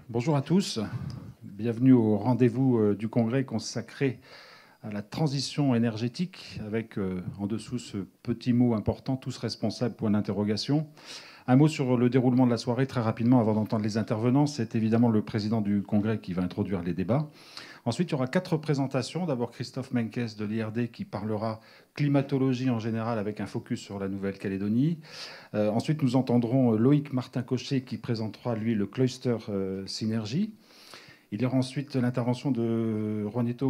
Bonjour à tous. Bienvenue au rendez-vous du Congrès consacré à la transition énergétique, avec en dessous ce petit mot important, tous responsables, point d'interrogation. Un mot sur le déroulement de la soirée, très rapidement, avant d'entendre les intervenants. C'est évidemment le président du Congrès qui va introduire les débats. Ensuite, il y aura 4 présentations. D'abord, Christophe Menkès de l'IRD qui parlera climatologie en général avec un focus sur la Nouvelle-Calédonie. Ensuite, nous entendrons Loïc Martin-Cochet qui présentera, lui, le cluster synergie. Il y aura ensuite l'intervention de Juanito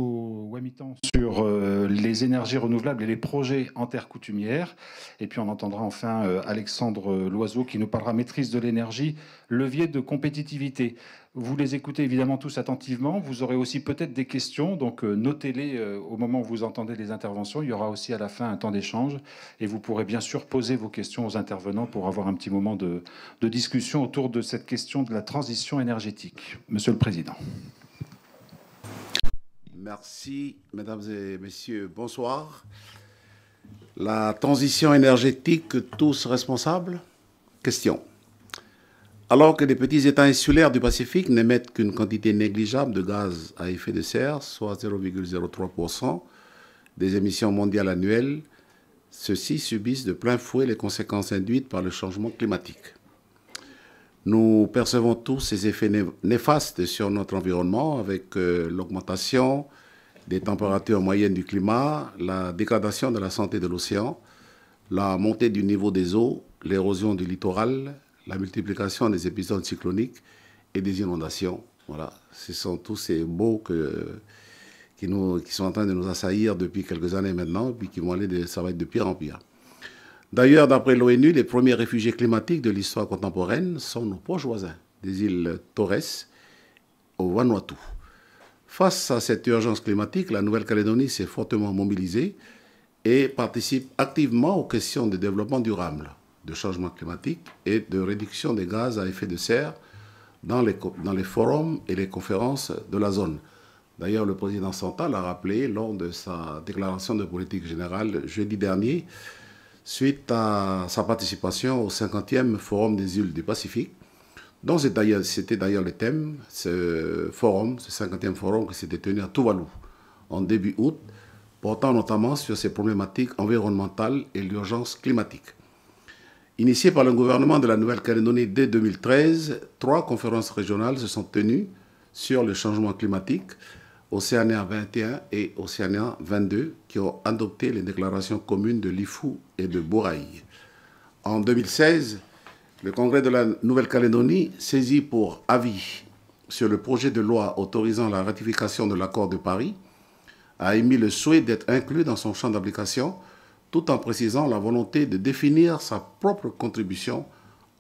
Wamitan sur les énergies renouvelables et les projets en terre coutumière. Et puis on entendra enfin Alexandre Loiseau qui nous parlera maîtrise de l'énergie, levier de compétitivité. Vous les écoutez évidemment tous attentivement. Vous aurez aussi peut-être des questions, donc notez-les au moment où vous entendez les interventions. Il y aura aussi à la fin un temps d'échange et vous pourrez bien sûr poser vos questions aux intervenants pour avoir un petit moment de discussion autour de cette question de la transition énergétique. Monsieur le Président. Merci, mesdames et messieurs. Bonsoir. La transition énergétique, tous responsables? Question. Alors que les petits États insulaires du Pacifique n'émettent qu'une quantité négligeable de gaz à effet de serre, soit 0,03% des émissions mondiales annuelles, ceux-ci subissent de plein fouet les conséquences induites par le changement climatique. Nous percevons tous ces effets néfastes sur notre environnement avec l'augmentation des températures moyennes du climat, la dégradation de la santé de l'océan, la montée du niveau des eaux, l'érosion du littoral, la multiplication des épisodes cycloniques et des inondations. Voilà, ce sont tous ces maux qui sont en train de nous assaillir depuis quelques années maintenant, puis qui vont ça va être de pire en pire. D'ailleurs, d'après l'ONU, les premiers réfugiés climatiques de l'histoire contemporaine sont nos proches voisins, des îles Torres au Vanuatu. Face à cette urgence climatique, la Nouvelle-Calédonie s'est fortement mobilisée et participe activement aux questions de développement durable, de changement climatique et de réduction des gaz à effet de serre dans les forums et les conférences de la zone. D'ailleurs, le président Santa l'a rappelé lors de sa déclaration de politique générale jeudi dernier, suite à sa participation au 50e Forum des îles du Pacifique, dont c'était d'ailleurs le thème, ce 50e forum qui s'était tenu à Tuvalu en début août, portant notamment sur ces problématiques environnementales et l'urgence climatique. Initiées par le gouvernement de la Nouvelle-Calédonie dès 2013, 3 conférences régionales se sont tenues sur le changement climatique, Océania 21 et Océania 22, qui ont adopté les déclarations communes de Lifou et de Bouraï. En 2016, le Congrès de la Nouvelle-Calédonie, saisi pour avis sur le projet de loi autorisant la ratification de l'accord de Paris, a émis le souhait d'être inclus dans son champ d'application, tout en précisant la volonté de définir sa propre contribution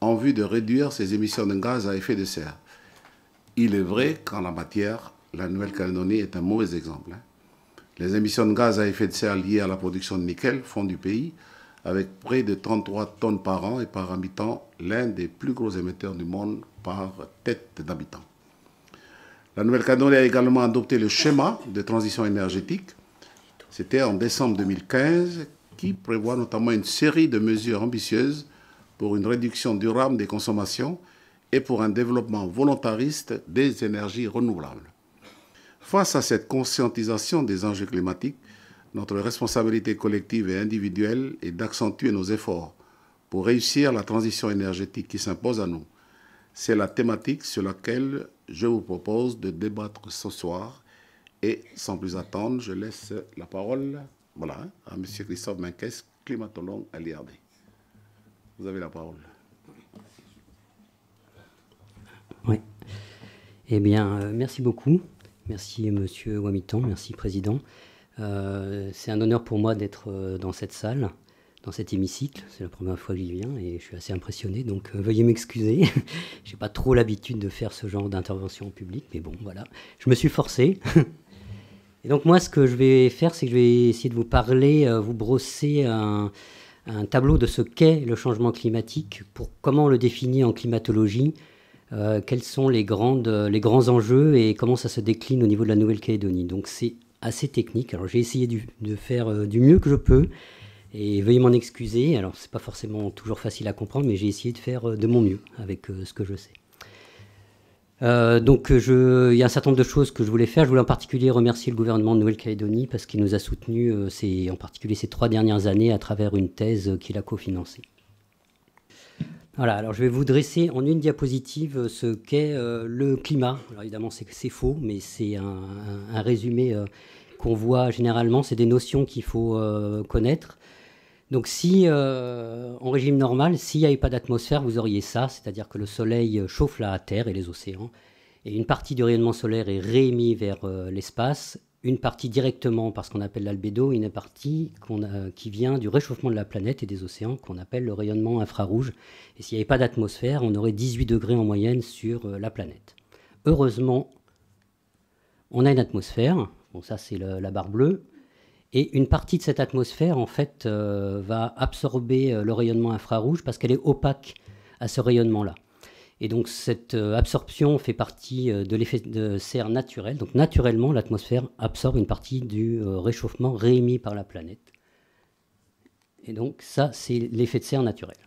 en vue de réduire ses émissions de gaz à effet de serre. Il est vrai qu'en la matière, la Nouvelle-Calédonie est un mauvais exemple. Les émissions de gaz à effet de serre liées à la production de nickel font du pays, avec près de 33 tonnes par an et par habitant, l'un des plus gros émetteurs du monde par tête d'habitant. La Nouvelle-Calédonie a également adopté le schéma de transition énergétique. C'était en décembre 2015, qui prévoit notamment une série de mesures ambitieuses pour une réduction durable des consommations et pour un développement volontariste des énergies renouvelables. Face à cette conscientisation des enjeux climatiques, notre responsabilité collective et individuelle est d'accentuer nos efforts pour réussir la transition énergétique qui s'impose à nous. C'est la thématique sur laquelle je vous propose de débattre ce soir. Et sans plus attendre, je laisse la parole à M. Christophe Menkès, climatologue à l'IRD. Vous avez la parole. Oui. Eh bien, merci beaucoup. Merci, M. Wamitan. Merci, Président. C'est un honneur pour moi d'être dans cette salle, dans cet hémicycle. C'est la première fois que j'y viens et je suis assez impressionné, donc veuillez m'excuser. Je n'ai pas trop l'habitude de faire ce genre d'intervention en public, mais bon, voilà. Je me suis forcé. Et donc moi, ce que je vais faire, c'est que je vais essayer de vous parler, vous brosser un tableau de ce qu'est le changement climatique, pour comment on le définit en climatologie, quels sont les grands enjeux et comment ça se décline au niveau de la Nouvelle-Calédonie. Donc c'est assez technique. Alors j'ai essayé de faire du mieux que je peux et veuillez m'en excuser. Alors c'est pas forcément toujours facile à comprendre, mais j'ai essayé de faire de mon mieux avec ce que je sais. Donc il y a un certain nombre de choses que je voulais faire. Je voulais en particulier remercier le gouvernement de Nouvelle-Calédonie parce qu'il nous a soutenus, en particulier ces 3 dernières années, à travers une thèse qu'il a cofinancée. Voilà, alors je vais vous dresser en une diapositive ce qu'est le climat. Alors évidemment, c'est faux, mais c'est un résumé qu'on voit généralement. C'est des notions qu'il faut connaître. Donc si, en régime normal, s'il n'y avait pas d'atmosphère, vous auriez ça, c'est-à-dire que le Soleil chauffe la Terre et les océans, et une partie du rayonnement solaire est réémise vers l'espace, une partie directement par ce qu'on appelle l'albédo, une partie qui vient du réchauffement de la planète et des océans, qu'on appelle le rayonnement infrarouge. Et s'il n'y avait pas d'atmosphère, on aurait 18 degrés en moyenne sur la planète. Heureusement, on a une atmosphère, bon ça c'est la barre bleue, et une partie de cette atmosphère, en fait, va absorber le rayonnement infrarouge parce qu'elle est opaque à ce rayonnement-là. Et donc, cette absorption fait partie de l'effet de serre naturel. Donc, naturellement, l'atmosphère absorbe une partie du réchauffement réémis par la planète. Et donc, ça, c'est l'effet de serre naturel.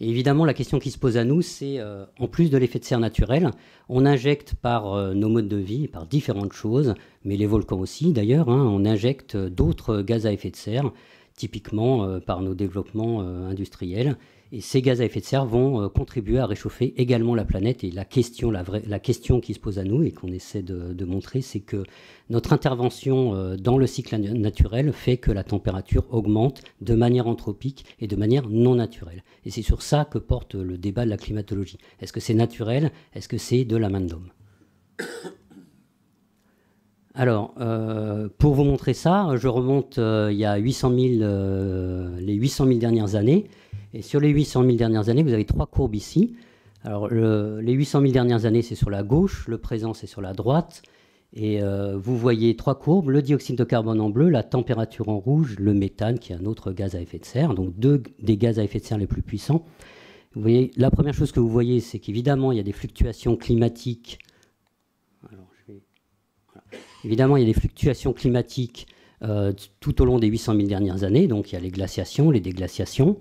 Et évidemment, la question qui se pose à nous, c'est, en plus de l'effet de serre naturel, on injecte par nos modes de vie, par différentes choses, mais les volcans aussi d'ailleurs, on injecte d'autres gaz à effet de serre, typiquement par nos développements industriels. Et ces gaz à effet de serre vont contribuer à réchauffer également la planète. Et la question qui se pose à nous et qu'on essaie de montrer, c'est que notre intervention dans le cycle naturel fait que la température augmente de manière anthropique et de manière non naturelle. Et c'est sur ça que porte le débat de la climatologie. Est-ce que c'est naturel? Est-ce que c'est de la main d'homme? Alors, pour vous montrer ça, je remonte il y a les 800 000 dernières années. Et sur les 800 000 dernières années, vous avez 3 courbes ici. Alors, les 800 000 dernières années, c'est sur la gauche, le présent, c'est sur la droite. Et vous voyez 3 courbes, le dioxyde de carbone en bleu, la température en rouge, le méthane, qui est un autre gaz à effet de serre, donc 2 des gaz à effet de serre les plus puissants. Vous voyez, la première chose que vous voyez, c'est qu'évidemment, il y a des fluctuations climatiques. Alors, évidemment, il y a des fluctuations climatiques tout au long des 800 000 dernières années. Donc, il y a les glaciations, les déglaciations.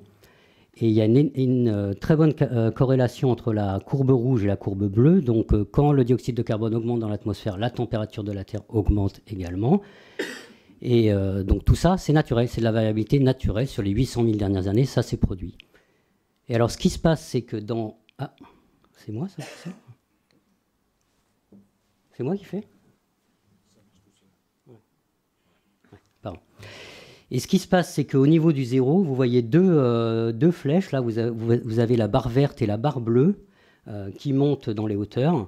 Et il y a une très bonne corrélation entre la courbe rouge et la courbe bleue. Donc, quand le dioxyde de carbone augmente dans l'atmosphère, la température de la Terre augmente également. Et donc, tout ça, c'est naturel. C'est de la variabilité naturelle sur les 800 000 dernières années. Ça s'est produit. Et alors, ce qui se passe, c'est que dans... Ah, c'est moi, ça? C'est moi qui fais? Pardon. Et ce qui se passe, c'est qu'au niveau du zéro, vous voyez deux flèches. Là, vous avez la barre verte et la barre bleue qui montent dans les hauteurs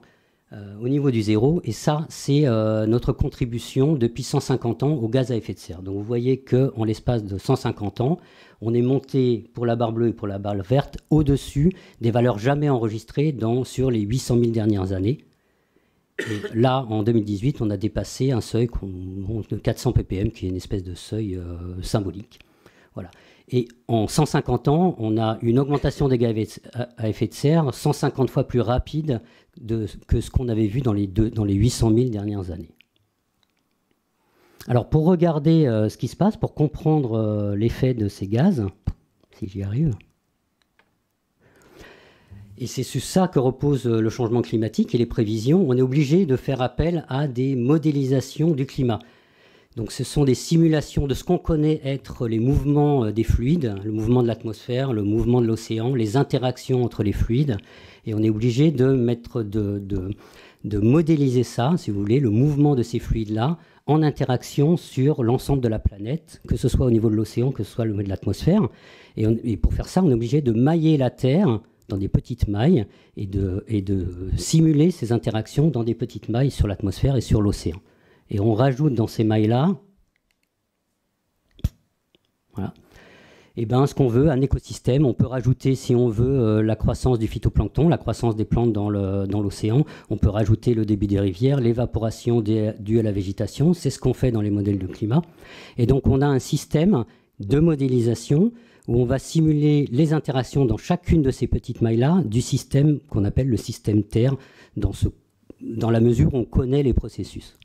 au niveau du zéro. Et ça, c'est notre contribution depuis 150 ans au gaz à effet de serre. Donc, vous voyez qu'en l'espace de 150 ans, on est monté pour la barre bleue et pour la barre verte au-dessus des valeurs jamais enregistrées sur les 800 000 dernières années. Et là, en 2018, on a dépassé un seuil de 400 ppm, qui est une espèce de seuil symbolique. Voilà. Et en 150 ans, on a une augmentation des gaz à effet de serre 150 fois plus rapide que ce qu'on avait vu dans les 800 000 dernières années. Alors, pour regarder ce qui se passe, pour comprendre l'effet de ces gaz, si j'y arrive... Et c'est sur ça que repose le changement climatique et les prévisions. On est obligé de faire appel à des modélisations du climat. Donc ce sont des simulations de ce qu'on connaît être les mouvements des fluides, le mouvement de l'atmosphère, le mouvement de l'océan, les interactions entre les fluides. Et on est obligé de modéliser ça, si vous voulez, le mouvement de ces fluides-là, en interaction sur l'ensemble de la planète, que ce soit au niveau de l'océan, que ce soit au niveau de l'atmosphère. Et pour faire ça, on est obligé de mailler la Terre dans des petites mailles et de simuler ces interactions dans des petites mailles sur l'atmosphère et sur l'océan. Et on rajoute dans ces mailles-là, voilà, et ben, ce qu'on veut, un écosystème. On peut rajouter, si on veut, la croissance du phytoplancton, la croissance des plantes dans l'océan. On peut rajouter le débit des rivières, l'évaporation due à la végétation. C'est ce qu'on fait dans les modèles de climat. Et donc, on a un système de modélisation où on va simuler les interactions dans chacune de ces petites mailles-là du système qu'on appelle le système Terre, dans la mesure où on connaît les processus.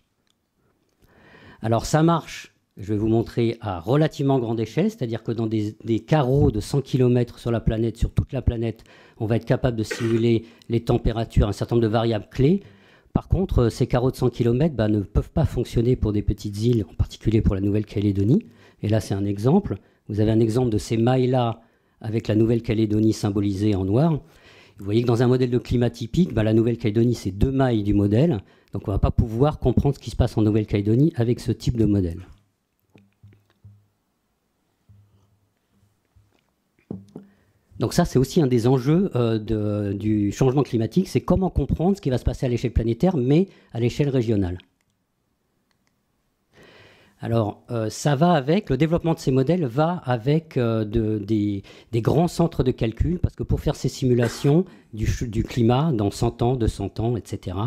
Alors ça marche je vais vous montrer à relativement grande échelle, c'est-à-dire que dans des carreaux de 100 km sur la planète, sur toute la planète, on va être capable de simuler les températures, un certain nombre de variables clés. Par contre, ces carreaux de 100 km ne peuvent pas fonctionner pour des petites îles, en particulier pour la Nouvelle-Calédonie. Et là, c'est un exemple. Vous avez un exemple de ces mailles-là avec la Nouvelle-Calédonie symbolisée en noir. Vous voyez que dans un modèle de climat typique, la Nouvelle-Calédonie, c'est 2 mailles du modèle. Donc on ne va pas pouvoir comprendre ce qui se passe en Nouvelle-Calédonie avec ce type de modèle. Donc ça, c'est aussi un des enjeux du changement climatique, c'est comment comprendre ce qui va se passer à l'échelle planétaire, mais à l'échelle régionale. Alors, ça va avec, le développement de ces modèles va avec des grands centres de calcul, parce que pour faire ces simulations du climat dans 100 ans, 200 ans, etc.,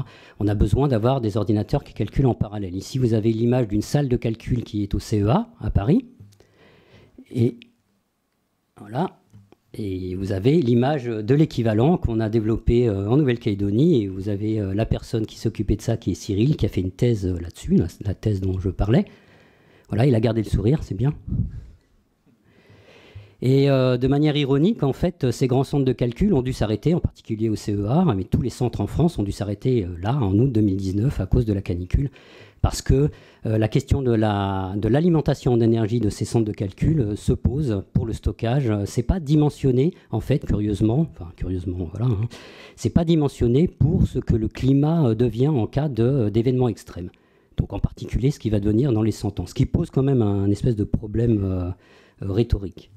on a besoin d'avoir des ordinateurs qui calculent en parallèle. Ici, vous avez l'image d'une salle de calcul qui est au CEA, à Paris. Et voilà. Et vous avez l'image de l'équivalent qu'on a développé en Nouvelle-Calédonie. Et vous avez la personne qui s'occupait de ça, qui est Cyril, qui a fait une thèse là-dessus, la thèse dont je parlais. Voilà, il a gardé le sourire, c'est bien. Et de manière ironique, en fait, ces grands centres de calcul ont dû s'arrêter, en particulier au CEA, mais tous les centres en France ont dû s'arrêter là, en août 2019, à cause de la canicule. Parce que la question de l'alimentation en énergie de ces centres de calcul se pose pour le stockage. C'est pas dimensionné, en fait, curieusement, voilà, hein, c'est pas dimensionné pour ce que le climat devient en cas d'événements extrêmes. Donc en particulier ce qui va devenir dans les 100 ans, ce qui pose quand même un espèce de problème rhétorique.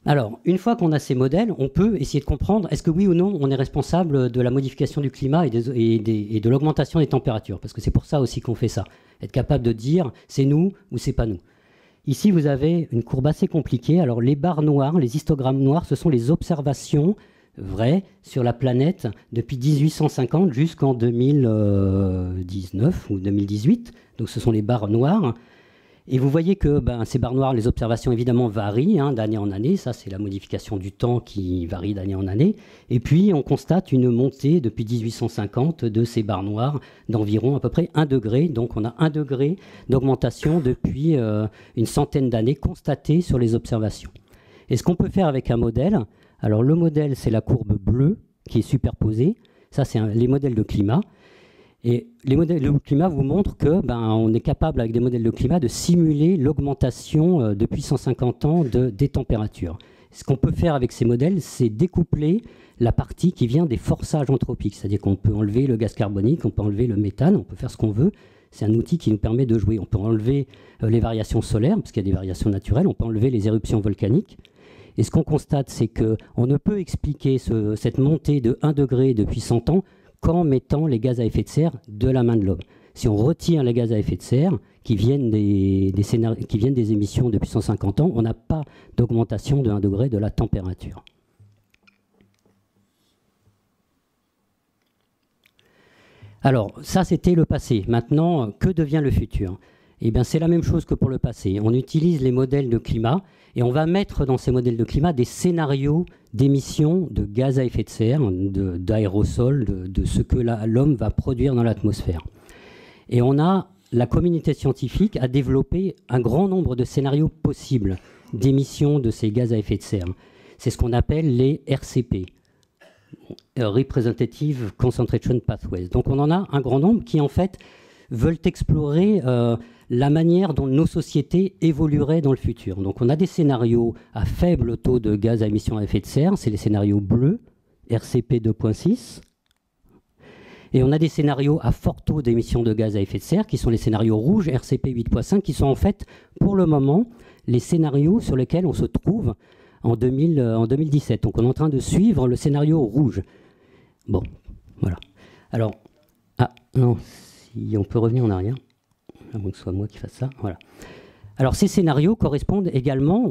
Alors, une fois qu'on a ces modèles, on peut essayer de comprendre est-ce que oui ou non on est responsable de la modification du climat et de l'augmentation des températures. Parce que c'est pour ça aussi qu'on fait ça. Être capable de dire c'est nous ou c'est pas nous. Ici, vous avez une courbe assez compliquée. Alors, les barres noires, les histogrammes noirs, ce sont les observations vraies sur la planète depuis 1850 jusqu'en 2019 ou 2018. Donc, ce sont les barres noires. Et vous voyez que ces barres noires, les observations évidemment varient d'année en année. Ça, c'est la modification du temps qui varie d'année en année. Et puis, on constate une montée depuis 1850 de ces barres noires d'environ à peu près 1 degré. Donc, on a 1 degré d'augmentation depuis une centaine d'années constatée sur les observations. Et ce qu'on peut faire avec un modèle, alors le modèle, c'est la courbe bleue qui est superposée. Ça, c'est les modèles de climat. Et les modèles de climat vous montrent que on est capable, avec des modèles de climat, de simuler l'augmentation depuis 150 ans des températures. Ce qu'on peut faire avec ces modèles, c'est découpler la partie qui vient des forçages anthropiques. C'est-à-dire qu'on peut enlever le gaz carbonique, on peut enlever le méthane, on peut faire ce qu'on veut. C'est un outil qui nous permet de jouer. On peut enlever les variations solaires, parce qu'il y a des variations naturelles, on peut enlever les éruptions volcaniques. Et ce qu'on constate, c'est qu'on ne peut expliquer cette montée de 1 degré depuis 100 ans qu'en mettant les gaz à effet de serre de la main de l'homme. Si on retire les gaz à effet de serre qui viennent des émissions depuis 150 ans, on n'a pas d'augmentation de 1 degré de la température. Alors, ça, c'était le passé. Maintenant, que devient le futur ? Eh bien, c'est la même chose que pour le passé. On utilise les modèles de climat et on va mettre dans ces modèles de climat des scénarios d'émissions de gaz à effet de serre, d'aérosols, de ce que l'homme va produire dans l'atmosphère. Et la communauté scientifique a développé un grand nombre de scénarios possibles d'émissions de ces gaz à effet de serre. C'est ce qu'on appelle les RCP, Representative Concentration Pathways. Donc on en a un grand nombre qui en fait veulent explorer la manière dont nos sociétés évolueraient dans le futur. Donc on a des scénarios à faible taux de gaz à émission à effet de serre, c'est les scénarios bleus, RCP 2.6. Et on a des scénarios à fort taux d'émissions de gaz à effet de serre, qui sont les scénarios rouges, RCP 8.5, qui sont en fait, pour le moment, les scénarios sur lesquels on se trouve en 2017. Donc on est en train de suivre le scénario rouge. Bon, voilà. Alors, non, si on peut revenir en arrière, à moins que ce soit moi qui fasse ça, voilà. Alors ces scénarios correspondent également,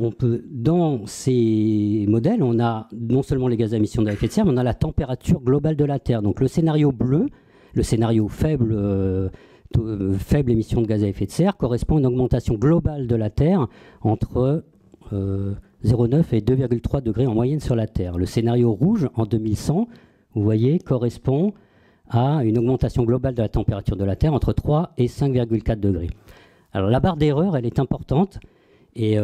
dans ces modèles, on a non seulement les gaz à émission d'effet de serre, mais on a la température globale de la Terre. Donc le scénario bleu, le scénario faible émission de gaz à effet de serre, correspond à une augmentation globale de la Terre entre 0,9 et 2,3 degrés en moyenne sur la Terre. Le scénario rouge, en 2100, vous voyez, correspond à une augmentation globale de la température de la Terre entre 3 et 5,4 degrés. Alors la barre d'erreur, elle est importante et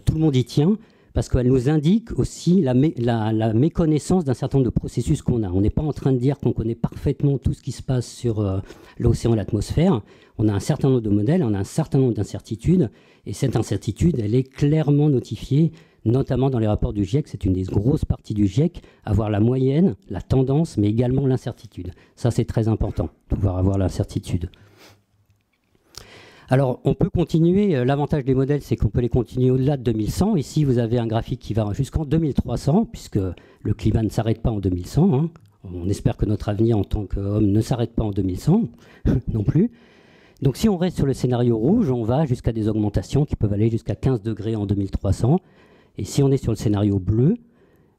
tout le monde y tient parce qu'elle nous indique aussi la méconnaissance d'un certain nombre de processus qu'on a. On n'est pas en train de dire qu'on connaît parfaitement tout ce qui se passe sur l'océan et l'atmosphère. On a un certain nombre de modèles, on a un certain nombre d'incertitudes et cette incertitude, elle est clairement notifiée, notamment dans les rapports du GIEC. C'est une des grosses parties du GIEC, avoir la moyenne, la tendance, mais également l'incertitude. Ça, c'est très important, pouvoir avoir l'incertitude. Alors, on peut continuer. L'avantage des modèles, c'est qu'on peut les continuer au-delà de 2100. Ici, vous avez un graphique qui va jusqu'en 2300, puisque le climat ne s'arrête pas en 2100. Hein. On espère que notre avenir en tant qu'homme ne s'arrête pas en 2100 non plus. Donc, si on reste sur le scénario rouge, on va jusqu'à des augmentations qui peuvent aller jusqu'à 15 degrés en 2300. Et si on est sur le scénario bleu,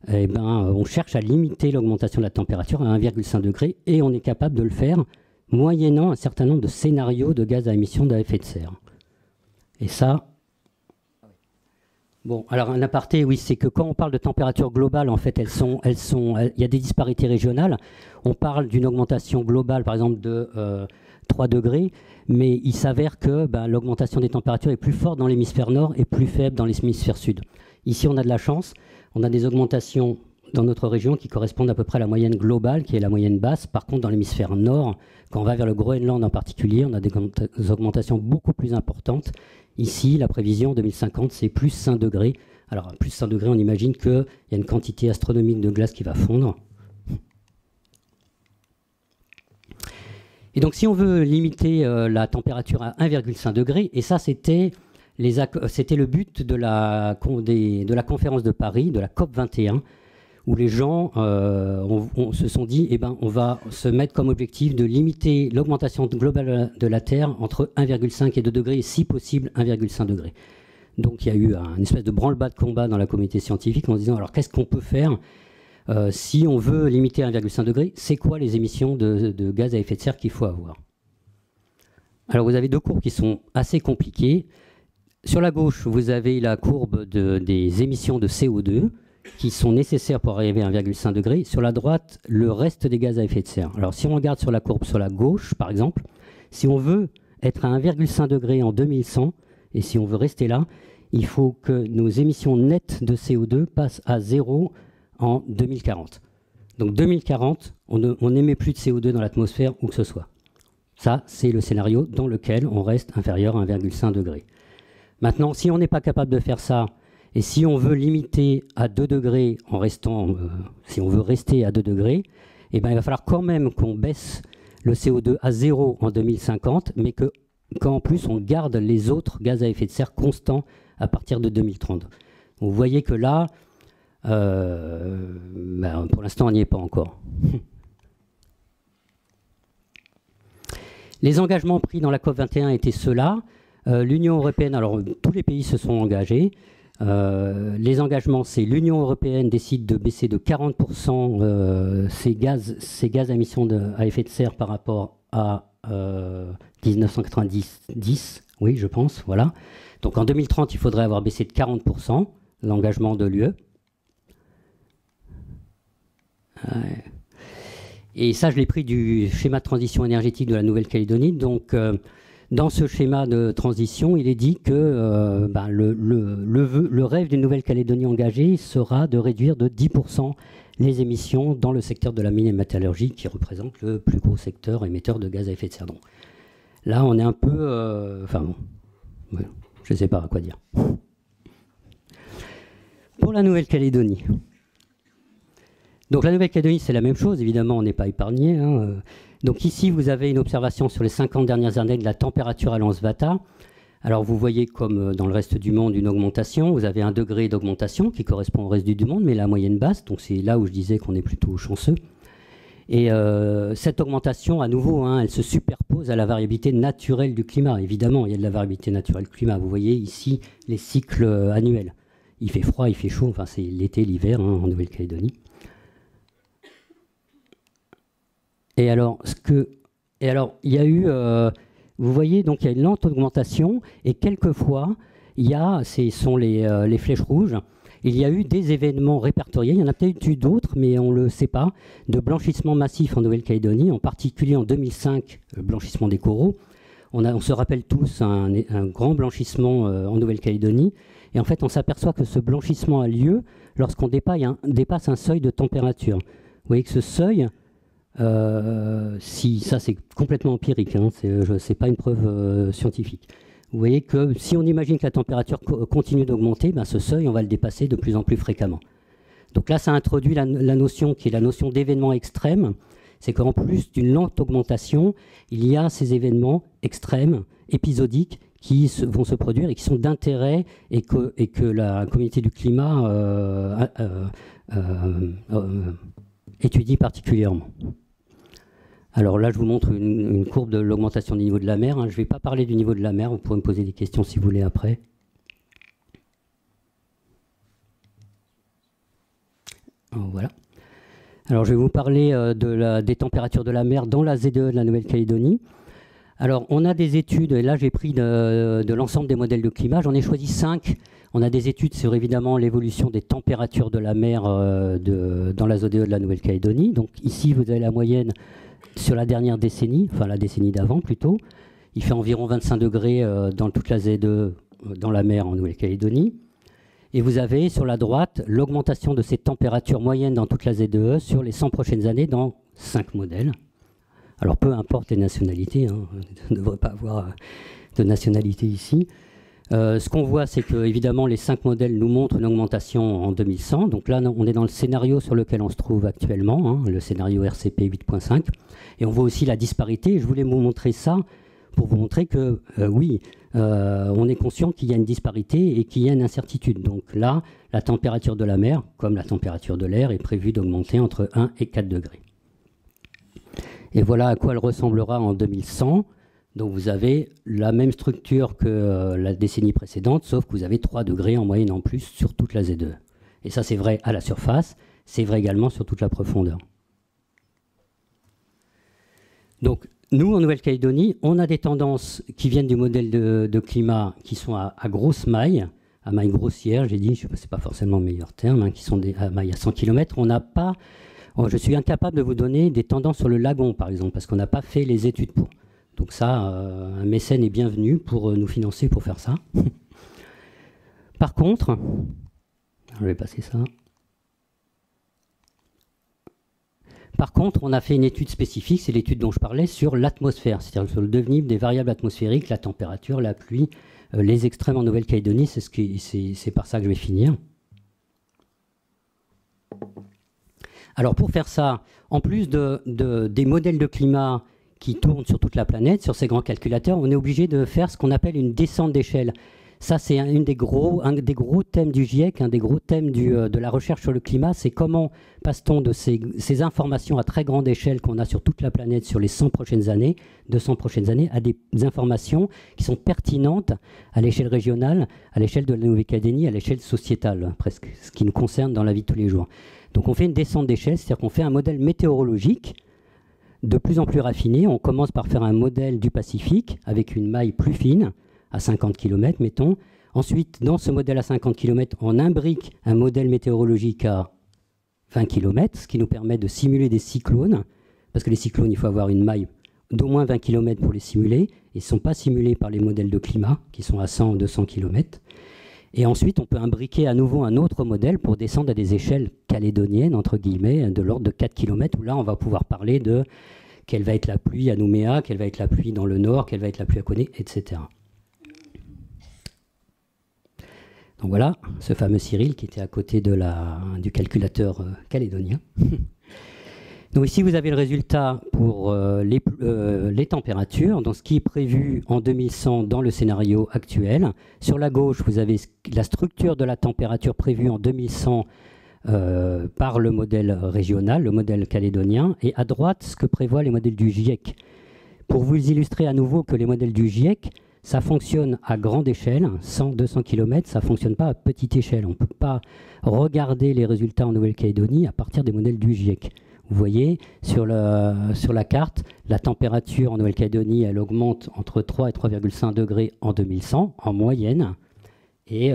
eh ben, on cherche à limiter l'augmentation de la température à 1,5 degré et on est capable de le faire moyennant un certain nombre de scénarios de gaz à émission de effet de serre. Et ça... Bon, alors un aparté, oui, c'est que quand on parle de température globale, en fait, il y a des disparités régionales. On parle d'une augmentation globale, par exemple, de 3 degrés, mais il s'avère que l'augmentation des températures est plus forte dans l'hémisphère nord et plus faible dans l'hémisphère sud. Ici, on a de la chance, on a des augmentations dans notre région qui correspondent à peu près à la moyenne globale, qui est la moyenne basse. Par contre, dans l'hémisphère nord, quand on va vers le Groenland en particulier, on a des augmentations beaucoup plus importantes. Ici, la prévision 2050, c'est plus 5 degrés. Alors, à plus 5 degrés, on imagine qu'il y a une quantité astronomique de glace qui va fondre. Et donc, si on veut limiter la température à 1,5 degré, et ça, c'était le but de la conférence de Paris, de la COP 21, où les gens se sont dit, eh ben, on va se mettre comme objectif de limiter l'augmentation globale de la Terre entre 1,5 et 2 degrés, et si possible 1,5 degré. Donc il y a eu une espèce de branle-bas de combat dans la communauté scientifique en se disant, alors qu'est-ce qu'on peut faire si on veut limiter 1,5 degré, c'est quoi les émissions de gaz à effet de serre qu'il faut avoir? Alors vous avez deux courbes qui sont assez compliquées. Sur la gauche, vous avez la courbe des émissions de CO2, qui sont nécessaires pour arriver à 1,5 degré. Sur la droite, le reste des gaz à effet de serre. Alors si on regarde sur la courbe sur la gauche, par exemple, si on veut être à 1,5 degré en 2100, et si on veut rester là, il faut que nos émissions nettes de CO2 passent à 0 en 2040. Donc 2040, on n'émet plus de CO2 dans l'atmosphère où que ce soit. Ça, c'est le scénario dans lequel on reste inférieur à 1,5 degré. Maintenant, si on n'est pas capable de faire ça, et si on veut limiter à 2 degrés en restant, si on veut rester à 2 degrés, eh ben, il va falloir quand même qu'on baisse le CO2 à 0 en 2050, mais qu'en plus on garde les autres gaz à effet de serre constants à partir de 2030. Donc, vous voyez que là, pour l'instant on n'y est pas encore. Les engagements pris dans la COP21 étaient ceux-là. L'Union européenne, alors tous les pays se sont engagés. Les engagements, c'est l'Union européenne décide de baisser de 40% ses gaz à émission à effet de serre par rapport à 1990, oui, je pense, voilà. Donc en 2030, il faudrait avoir baissé de 40% l'engagement de l'UE. Et ça, je l'ai pris du schéma de transition énergétique de la Nouvelle-Calédonie. Donc, dans ce schéma de transition, il est dit que le rêve d'une Nouvelle-Calédonie engagée sera de réduire de 10% les émissions dans le secteur de la mine et métallurgie, qui représente le plus gros secteur émetteur de gaz à effet de serre. Donc, là, on est un peu... je ne sais pas à quoi dire. Pour la Nouvelle-Calédonie. Donc la Nouvelle-Calédonie, c'est la même chose, évidemment, on n'est pas épargné. Hein. Donc ici, vous avez une observation sur les 50 dernières années de la température à Lansvata. Alors vous voyez, comme dans le reste du monde, une augmentation. Vous avez 1 degré d'augmentation qui correspond au reste du monde, mais la moyenne basse. Donc c'est là où je disais qu'on est plutôt chanceux. Et cette augmentation, à nouveau, hein, elle se superpose à la variabilité naturelle du climat. Évidemment, il y a de la variabilité naturelle du climat. Vous voyez ici les cycles annuels. Il fait froid, il fait chaud, enfin c'est l'été, l'hiver hein, en Nouvelle-Calédonie. Et alors, il y a eu, vous voyez, donc il y a une lente augmentation, et quelquefois, ce sont les flèches rouges, il y a eu des événements répertoriés, il y en a peut-être eu d'autres, mais on ne le sait pas, de blanchissement massif en Nouvelle-Calédonie, en particulier en 2005, le blanchissement des coraux. On se rappelle tous un grand blanchissement en Nouvelle-Calédonie, et en fait on s'aperçoit que ce blanchissement a lieu lorsqu'on dépasse un seuil de température. Vous voyez que ce seuil, si ça c'est complètement empirique, hein, c'est pas une preuve scientifique. Vous voyez que si on imagine que la température continue d'augmenter, ben ce seuil, on va le dépasser de plus en plus fréquemment. Donc là, ça introduit la notion qui est la notion d'événement extrême. C'est qu'en plus d'une lente augmentation, il y a ces événements extrêmes, épisodiques, qui vont se produire et qui sont d'intérêt et que la communauté du climat étudie particulièrement. Alors là, je vous montre une courbe de l'augmentation du niveau de la mer. Je ne vais pas parler du niveau de la mer, vous pourrez me poser des questions si vous voulez après. Voilà. Alors je vais vous parler des températures de la mer dans la ZEE de la Nouvelle-Calédonie. Alors on a des études, et là j'ai pris de l'ensemble des modèles de climat, j'en ai choisi 5. On a des études sur évidemment l'évolution des températures de la mer dans la ZEE de la Nouvelle-Calédonie. Donc ici vous avez la moyenne sur la dernière décennie, enfin la décennie d'avant plutôt. Il fait environ 25 degrés dans toute la ZEE dans la mer en Nouvelle-Calédonie. Et vous avez sur la droite l'augmentation de ces températures moyennes dans toute la ZEE sur les 100 prochaines années dans 5 modèles. Alors peu importe les nationalités, hein, on ne devrait pas avoir de nationalité ici. Ce qu'on voit, c'est que évidemment les 5 modèles nous montrent une augmentation en 2100. Donc là, on est dans le scénario sur lequel on se trouve actuellement, hein, le scénario RCP 8.5. Et on voit aussi la disparité. Je voulais vous montrer ça pour vous montrer que oui, on est conscient qu'il y a une disparité et qu'il y a une incertitude. Donc là, la température de la mer, comme la température de l'air, est prévue d'augmenter entre 1 et 4 degrés. Et voilà à quoi elle ressemblera en 2100. Donc vous avez la même structure que la décennie précédente, sauf que vous avez 3 degrés en moyenne en plus sur toute la ZEE. Et ça, c'est vrai à la surface, c'est vrai également sur toute la profondeur. Donc, nous, en Nouvelle-Calédonie, on a des tendances qui viennent du modèle de climat qui sont à grosse maille, à maille grossière, j'ai dit, ce n'est pas forcément le meilleur terme, hein, qui sont à maille à 100 km. On n'a pas, je suis incapable de vous donner des tendances sur le lagon, par exemple, parce qu'on n'a pas fait les études pour. Donc ça, un mécène est bienvenu pour nous financer pour faire ça. Par contre, je vais passer ça. Par contre, on a fait une étude spécifique, c'est l'étude dont je parlais, sur l'atmosphère, c'est-à-dire sur le devenir des variables atmosphériques, la température, la pluie, les extrêmes en Nouvelle-Calédonie, c'est par ça que je vais finir. Alors pour faire ça, en plus des modèles de climat qui tournent sur toute la planète, sur ces grands calculateurs, on est obligé de faire ce qu'on appelle une descente d'échelle. Ça, c'est un des gros thèmes du GIEC, un des gros thèmes de la recherche sur le climat, c'est comment passe-t-on de ces informations à très grande échelle qu'on a sur toute la planète sur les 100 prochaines années, 200 prochaines années, à des informations qui sont pertinentes à l'échelle régionale, à l'échelle de la Nouvelle-Calédonie, à l'échelle sociétale, presque, ce qui nous concerne dans la vie de tous les jours. Donc on fait une descente d'échelle, c'est-à-dire qu'on fait un modèle météorologique de plus en plus raffiné. On commence par faire un modèle du Pacifique avec une maille plus fine, à 50 km, mettons. Ensuite, dans ce modèle à 50 km, on imbrique un modèle météorologique à 20 km, ce qui nous permet de simuler des cyclones, parce que les cyclones, il faut avoir une maille d'au moins 20 km pour les simuler, et ils ne sont pas simulés par les modèles de climat, qui sont à 100 ou 200 km. Et ensuite, on peut imbriquer à nouveau un autre modèle pour descendre à des échelles calédoniennes, entre guillemets, de l'ordre de 4 km, où là, on va pouvoir parler de quelle va être la pluie à Nouméa, quelle va être la pluie dans le nord, quelle va être la pluie à Koné, etc. Donc voilà, ce fameux Cyril qui était à côté du calculateur calédonien. Donc ici, vous avez le résultat pour les températures, donc ce qui est prévu en 2100 dans le scénario actuel. Sur la gauche, vous avez la structure de la température prévue en 2100 par le modèle régional, le modèle calédonien, et à droite, ce que prévoient les modèles du GIEC. Pour vous illustrer à nouveau que les modèles du GIEC, ça fonctionne à grande échelle, 100-200 km, ça ne fonctionne pas à petite échelle. On ne peut pas regarder les résultats en Nouvelle-Calédonie à partir des modèles du GIEC. Vous voyez, sur la carte, la température en Nouvelle-Calédonie, elle augmente entre 3 et 3,5 degrés en 2100, en moyenne. Et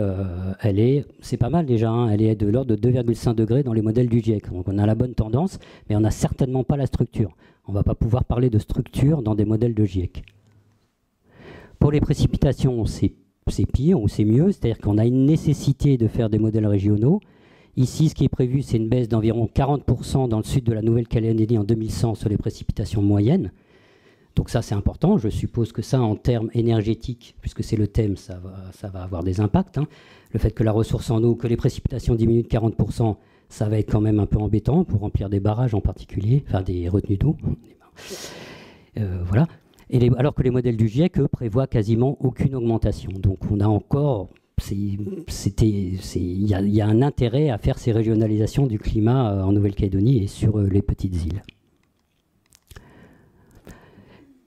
c'est pas mal déjà, hein, elle est de l'ordre de 2,5 degrés dans les modèles du GIEC. Donc on a la bonne tendance, mais on n'a certainement pas la structure. On ne va pas pouvoir parler de structure dans des modèles de GIEC. Pour les précipitations, c'est pire ou c'est mieux, c'est-à-dire qu'on a une nécessité de faire des modèles régionaux. Ici, ce qui est prévu, c'est une baisse d'environ 40% dans le sud de la Nouvelle-Calédonie en 2100 sur les précipitations moyennes. Donc ça, c'est important. Je suppose que ça, en termes énergétiques, puisque c'est le thème, ça va avoir des impacts, hein. Le fait que la ressource en eau, que les précipitations diminuent de 40%, ça va être quand même un peu embêtant pour remplir des barrages en particulier, enfin des retenues d'eau. Voilà. Alors que les modèles du GIEC, eux, prévoient quasiment aucune augmentation. Donc on a encore... Il y a un intérêt à faire ces régionalisations du climat en Nouvelle-Calédonie et sur les petites îles.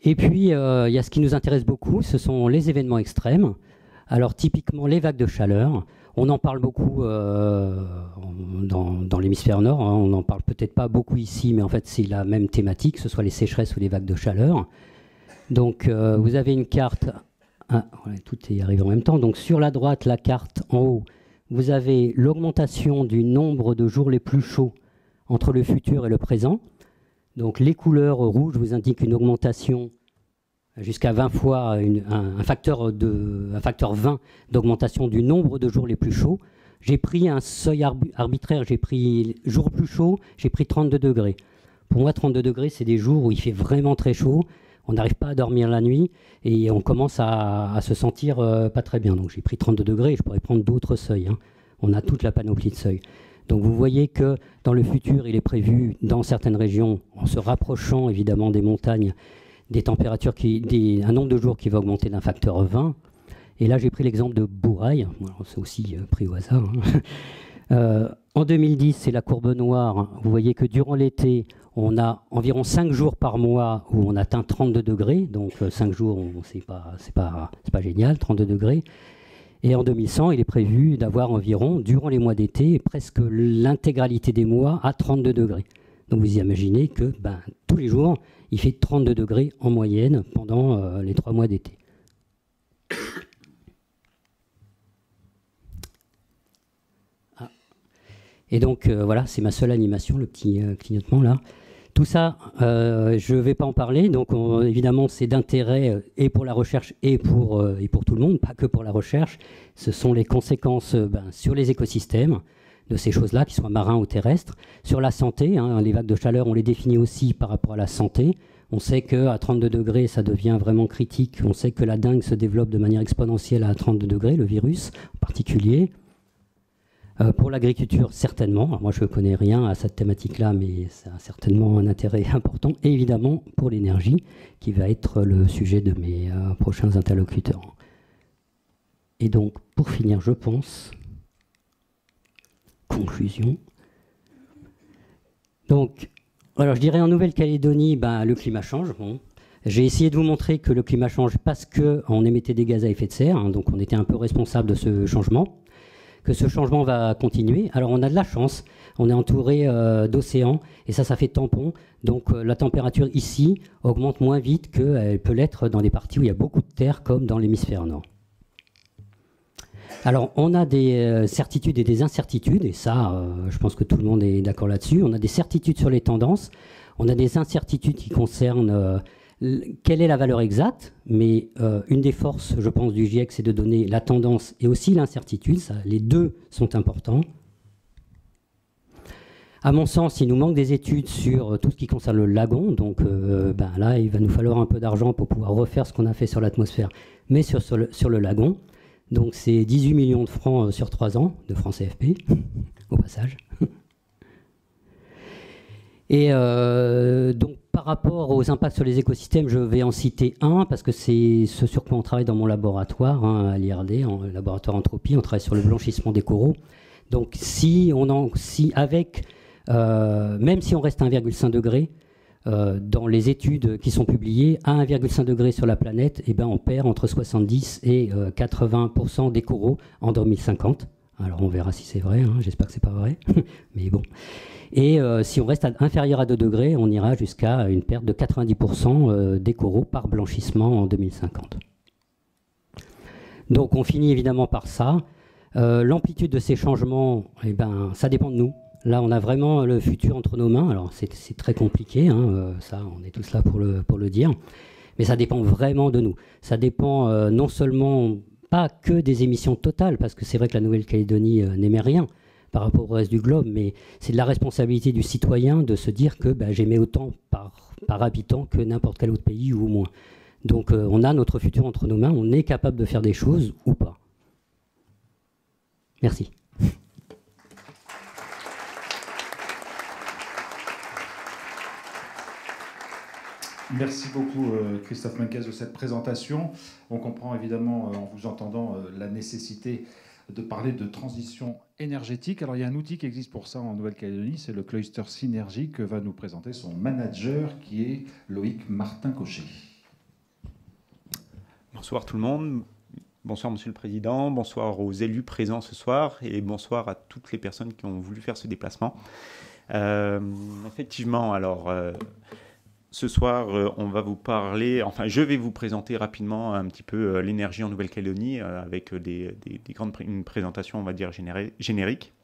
Et puis, il y a ce qui nous intéresse beaucoup, ce sont les événements extrêmes. Alors, typiquement, les vagues de chaleur. On en parle beaucoup dans l'hémisphère nord. Hein. On n'en parle peut-être pas beaucoup ici, mais en fait, c'est la même thématique, que ce soit les sécheresses ou les vagues de chaleur. Donc, vous avez une carte... Ah, ouais, tout est arrivé en même temps. Donc, sur la droite, la carte en haut, vous avez l'augmentation du nombre de jours les plus chauds entre le futur et le présent. Donc les couleurs rouges vous indiquent une augmentation jusqu'à 20 fois, un facteur 20 d'augmentation du nombre de jours les plus chauds. J'ai pris un seuil arbitraire, j'ai pris jour plus chaud, j'ai pris 32 degrés. Pour moi, 32 degrés, c'est des jours où il fait vraiment très chaud, on n'arrive pas à dormir la nuit et on commence à se sentir pas très bien. Donc j'ai pris 32 degrés et je pourrais prendre d'autres seuils, hein. On a toute la panoplie de seuils. Donc vous voyez que dans le futur, il est prévu dans certaines régions, en se rapprochant évidemment des montagnes, des températures, un nombre de jours qui va augmenter d'un facteur 20. Et là, j'ai pris l'exemple de Bourail, c'est aussi pris au hasard. Hein. En 2010, c'est la courbe noire. Vous voyez que durant l'été, on a environ 5 jours par mois où on atteint 32 degrés. Donc 5 jours, c'est pas génial, 32 degrés. Et en 2100, il est prévu d'avoir environ, durant les mois d'été, presque l'intégralité des mois à 32 degrés. Donc vous imaginez que tous les jours, il fait 32 degrés en moyenne pendant les 3 mois d'été. Ah. Et donc voilà, c'est ma seule animation, le petit clignotement là. Tout ça, je ne vais pas en parler. Donc, évidemment, c'est d'intérêt et pour la recherche et pour tout le monde, pas que pour la recherche. Ce sont les conséquences sur les écosystèmes de ces choses-là, qui soient marins ou terrestres. Sur la santé, hein, les vagues de chaleur, on les définit aussi par rapport à la santé. On sait qu'à 32 degrés, ça devient vraiment critique. On sait que la dengue se développe de manière exponentielle à 32 degrés, le virus en particulier. Pour l'agriculture, certainement. Alors moi, je ne connais rien à cette thématique-là, mais ça a certainement un intérêt important. Et évidemment, pour l'énergie, qui va être le sujet de mes prochains interlocuteurs. Et donc, pour finir, je pense, conclusion. Donc, alors je dirais en Nouvelle-Calédonie, le climat change. Bon. J'ai essayé de vous montrer que le climat change parce qu'on émettait des gaz à effet de serre, hein, donc on était un peu responsable de ce changement. Que ce changement va continuer. Alors on a de la chance, on est entouré d'océans et ça fait tampon. Donc la température ici augmente moins vite qu'elle peut l'être dans des parties où il y a beaucoup de terre comme dans l'hémisphère nord. Alors on a des certitudes et des incertitudes et ça je pense que tout le monde est d'accord là-dessus. On a des certitudes sur les tendances, on a des incertitudes qui concernent quelle est la valeur exacte, mais une des forces, je pense, du GIEC, c'est de donner la tendance et aussi l'incertitude. Les deux sont importants. À mon sens, il nous manque des études sur tout ce qui concerne le lagon. Donc là, il va nous falloir un peu d'argent pour pouvoir refaire ce qu'on a fait sur l'atmosphère, mais sur le lagon. Donc c'est 18 millions de francs sur 3 ans, de francs CFP, au passage. Et donc, par rapport aux impacts sur les écosystèmes, je vais en citer un, parce que c'est ce sur quoi on travaille dans mon laboratoire, hein, à l'IRD, en laboratoire Entropie, on travaille sur le blanchissement des coraux. Donc, même si on reste à 1,5 degré, dans les études qui sont publiées, à 1,5 degré sur la planète, on perd entre 70 et 80% des coraux en 2050. Alors, on verra si c'est vrai, hein, j'espère que c'est pas vrai, mais bon. Et si on reste inférieur à 2 degrés, on ira jusqu'à une perte de 90% des coraux par blanchissement en 2050. Donc on finit évidemment par ça. L'amplitude de ces changements, eh ben, ça dépend de nous. Là, on a vraiment le futur entre nos mains. Alors, c'est très compliqué, hein, ça, on est tous là pour le dire. Mais ça dépend vraiment de nous. Ça dépend non seulement, pas que des émissions totales, parce que c'est vrai que la Nouvelle-Calédonie n'émet rien par rapport au reste du globe, mais c'est de la responsabilité du citoyen de se dire que j'émets autant par habitant que n'importe quel autre pays ou moins. Donc on a notre futur entre nos mains, on est capable de faire des choses ou pas. Merci. Merci beaucoup Christophe Menkès de cette présentation. On comprend évidemment en vous entendant la nécessité de parler de transition énergétique. Alors il y a un outil qui existe pour ça en Nouvelle-Calédonie, c'est le Cluster Synergie que va nous présenter son manager qui est Loïc Martin-Cochet. Bonsoir tout le monde. Bonsoir Monsieur le Président, bonsoir aux élus présents ce soir et bonsoir à toutes les personnes qui ont voulu faire ce déplacement. Effectivement, alors ce soir, on va vous parler, enfin je vais vous présenter rapidement un petit peu l'énergie en Nouvelle-Calédonie avec une présentation, on va dire, générique.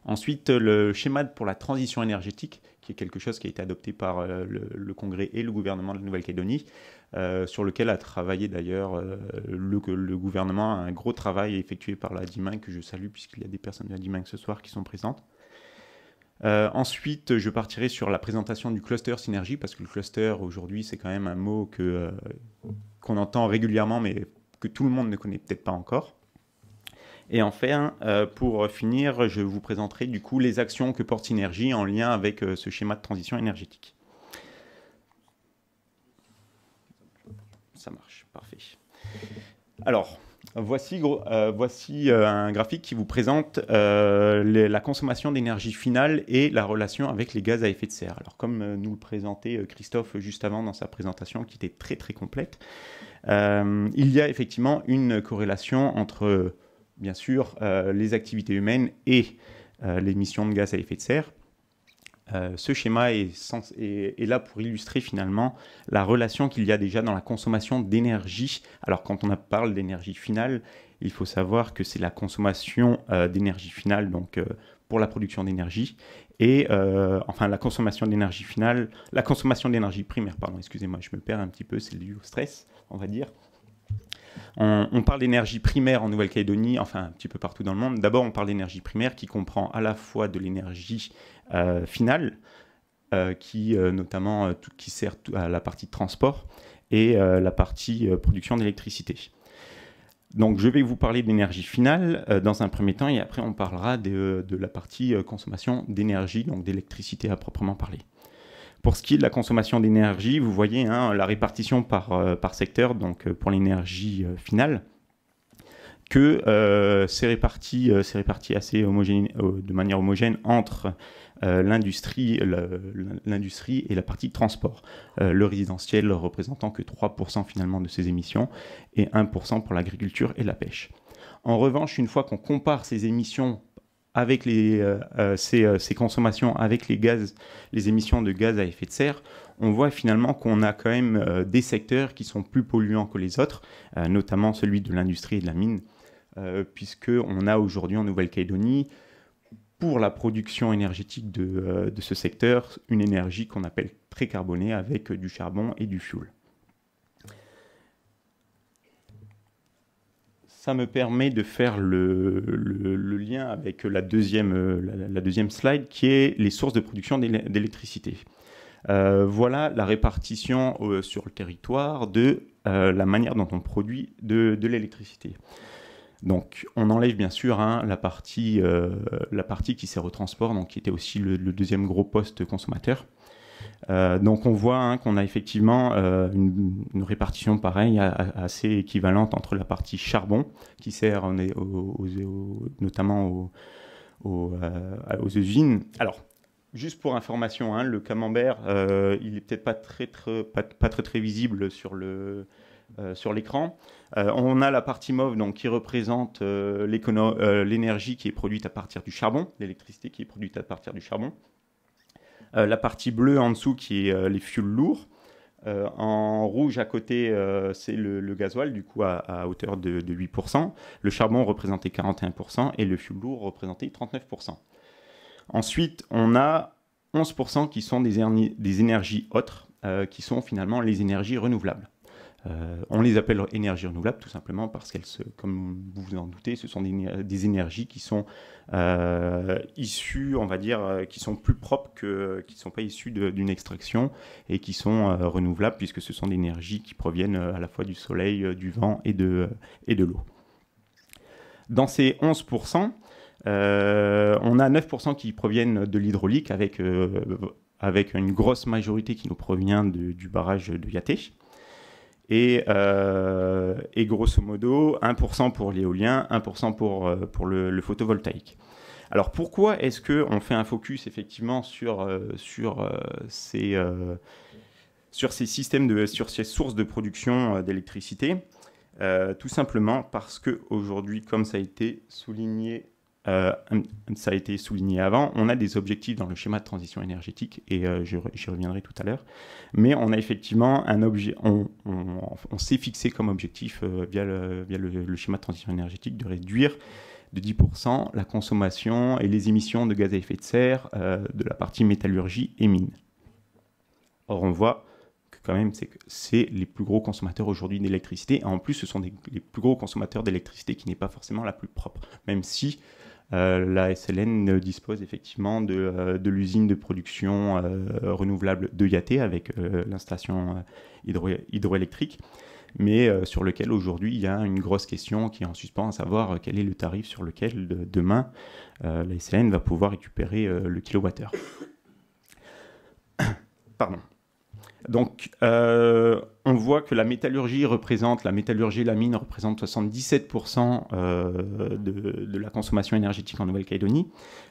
Ensuite, le schéma pour la transition énergétique, qui est quelque chose qui a été adopté par le Congrès et le gouvernement de la Nouvelle-Calédonie, sur lequel a travaillé d'ailleurs le gouvernement, un gros travail effectué par la DIMINC, que je salue puisqu'il y a des personnes de la DIMINC ce soir qui sont présentes. Ensuite, je partirai sur la présentation du cluster synergie, parce que le cluster, aujourd'hui, c'est quand même un mot qu'on entend régulièrement, mais que tout le monde ne connaît peut-être pas encore. Et enfin, pour finir, je vous présenterai du coup les actions que porte Synergie en lien avec ce schéma de transition énergétique. Ça marche, parfait. Alors, voici un graphique qui vous présente la consommation d'énergie finale et la relation avec les gaz à effet de serre. Alors, comme nous le présentait Christophe juste avant dans sa présentation, qui était très très complète, il y a effectivement une corrélation entre, bien sûr, les activités humaines et l'émission de gaz à effet de serre. Ce schéma est là pour illustrer finalement la relation qu'il y a déjà dans la consommation d'énergie. Alors quand on parle d'énergie finale, il faut savoir que c'est la consommation d'énergie finale donc, pour la production d'énergie et enfin la consommation d'énergie finale, la consommation d'énergie primaire, pardon, excusez-moi, je me perds un petit peu, c'est dû au stress, on va dire. On parle d'énergie primaire en Nouvelle-Calédonie, enfin un petit peu partout dans le monde. D'abord, on parle d'énergie primaire qui comprend à la fois de l'énergie finale, qui notamment qui sert à la partie de transport et la partie production d'électricité. Donc je vais vous parler d'énergie finale dans un premier temps et après on parlera de la partie consommation d'énergie, donc d'électricité à proprement parler. Pour ce qui est de la consommation d'énergie, vous voyez hein, la répartition par secteur, donc pour l'énergie finale, que c'est réparti assez de manière homogène entre l'industrie et la partie de transport. Le résidentiel représentant que 3% finalement de ces émissions et 1% pour l'agriculture et la pêche. En revanche, une fois qu'on compare ces émissions avec ces consommations avec les émissions de gaz à effet de serre, on voit finalement qu'on a quand même des secteurs qui sont plus polluants que les autres, notamment celui de l'industrie et de la mine, puisqu'on a aujourd'hui en Nouvelle-Calédonie, pour la production énergétique de ce secteur, une énergie qu'on appelle très carbonée avec du charbon et du fioul. Ça me permet de faire le lien avec la deuxième slide, qui est les sources de production d'électricité. Voilà la répartition sur le territoire de la manière dont on produit de l'électricité. Donc, on enlève bien sûr hein, la partie qui sert au transport, donc qui était aussi le deuxième gros poste consommateur. Donc on voit hein, qu'on a effectivement une répartition pareille, assez équivalente entre la partie charbon, qui sert notamment aux usines. Alors, juste pour information, hein, le camembert, il n'est peut-être pas très visible sur l'écran. On a la partie mauve donc, qui représente l'énergie qui est produite à partir du charbon, l'électricité qui est produite à partir du charbon. La partie bleue en dessous qui est les fuels lourds, En rouge à côté, c'est le gasoil, du coup à hauteur de 8%. Le charbon représentait 41% et le fioul lourd représentait 39%. Ensuite, on a 11% qui sont des énergies autres, qui sont finalement les énergies renouvelables. On les appelle énergies renouvelables tout simplement parce qu'elles, comme vous vous en doutez, ce sont des énergies qui sont issues, on va dire, qui sont plus propres, qui ne sont pas issues d'une extraction et qui sont renouvelables puisque ce sont des énergies qui proviennent à la fois du soleil, du vent et de l'eau. Dans ces 11%, on a 9% qui proviennent de l'hydraulique avec une grosse majorité qui nous provient du barrage de Yaté. Et grosso modo, 1% pour l'éolien, 1% pour le photovoltaïque. Alors pourquoi est-ce qu'on fait un focus effectivement sur ces systèmes, sur ces sources de production d'électricité? Tout simplement parce qu'aujourd'hui, comme ça a été souligné avant, on a des objectifs dans le schéma de transition énergétique et j'y reviendrai tout à l'heure. Mais on a effectivement un objet, on s'est fixé comme objectif via le schéma de transition énergétique de réduire de 10% la consommation et les émissions de gaz à effet de serre de la partie métallurgie et mine. Or, on voit que quand même, c'est les plus gros consommateurs aujourd'hui d'électricité. En plus, ce sont les plus gros consommateurs d'électricité qui n'est pas forcément la plus propre, même si la SLN dispose effectivement de l'usine de production renouvelable de Yaté avec l'installation hydroélectrique, mais sur lequel aujourd'hui il y a une grosse question qui est en suspens, à savoir quel est le tarif sur lequel demain la SLN va pouvoir récupérer le kilowattheure. Pardon. Donc, on voit que la métallurgie et la mine représentent 77% de la consommation énergétique en Nouvelle-Calédonie.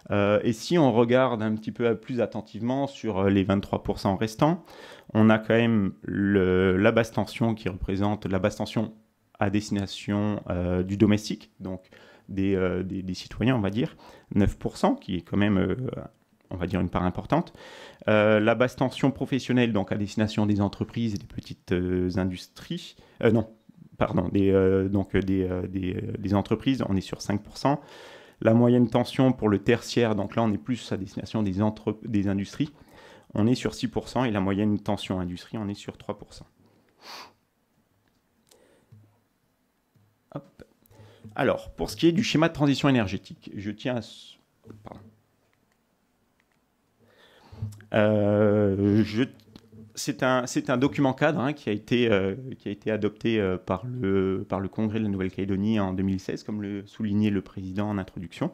Et si on regarde un petit peu plus attentivement sur les 23% restants, on a quand même la basse tension qui représente la basse tension à destination du domestique, donc des citoyens, on va dire, 9%, qui est quand même... on va dire une part importante. La basse tension professionnelle, donc à destination des entreprises et des petites industries, des entreprises, on est sur 5%. La moyenne tension pour le tertiaire, donc là on est plus à destination des industries, on est sur 6%, et la moyenne tension industrie, on est sur 3%. Hop. Alors, pour ce qui est du schéma de transition énergétique, je tiens à... Pardon. C'est un document cadre qui a été adopté par le Congrès de la Nouvelle-Calédonie en 2016, comme le soulignait le président en introduction,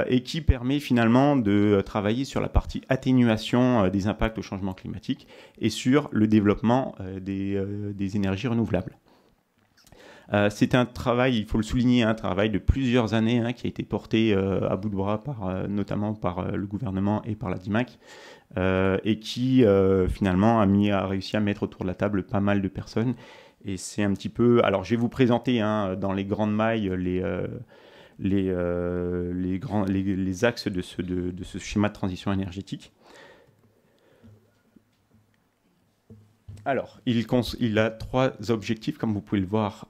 et qui permet finalement de travailler sur la partie atténuation des impacts au changement climatique et sur le développement des énergies renouvelables. C'est un travail, il faut le souligner, un travail de plusieurs années qui a été porté à bout de bras notamment par le gouvernement et par la DIMAC, et qui finalement a réussi à mettre autour de la table pas mal de personnes. Et c'est un petit peu... Alors je vais vous présenter dans les grandes mailles les axes de ce schéma de transition énergétique. Alors, il a 3 objectifs, comme vous pouvez le voir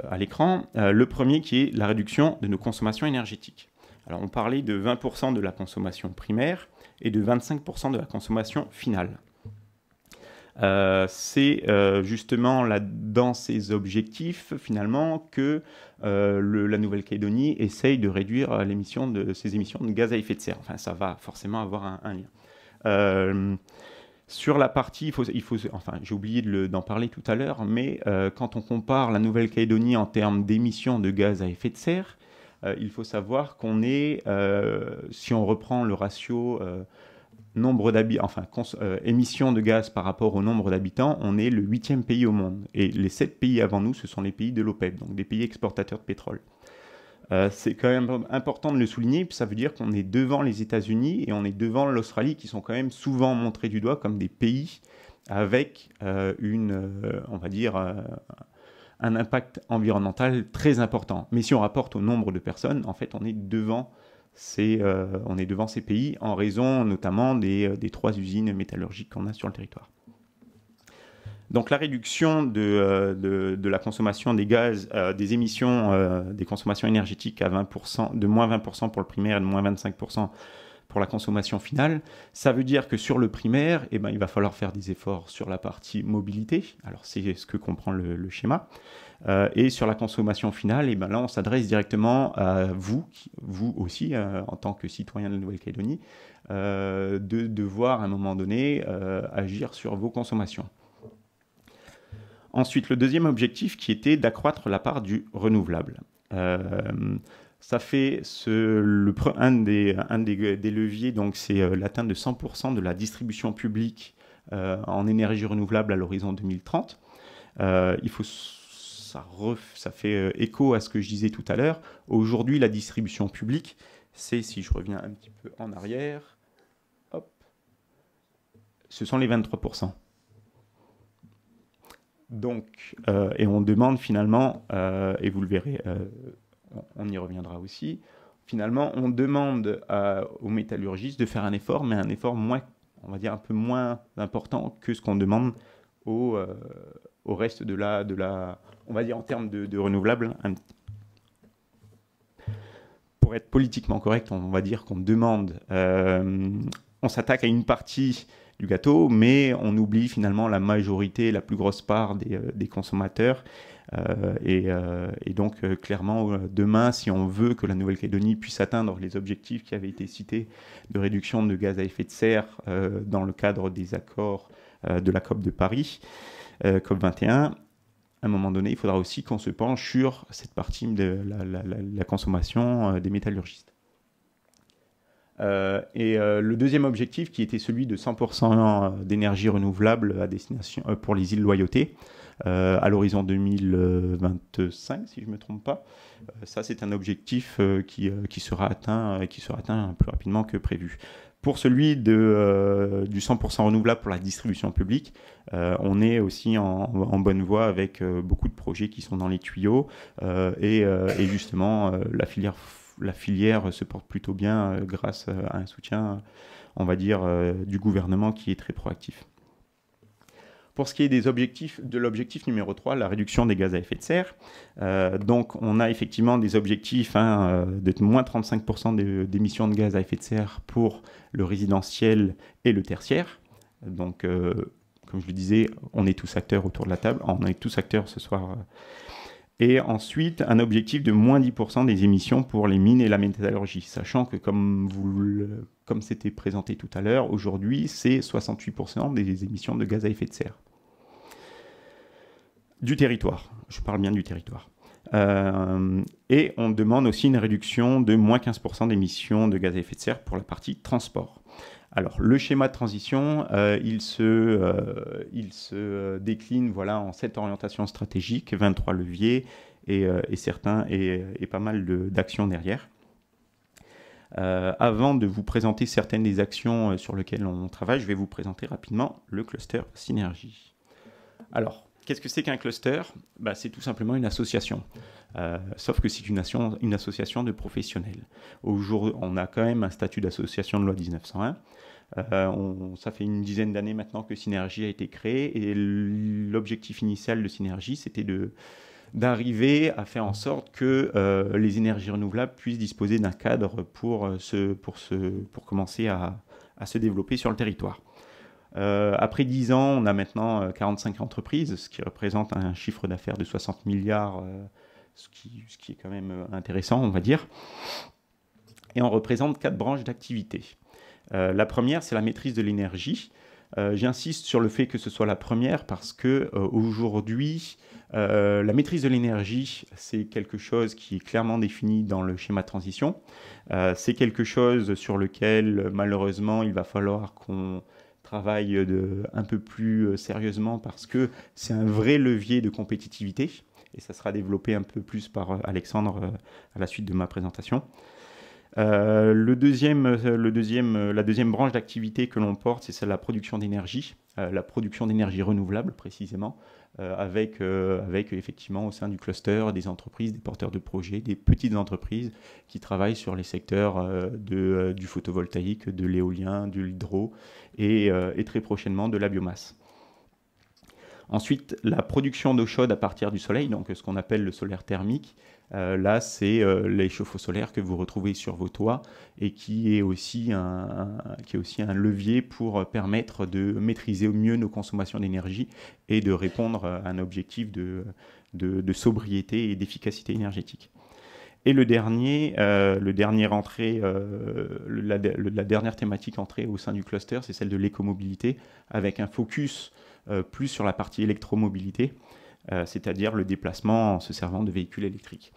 à l'écran. Le premier qui est la réduction de nos consommations énergétiques. Alors, on parlait de 20% de la consommation primaire et de 25% de la consommation finale. C'est justement dans ces objectifs, finalement, que la Nouvelle-Calédonie essaye de réduire ses émissions de gaz à effet de serre. Enfin, ça va forcément avoir un lien. Sur la partie, j'ai oublié d'en parler tout à l'heure, mais quand on compare la Nouvelle-Calédonie en termes d'émissions de gaz à effet de serre, il faut savoir qu'on est, si on reprend le ratio émissions de gaz par rapport au nombre d'habitants, on est le 8e pays au monde. Et les 7 pays avant nous, ce sont les pays de l'OPEP, donc des pays exportateurs de pétrole. C'est quand même important de le souligner, puis ça veut dire qu'on est devant les États-Unis et on est devant l'Australie, qui sont quand même souvent montrés du doigt comme des pays avec on va dire, un impact environnemental très important. Mais si on rapporte au nombre de personnes, en fait, on est devant ces pays en raison notamment des 3 usines métallurgiques qu'on a sur le territoire. Donc la réduction de la consommation des gaz, des émissions, des consommations énergétiques à 20%, de moins 20% pour le primaire et de moins 25% pour la consommation finale, ça veut dire que sur le primaire, eh ben, il va falloir faire des efforts sur la partie mobilité. Alors c'est ce que comprend le schéma. Et sur la consommation finale, eh ben, là on s'adresse directement à vous aussi, en tant que citoyen de la Nouvelle-Calédonie, de devoir à un moment donné agir sur vos consommations. Ensuite, le deuxième objectif qui était d'accroître la part du renouvelable. Ça fait un des leviers, donc c'est l'atteinte de 100% de la distribution publique en énergie renouvelable à l'horizon 2030. Ça fait écho à ce que je disais tout à l'heure. Aujourd'hui, la distribution publique, c'est, si je reviens un petit peu en arrière, hop, ce sont les 23%. Donc, et on demande finalement, et vous le verrez, on y reviendra aussi, finalement, on demande aux métallurgistes de faire un effort, mais un effort moins, on va dire un peu moins important que ce qu'on demande au reste de la, on va dire en termes de renouvelables. Pour être politiquement correct, on va dire qu'on demande, on s'attaque à une partie du gâteau, mais on oublie finalement la majorité, la plus grosse part des consommateurs. Et donc, clairement, demain, si on veut que la Nouvelle-Calédonie puisse atteindre les objectifs qui avaient été cités de réduction de gaz à effet de serre dans le cadre des accords de la COP de Paris, COP 21, à un moment donné, il faudra aussi qu'on se penche sur cette partie de la consommation des métallurgistes. Le deuxième objectif, qui était celui de 100% d'énergie renouvelable à destination pour les îles Loyauté, à l'horizon 2025, si je ne me trompe pas. Ça, c'est un objectif qui sera atteint plus rapidement que prévu. Pour celui du 100% renouvelable pour la distribution publique, on est aussi en bonne voie avec beaucoup de projets qui sont dans les tuyaux et justement la filière se porte plutôt bien grâce à un soutien, on va dire, du gouvernement qui est très proactif. Pour ce qui est de l'objectif numéro 3, la réduction des gaz à effet de serre, donc on a effectivement des objectifs de moins 35% d'émissions de gaz à effet de serre pour le résidentiel et le tertiaire. Donc, comme je le disais, on est tous acteurs autour de la table, on est tous acteurs ce soir. Et ensuite, un objectif de moins 10% des émissions pour les mines et la métallurgie, sachant que comme c'était présenté tout à l'heure, aujourd'hui, c'est 68% des émissions de gaz à effet de serre. Du territoire, je parle bien du territoire. Et on demande aussi une réduction de moins 15% d'émissions de gaz à effet de serre pour la partie transport. Alors, le schéma de transition, il se décline voilà, en 7 orientations stratégiques, 23 leviers et pas mal d'actions derrière. Avant de vous présenter certaines des actions sur lesquelles on travaille, je vais vous présenter rapidement le cluster Synergie. Alors, qu'est-ce que c'est qu'un cluster ? C'est tout simplement une association. Sauf que c'est une association de professionnels. Aujourd'hui, on a quand même un statut d'association de loi 1901. Ça fait une dizaine d'années maintenant que Synergie a été créée et l'objectif initial de Synergie, c'était d'arriver à faire en sorte que les énergies renouvelables puissent disposer d'un cadre pour commencer à se développer sur le territoire. Après 10 ans, on a maintenant 45 entreprises, ce qui représente un chiffre d'affaires de 60 milliards, ce qui est quand même intéressant, on va dire. Et on représente 4 branches d'activité. La première, c'est la maîtrise de l'énergie. J'insiste sur le fait que ce soit la première parce que aujourd'hui, la maîtrise de l'énergie, c'est quelque chose qui est clairement défini dans le schéma de transition. C'est quelque chose sur lequel, malheureusement, il va falloir qu'on travaille un peu plus sérieusement parce que c'est un vrai levier de compétitivité. Et ça sera développé un peu plus par Alexandre à la suite de ma présentation. La deuxième branche d'activité que l'on porte, c'est celle de la production d'énergie, la production d'énergie renouvelable précisément, avec effectivement au sein du cluster des entreprises, des porteurs de projets, des petites entreprises qui travaillent sur les secteurs du photovoltaïque, de l'éolien, de l'hydro et très prochainement de la biomasse. Ensuite, la production d'eau chaude à partir du soleil, donc ce qu'on appelle le solaire thermique. Là, c'est les chauffe-eau solaires que vous retrouvez sur vos toits et qui est aussi un levier pour permettre de maîtriser au mieux nos consommations d'énergie et de répondre à un objectif de sobriété et d'efficacité énergétique. Et la dernière thématique entrée au sein du cluster, c'est celle de l'écomobilité, avec un focus plus sur la partie électromobilité, c'est-à-dire le déplacement en se servant de véhicules électriques,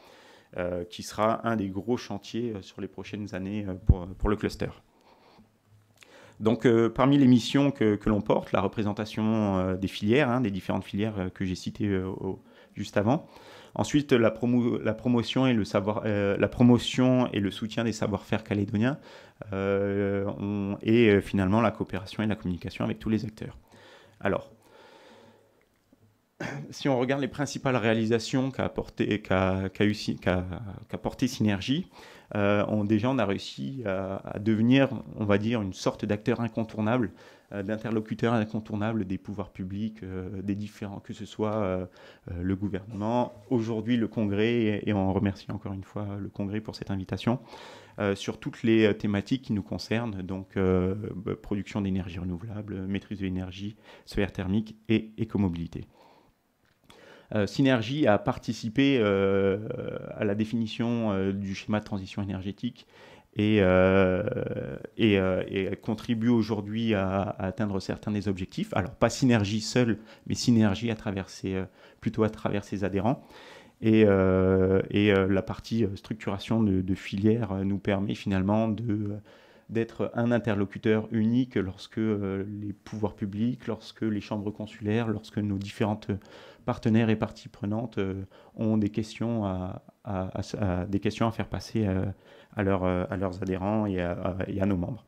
qui sera un des gros chantiers sur les prochaines années pour le cluster. Donc, parmi les missions que l'on porte, la représentation des filières, des différentes filières que j'ai citées juste avant. Ensuite, la promotion et le soutien des savoir-faire calédoniens et finalement la coopération et la communication avec tous les acteurs. Alors, si on regarde les principales réalisations qu'a porté Synergie, on a réussi à devenir, on va dire, une sorte d'acteur incontournable, d'interlocuteur incontournable des pouvoirs publics, des différents, que ce soit le gouvernement, aujourd'hui le Congrès, et on remercie encore une fois le Congrès pour cette invitation, sur toutes les thématiques qui nous concernent, donc production d'énergie renouvelable, maîtrise de l'énergie, solaire thermique et écomobilité. Synergie a participé à la définition du schéma de transition énergétique et contribue aujourd'hui à atteindre certains des objectifs. Alors pas Synergie seule, mais Synergie plutôt à travers ses adhérents. Et la partie structuration de filières nous permet finalement d'être un interlocuteur unique lorsque les pouvoirs publics, lorsque les chambres consulaires, lorsque nos différentes partenaires et parties prenantes ont des questions à faire passer à leurs adhérents et à nos membres.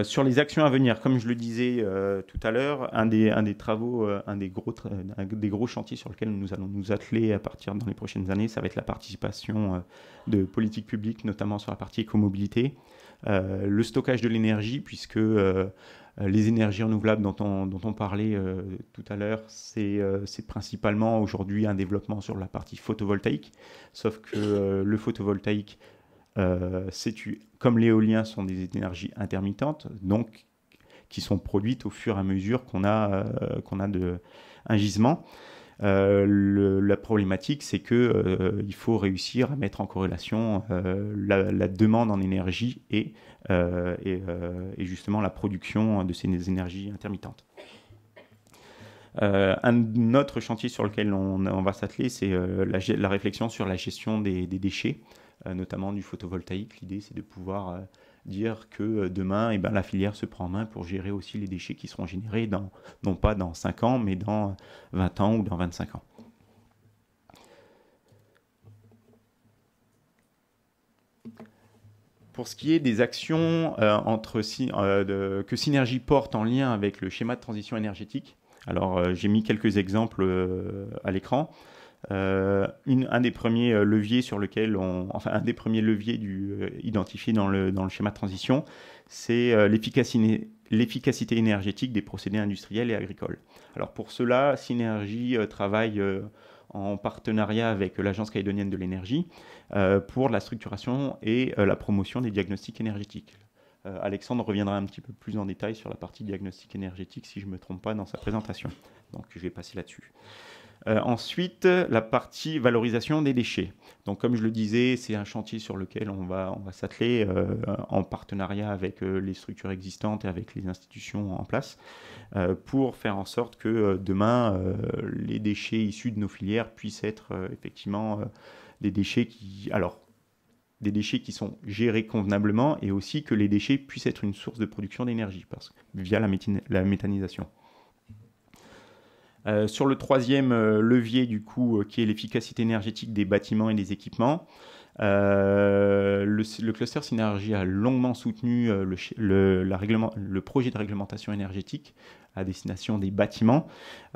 Sur les actions à venir, comme je le disais tout à l'heure, un des gros chantiers sur lesquels nous allons nous atteler à partir dans les prochaines années, ça va être la participation de politiques publiques, notamment sur la partie écomobilité, le stockage de l'énergie, puisque les énergies renouvelables dont on parlait tout à l'heure, c'est principalement aujourd'hui un développement sur la partie photovoltaïque, sauf que le photovoltaïque, comme l'éolien, sont des énergies intermittentes, donc qui sont produites au fur et à mesure qu'on a un gisement. La problématique, c'est qu'il faut réussir à mettre en corrélation la demande en énergie et justement la production de ces énergies intermittentes. Un autre chantier sur lequel on va s'atteler, c'est la réflexion sur la gestion des déchets, notamment du photovoltaïque. L'idée, c'est de pouvoir dire que demain, la filière se prend en main pour gérer aussi les déchets qui seront générés, non pas dans 5 ans, mais dans 20 ans ou dans 25 ans. Pour ce qui est des actions que Synergie porte en lien avec le schéma de transition énergétique, alors j'ai mis quelques exemples à l'écran. Un des premiers leviers un des premiers leviers identifiés dans le schéma de transition, c'est l'efficacité énergétique des procédés industriels et agricoles. Alors pour cela, Synergie travaille en partenariat avec l'Agence calédonienne de l'énergie pour la structuration et la promotion des diagnostics énergétiques. Alexandre reviendra un petit peu plus en détail sur la partie diagnostic énergétique, si je ne me trompe pas, dans sa présentation. Donc je vais passer là-dessus. Ensuite, la partie valorisation des déchets. Donc, comme je le disais, c'est un chantier sur lequel on va s'atteler en partenariat avec les structures existantes et avec les institutions en place pour faire en sorte que demain, les déchets issus de nos filières puissent être effectivement des déchets qui sont gérés convenablement et aussi que les déchets puissent être une source de production d'énergie via la méthanisation. Sur le troisième levier, du coup, qui est l'efficacité énergétique des bâtiments et des équipements, le cluster Synergie a longuement soutenu le projet de réglementation énergétique à destination des bâtiments.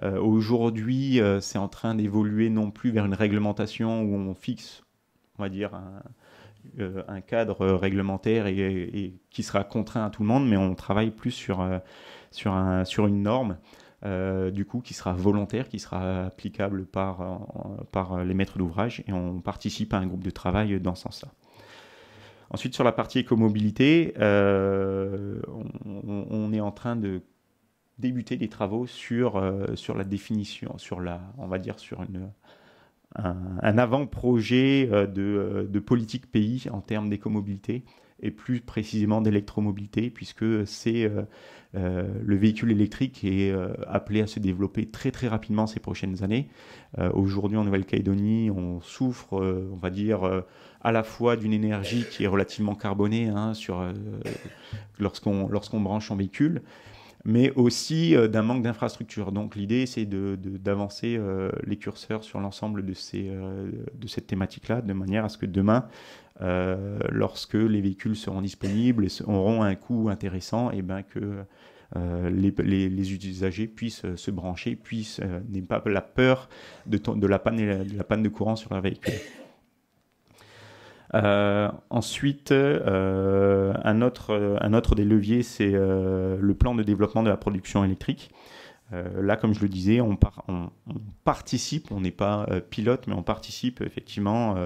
Aujourd'hui, c'est en train d'évoluer non plus vers une réglementation où on fixe, on va dire, un cadre réglementaire et qui sera contraint à tout le monde, mais on travaille plus sur une norme. du coup, qui sera volontaire, qui sera applicable par les maîtres d'ouvrage, et on participe à un groupe de travail dans ce sens-là. Ensuite, sur la partie écomobilité, on est en train de débuter des travaux sur la définition, on va dire sur un avant-projet de politique pays en termes d'écomobilité, et plus précisément d'électromobilité, puisque c'est le véhicule électrique est appelé à se développer très très rapidement ces prochaines années. Aujourd'hui en Nouvelle-Calédonie, on souffre, on va dire, à la fois d'une énergie qui est relativement carbonée lorsqu'on branche son véhicule, mais aussi d'un manque d'infrastructure. Donc l'idée, c'est d'avancer les curseurs sur l'ensemble de cette thématique-là, de manière à ce que demain, lorsque les véhicules seront disponibles et auront un coût intéressant, et ben que les usagers puissent se brancher, n'aient pas la peur de la panne de courant sur leur véhicule. Ensuite, un autre des leviers, c'est le plan de développement de la production électrique. Là, comme je le disais, on participe, on n'est pas pilote, mais on participe effectivement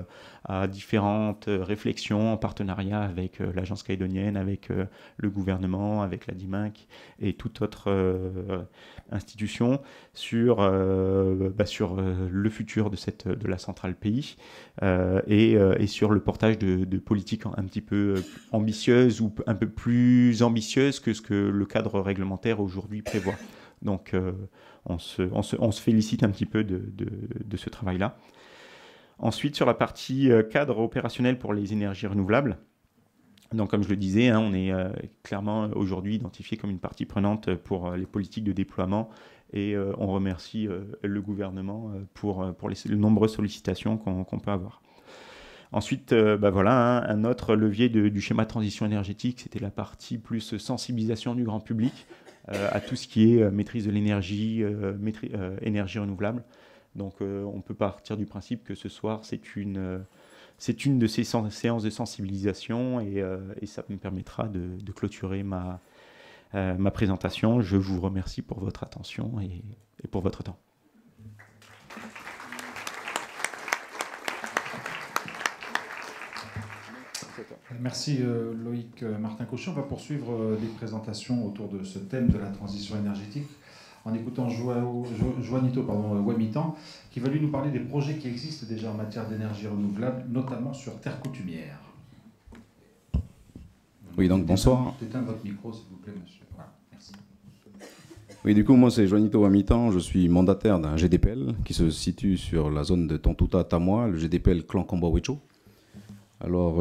à différentes réflexions en partenariat avec l'Agence calédonienne, avec le gouvernement, avec la DIMINC et toute autre institution sur le futur de la centrale pays et sur le portage de politiques un petit peu ambitieuses ou un peu plus ambitieuses que ce que le cadre réglementaire aujourd'hui prévoit. Donc, on se félicite un petit peu de ce travail-là. Ensuite, sur la partie cadre opérationnel pour les énergies renouvelables, donc comme je le disais, on est clairement aujourd'hui identifié comme une partie prenante pour les politiques de déploiement, et on remercie le gouvernement pour les nombreuses sollicitations qu'on peut avoir. Ensuite, un autre levier du schéma de transition énergétique, c'était la partie plus sensibilisation du grand public à tout ce qui est maîtrise de l'énergie, énergie renouvelable. Donc on peut partir du principe que ce soir, c'est une de ces séances de sensibilisation, et ça me permettra de clôturer ma présentation. Je vous remercie pour votre attention et pour votre temps. Merci Loïc Martin-Cauchy. On va poursuivre les présentations autour de ce thème de la transition énergétique en écoutant Juanito Wamitan, qui va lui nous parler des projets qui existent déjà en matière d'énergie renouvelable, notamment sur terre coutumière. Oui, donc bonsoir. Éteindre votre micro, s'il vous plaît, monsieur. Voilà, merci. Oui, du coup, moi, c'est Juanito Wamitan. Je suis mandataire d'un GDPL qui se situe sur la zone de Tontouta-Tamoa, le GDPL Clan Kambawecho. Alors,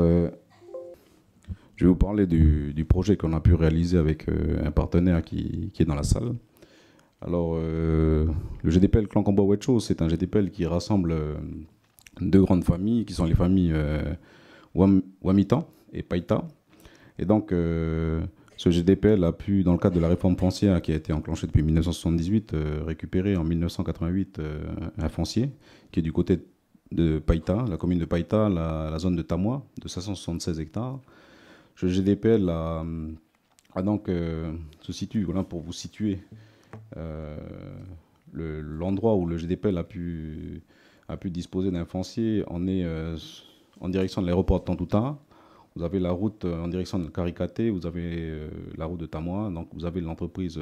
je vais vous parler du projet qu'on a pu réaliser avec un partenaire qui est dans la salle. Alors, le GDPL Clan Kambawecho, c'est un GDPL qui rassemble deux grandes familles, qui sont les familles Wamitan et Paita. Et donc, ce GDPL a pu, dans le cadre de la réforme foncière qui a été enclenchée depuis 1978, récupérer en 1988 un foncier qui est du côté de Paita, la commune de Paita, la zone de Tamoa, de 576 hectares. Ce GDPL donc se situe, voilà, pour vous situer l'endroit où le GDPL a pu disposer d'un foncier. On est en direction de l'aéroport de Tontouta. Vous avez la route en direction de Karikaté, vous avez la route de Tamoa, donc vous avez l'entreprise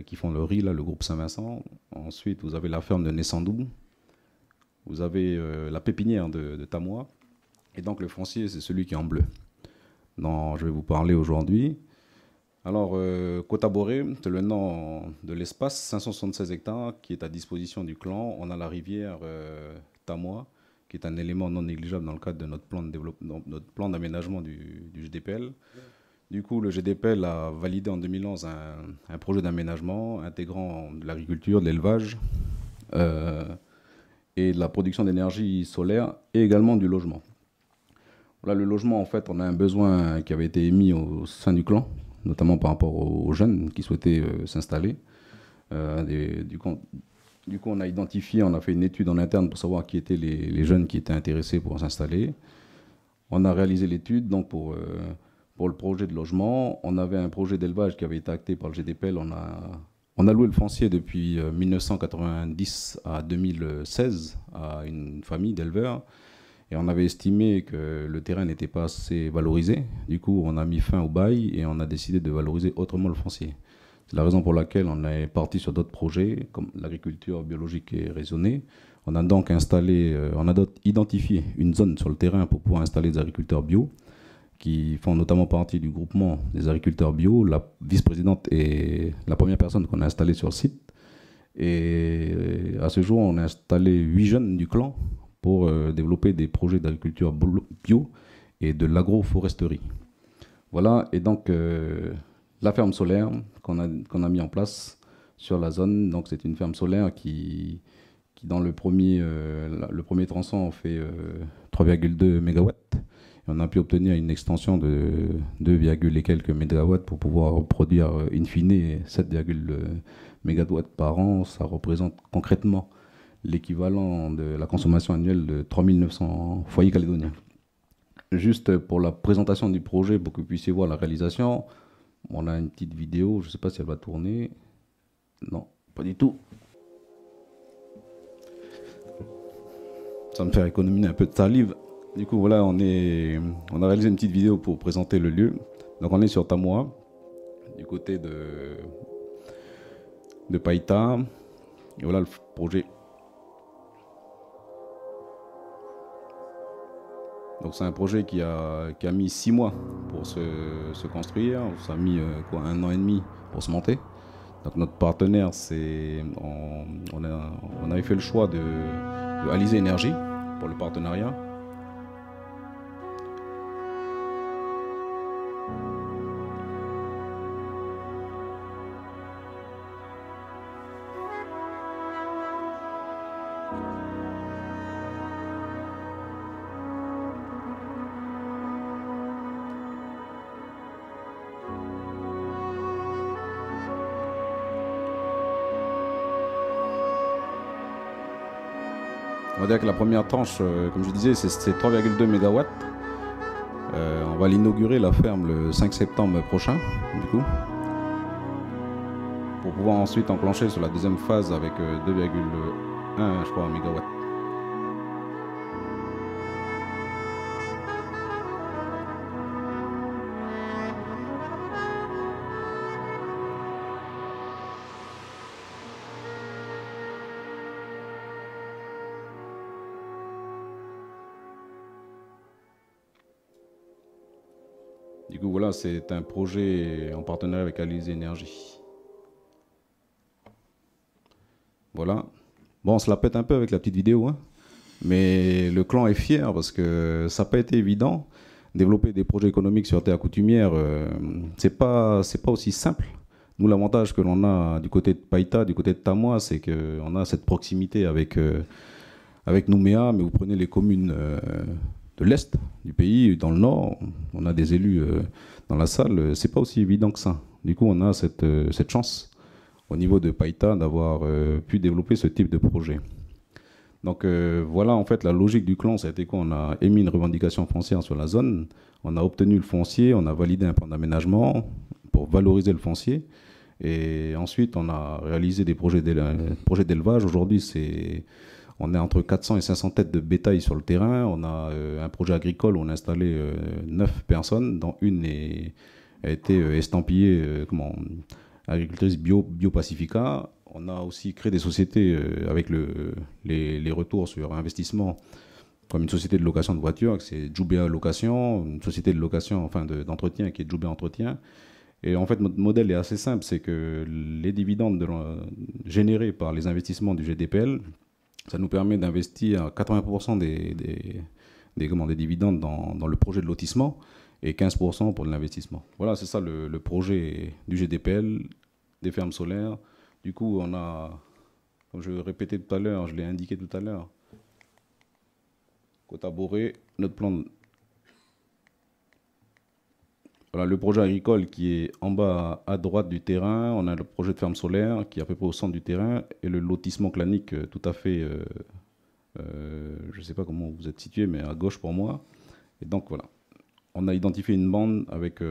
qui font le riz, là, le groupe Saint-Vincent. Ensuite, vous avez la ferme de Nessandou. Vous avez la pépinière de Tamoa. Et donc le foncier, c'est celui qui est en bleu, dont je vais vous parler aujourd'hui. Alors, Kotaboré, c'est le nom de l'espace, 576 hectares, qui est à disposition du clan. On a la rivière Tamoa, qui est un élément non négligeable dans le cadre de notre plan de développement, notre plan d'aménagement du GDPL. Du coup, le GDPL a validé en 2011 un projet d'aménagement intégrant de l'agriculture, de l'élevage et de la production d'énergie solaire, et également du logement. Là, le logement, en fait, on a un besoin qui avait été émis au sein du clan, notamment par rapport aux jeunes qui souhaitaient s'installer. Du coup, on a identifié, on a fait une étude en interne pour savoir qui étaient les jeunes qui étaient intéressés pour s'installer. On a réalisé l'étude donc pour le projet de logement. On avait un projet d'élevage qui avait été acté par le GDPL. On a On a loué le foncier depuis 1990 à 2016 à une famille d'éleveurs. Et on avait estimé que le terrain n'était pas assez valorisé. Du coup, on a mis fin au bail et on a décidé de valoriser autrement le foncier. C'est la raison pour laquelle on est parti sur d'autres projets, comme l'agriculture biologique et raisonnée. On a donc identifié une zone sur le terrain pour pouvoir installer des agriculteurs bio, qui font notamment partie du groupement des agriculteurs bio. La vice-présidente est la première personne qu'on a installée sur le site. Et à ce jour, on a installé 8 jeunes du clan pour développer des projets d'agriculture bio et de l'agroforesterie. Voilà, et donc la ferme solaire qu'on a mis en place sur la zone, donc c'est une ferme solaire qui dans le premier tronçon fait 3,2 MW. On a pu obtenir une extension de 2, et quelques mégawatts pour pouvoir produire in fine 7, mégawatts par an. Ça représente concrètement l'équivalent de la consommation annuelle de 3900 foyers calédoniens. Juste pour la présentation du projet, pour que vous puissiez voir la réalisation, on a une petite vidéo, je ne sais pas si elle va tourner. Non, pas du tout. Ça va me faire économiser un peu de salive. Du coup, voilà, on a réalisé une petite vidéo pour présenter le lieu. Donc on est sur Tamoa, du côté de Païta. Et voilà le projet. Donc c'est un projet qui a mis 6 mois pour se construire. Ça a mis 1 an et demi pour se monter. Donc notre partenaire, on avait fait le choix de Alizé Énergie pour le partenariat. On va dire que la première tranche, comme je disais, c'est 3,2 MW. On va l'inaugurer, la ferme, le 5 septembre prochain, du coup. Pour pouvoir ensuite enclencher sur la deuxième phase avec 2,1, je crois, MW. Du coup, voilà, c'est un projet en partenariat avec Alizé Énergie. Voilà. Bon, on se la pète un peu avec la petite vidéo, hein. Mais le clan est fier parce que ça n'a pas été évident. Développer des projets économiques sur terre coutumière, c'est pas aussi simple. Nous, l'avantage que l'on a du côté de Païta, du côté de Tamoa, c'est qu'on a cette proximité avec Nouméa, mais vous prenez les communes de l'Est du pays, dans le Nord, on a des élus dans la salle, c'est pas aussi évident que ça. Du coup, on a cette chance au niveau de Païta d'avoir pu développer ce type de projet. Donc voilà, en fait, la logique du clan, ça a été quoi? On a émis une revendication foncière sur la zone, on a obtenu le foncier, on a validé un plan d'aménagement pour valoriser le foncier, et ensuite on a réalisé des projets d'élevage. Aujourd'hui, on est entre 400 et 500 têtes de bétail sur le terrain. On a un projet agricole où on a installé 9 personnes, dont une a été estampillée agricultrice Bio Pacifica. On a aussi créé des sociétés avec les retours sur investissement, comme une société de location de voitures, c'est Djoubéa Location, une société de location, enfin d'entretien qui est Djoubéa Entretien. Et en fait, notre modèle est assez simple, c'est que les dividendes générés par les investissements du GDPL, ça nous permet d'investir 80% des dividendes dans le projet de lotissement et 15% pour l'investissement. Voilà, c'est ça le projet du GDPL, des fermes solaires. Du coup, on a, comme je répétais tout à l'heure, je l'ai indiqué tout à l'heure, Côte Boré, notre plan. Voilà, le projet agricole qui est en bas à droite du terrain. On a le projet de ferme solaire qui est à peu près au centre du terrain et le lotissement clanique tout à fait, je ne sais pas comment vous êtes situé, mais à gauche pour moi. Et donc voilà, on a identifié une bande avec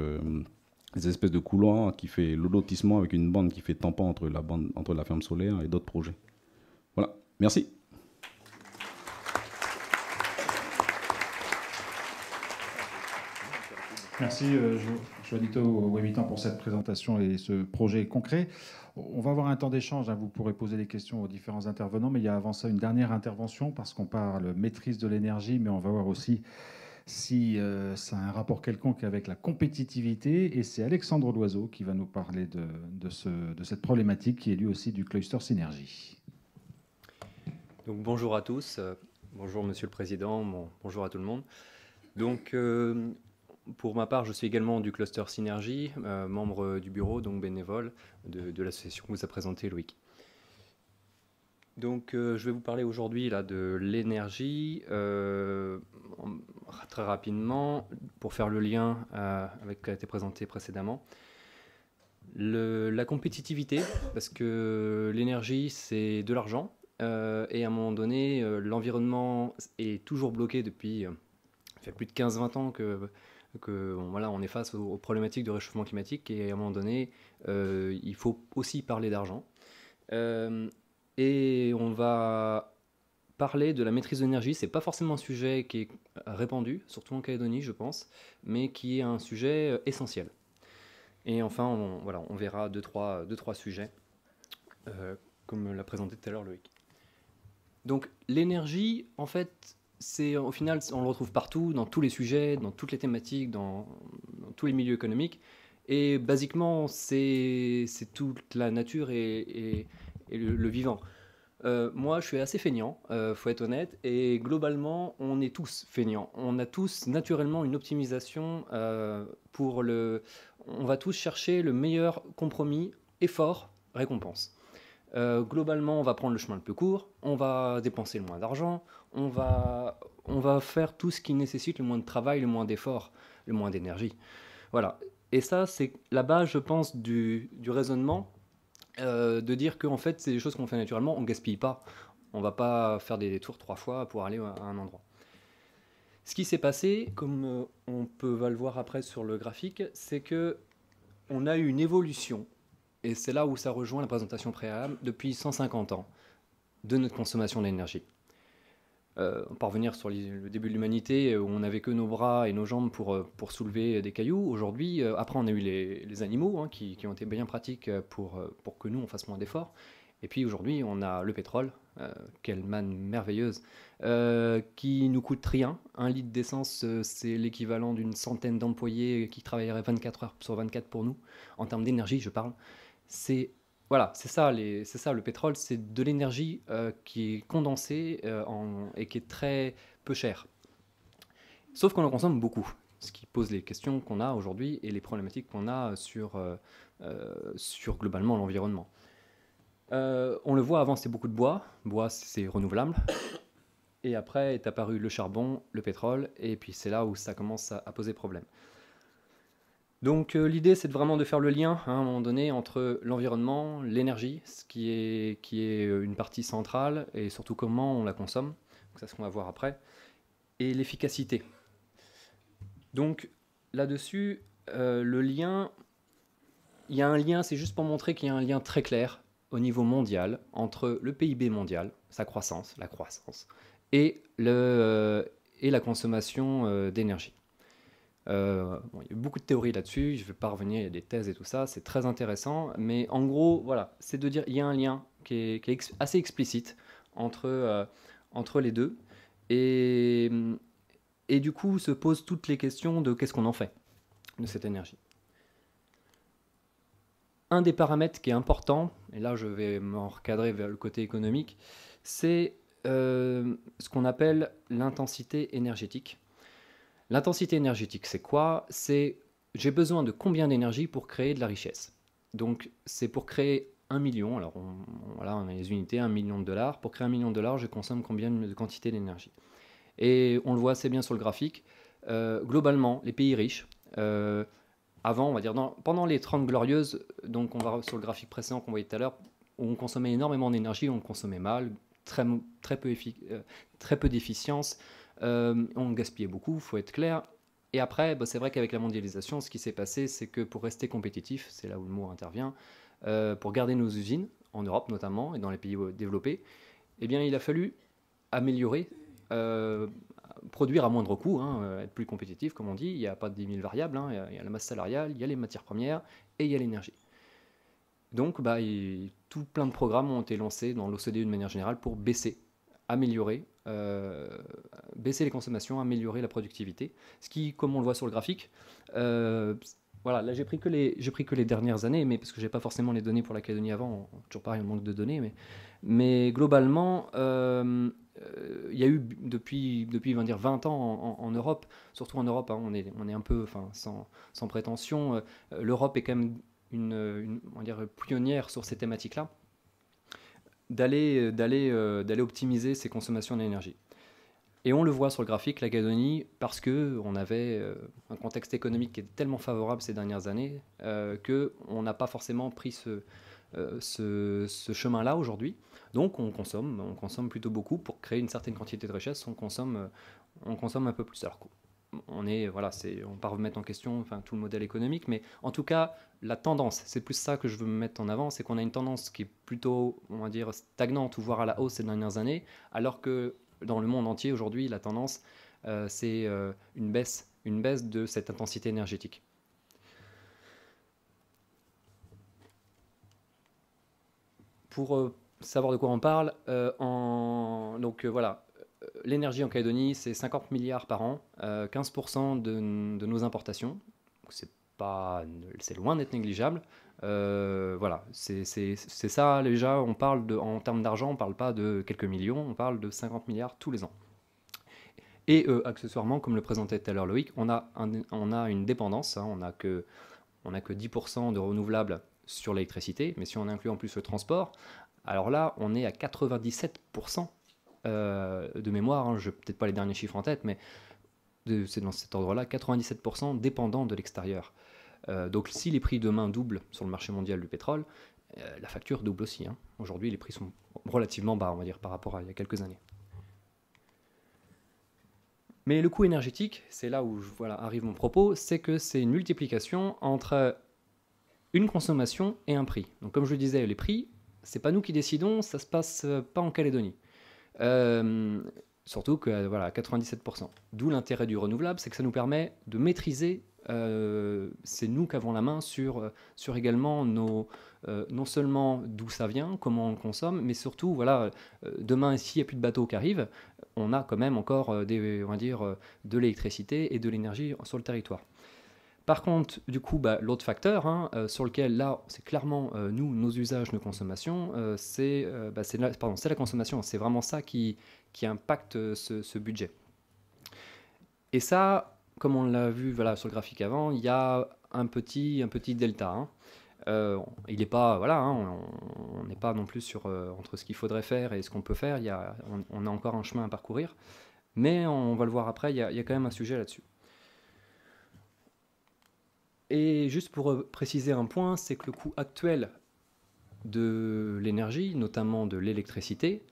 des espèces de couloirs qui fait le lotissement avec une bande qui fait tampon entre la ferme solaire et d'autres projets. Voilà, merci. Merci Juanito Wamitan pour cette présentation et ce projet concret. On va avoir un temps d'échange, vous pourrez poser des questions aux différents intervenants, mais il y a avant ça une dernière intervention parce qu'on parle maîtrise de l'énergie, mais on va voir aussi si ça a un rapport quelconque avec la compétitivité. Et c'est Alexandre Loiseau qui va nous parler de cette problématique qui est lui aussi du cluster synergie. Donc, bonjour à tous, bonjour Monsieur le Président, bonjour à tout le monde. Donc, pour ma part, je suis également du cluster Synergie, membre du bureau, donc bénévole de l'association que vous a présentée Loïc. Donc je vais vous parler aujourd'hui de l'énergie, très rapidement, pour faire le lien avec ce qui a été présenté précédemment. La compétitivité, parce que l'énergie c'est de l'argent, et à un moment donné, l'environnement est toujours bloqué depuis, ça fait plus de 15-20 ans que voilà, on est face aux problématiques de réchauffement climatique et à un moment donné, il faut aussi parler d'argent. Et on va parler de la maîtrise de l'énergie. Ce n'est pas forcément un sujet qui est répandu, surtout en Calédonie, je pense, mais qui est un sujet essentiel. Et enfin, on verra deux, trois sujets, comme l'a présenté tout à l'heure Loïc. Donc l'énergie, en fait, au final, on le retrouve partout, dans tous les sujets, dans toutes les thématiques, dans tous les milieux économiques. Et basiquement, c'est toute la nature et le vivant. Moi, je suis assez feignant, faut être honnête, et globalement, on est tous feignants. On a tous naturellement une optimisation on va tous chercher le meilleur compromis, effort, récompense. Globalement, on va prendre le chemin le plus court, on va dépenser le moins d'argent, on va faire tout ce qui nécessite le moins de travail, le moins d'effort, le moins d'énergie. Voilà. Et ça, c'est la base, je pense, du raisonnement, de dire qu'en fait, c'est des choses qu'on fait naturellement, on ne gaspille pas. On ne va pas faire des détours 3 fois pour aller à un endroit. Ce qui s'est passé, comme va le voir après sur le graphique, c'est qu'on a eu une évolution, et c'est là où ça rejoint la présentation préalable, depuis 150 ans, de notre consommation d'énergie. On peut revenir sur le début de l'humanité, où on n'avait que nos bras et nos jambes pour soulever des cailloux. Aujourd'hui, après on a eu les animaux qui ont été bien pratiques pour que nous on fasse moins d'efforts. Et puis aujourd'hui on a le pétrole, quelle manne merveilleuse, qui nous coûte rien. 1 litre d'essence, c'est l'équivalent d'une centaine d'employés qui travailleraient 24 heures sur 24 pour nous. En termes d'énergie, je parle. Voilà, c'est ça le pétrole, c'est de l'énergie qui est condensée et qui est très peu chère. Sauf qu'on en consomme beaucoup, ce qui pose les questions qu'on a aujourd'hui et les problématiques qu'on a sur globalement l'environnement. On le voit, avant c'était beaucoup de bois c'est renouvelable, et après est apparu le charbon, le pétrole, et puis c'est là où ça commence à poser problème. Donc l'idée c'est vraiment de faire le lien à un moment donné entre l'environnement, l'énergie, ce qui est une partie centrale, et surtout comment on la consomme, donc c'est ce qu'on va voir après, et l'efficacité. Donc là-dessus, le lien, il y a un lien, c'est juste pour montrer qu'il y a un lien très clair au niveau mondial entre le PIB mondial, la croissance, et la consommation d'énergie. Il y a beaucoup de théories là-dessus, je ne vais pas revenir, il y a des thèses et tout ça, c'est très intéressant, mais en gros, voilà, c'est de dire qu'il y a un lien qui est assez explicite entre les deux, et du coup se posent toutes les questions de qu'est-ce qu'on en fait de cette énergie. Un des paramètres qui est important, et là je vais m'en recadrer vers le côté économique, c'est ce qu'on appelle l'intensité énergétique. L'intensité énergétique, c'est quoi? C'est j'ai besoin de combien d'énergie pour créer de la richesse. Donc c'est pour créer 1 million, alors voilà, on a les unités, 1 million de dollars. Pour créer 1 million de dollars, je consomme combien de quantité d'énergie? Et on le voit assez bien sur le graphique. Globalement, les pays riches, avant, on va dire, pendant les 30 glorieuses, donc on va sur le graphique précédent qu'on voyait tout à l'heure, on consommait énormément d'énergie, on consommait mal, très peu d'efficience, on gaspillait beaucoup, il faut être clair. Et après, bah, c'est vrai qu'avec la mondialisation, ce qui s'est passé, c'est que pour rester compétitif, c'est là où le mot intervient, pour garder nos usines, en Europe notamment, et dans les pays développés, eh bien, il a fallu améliorer, produire à moindre coût, hein, être plus compétitif, comme on dit. Il n'y a pas de 10 000 variables, hein, il y a la masse salariale, il y a les matières premières et il y a l'énergie. Donc, bah, tout plein de programmes ont été lancés dans l'OCDE de manière générale pour baisser, améliorer, baisser les consommations, améliorer la productivité. Ce qui, comme on le voit sur le graphique, voilà, là j'ai pris que les dernières années, mais parce que j'ai pas forcément les données pour la Calédonie avant, toujours pareil, on manque de données, mais globalement, il y a eu depuis on va dire 20 ans en Europe, surtout en Europe, hein, on est un peu, enfin, sans prétention, l'Europe est quand même on va dire, pionnière sur ces thématiques-là, d'aller optimiser ses consommations d'énergie. Et on le voit sur le graphique, la Calédonie, parce qu'on avait un contexte économique qui est tellement favorable ces dernières années qu'on n'a pas forcément pris ce chemin-là aujourd'hui. Donc on consomme plutôt beaucoup pour créer une certaine quantité de richesse, on consomme un peu plus. Alors on va pas remettre en question tout le modèle économique, mais en tout cas, la tendance, c'est plus ça que je veux mettre en avant, c'est qu'on a une tendance qui est plutôt, on va dire, stagnante ou voire à la hausse ces dernières années, alors que dans le monde entier aujourd'hui, la tendance, c'est une baisse de cette intensité énergétique. Pour savoir de quoi on parle, voilà. L'énergie en Calédonie, c'est 50 milliards par an, 15% de nos importations. C'est loin d'être négligeable. Voilà, c'est ça déjà. On parle en termes d'argent, on ne parle pas de quelques millions, on parle de 50 milliards tous les ans. Et accessoirement, comme le présentait tout à l'heure Loïc, on a une dépendance. Hein, on n'a que 10% de renouvelables sur l'électricité, mais si on inclut en plus le transport, alors là, on est à 97%. De mémoire, hein, je n'ai peut-être pas les derniers chiffres en tête, mais c'est dans cet ordre-là, 97% dépendant de l'extérieur. Donc si les prix demain doublent sur le marché mondial du pétrole, la facture double aussi. Hein. Aujourd'hui, les prix sont relativement bas, on va dire, par rapport à il y a quelques années. Mais le coût énergétique, c'est là où arrive mon propos, c'est que c'est une multiplication entre une consommation et un prix. Donc comme je le disais, les prix, c'est pas nous qui décidons, ça se passe pas en Calédonie. Surtout que 97%. D'où l'intérêt du renouvelable, c'est que ça nous permet de maîtriser, c'est nous qui avons la main sur également non seulement d'où ça vient, comment on le consomme, mais surtout, demain, s'il n'y a plus de bateaux qui arrivent, on a quand même encore de l'électricité et de l'énergie sur le territoire. Par contre, du coup, l'autre facteur sur lequel, là, c'est clairement nos usages, nos consommations, c'est la consommation. C'est vraiment ça qui impacte ce budget. Et ça, comme on l'a vu sur le graphique avant, il y a un petit delta. Il n'est pas, on n'est pas non plus entre ce qu'il faudrait faire et ce qu'on peut faire. On a encore un chemin à parcourir. Mais on va le voir après, il y a quand même un sujet là-dessus. Et juste pour préciser un point, c'est que le coût actuel de l'énergie, notamment de l'électricité,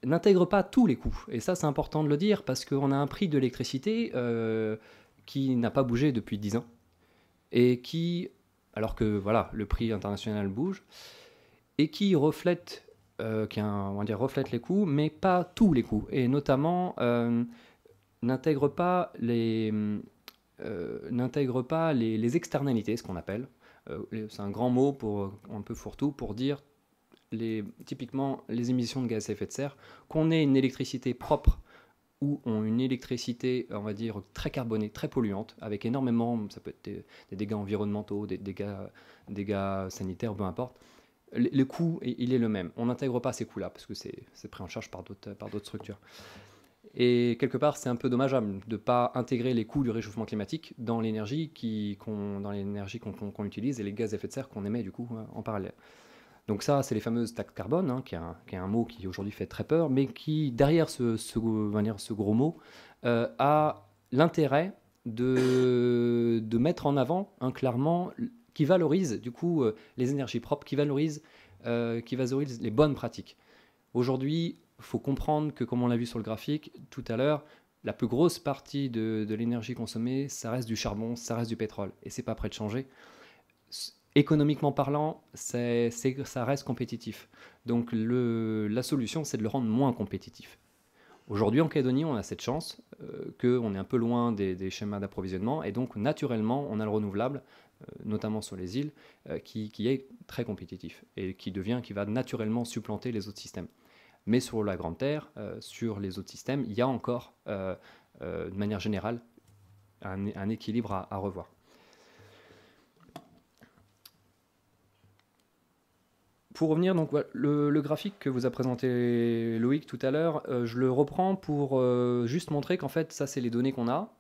n'intègre pas tous les coûts. Et ça, c'est important de le dire, parce qu'on a un prix de l'électricité qui n'a pas bougé depuis 10 ans. Et alors que le prix international bouge, et qui reflète, reflète les coûts, mais pas tous les coûts. Et notamment, n'intègre pas les externalités, ce qu'on appelle. C'est un grand mot un peu fourre-tout pour dire typiquement les émissions de gaz à effet de serre, qu'on ait une électricité propre ou une électricité, on va dire, très carbonée, très polluante, avec énormément, ça peut être des dégâts environnementaux, des dégâts sanitaires, peu importe. Le coût, il est le même. On n'intègre pas ces coûts-là, parce que c'est pris en charge par d'autres structures. Et quelque part, c'est un peu dommageable de ne pas intégrer les coûts du réchauffement climatique dans l'énergie qu'on utilise et les gaz à effet de serre qu'on émet du coup en parallèle. Donc ça, c'est les fameuses taxes carbone, qui est un mot qui aujourd'hui fait très peur, mais qui, derrière ce gros mot, a l'intérêt de mettre en avant clairement, qui valorise du coup les énergies propres, qui valorise les bonnes pratiques. Aujourd'hui, il faut comprendre que, comme on l'a vu sur le graphique tout à l'heure, la plus grosse partie de l'énergie consommée, ça reste du charbon, ça reste du pétrole, et c'est pas prêt de changer. Économiquement parlant, ça reste compétitif. Donc la solution, c'est de le rendre moins compétitif. Aujourd'hui, en Calédonie, on a cette chance qu'on est un peu loin des schémas d'approvisionnement, et donc naturellement, on a le renouvelable, notamment sur les îles, qui est très compétitif, et qui va naturellement supplanter les autres systèmes. Mais sur la Grande Terre, sur les autres systèmes, il y a encore, de manière générale, un équilibre à revoir. Pour revenir, donc, le graphique que vous a présenté Loïc tout à l'heure, je le reprends pour juste montrer qu'en fait, ça, c'est les données qu'on a.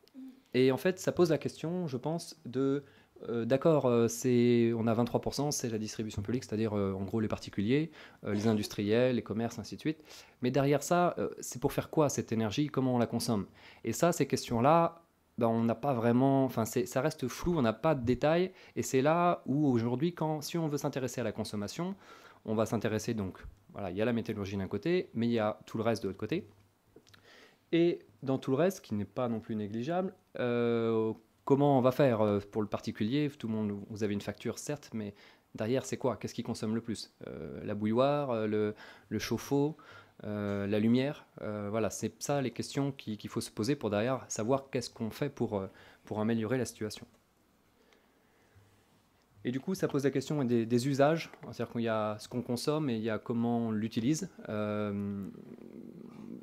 Et en fait, ça pose la question, je pense, de... D'accord, on a 23%, c'est la distribution publique, c'est-à-dire en gros les particuliers, les industriels, les commerces, ainsi de suite. Mais derrière ça, c'est pour faire quoi cette énergie? Comment on la consomme? Et ça, ces questions-là, ben, on n'a pas vraiment... Enfin, ça reste flou, on n'a pas de détails. Et c'est là où aujourd'hui, si on veut s'intéresser à la consommation, on va s'intéresser donc... Voilà, il y a la métallurgie d'un côté, mais il y a tout le reste de l'autre côté. Et dans tout le reste, qui n'est pas non plus négligeable, comment on va faire pour le particulier? Tout le monde, vous avez une facture, certes, mais derrière, c'est quoi? Qu'est-ce qui consomme le plus? La bouilloire, le chauffe-eau, la lumière. Voilà, c'est ça les questions qu'il faut se poser pour derrière savoir qu'est-ce qu'on fait pour améliorer la situation. Et du coup, ça pose la question des usages. C'est-à-dire qu'il y a ce qu'on consomme et il y a comment on l'utilise.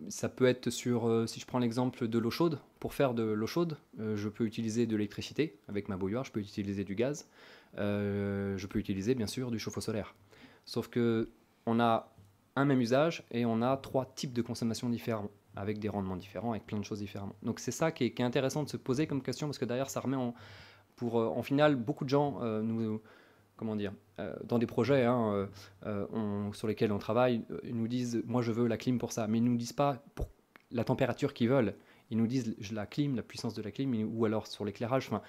Ça peut être sur, si je prends l'exemple de l'eau chaude, pour faire de l'eau chaude, je peux utiliser de l'électricité avec ma bouilloire, je peux utiliser du gaz, je peux utiliser bien sûr du chauffe-eau solaire. Sauf qu'on a un même usage et on a 3 types de consommation différents, avec des rendements différents, avec plein de choses différentes. Donc c'est ça qui est intéressant de se poser comme question, parce que derrière ça remet en final, beaucoup de gens dans des projets sur lesquels on travaille, ils nous disent « moi je veux la clim pour ça », mais ils ne nous disent pas pour la température qu'ils veulent, ils nous disent la clim, la puissance de la clim, ou alors sur l'éclairage. Enfin,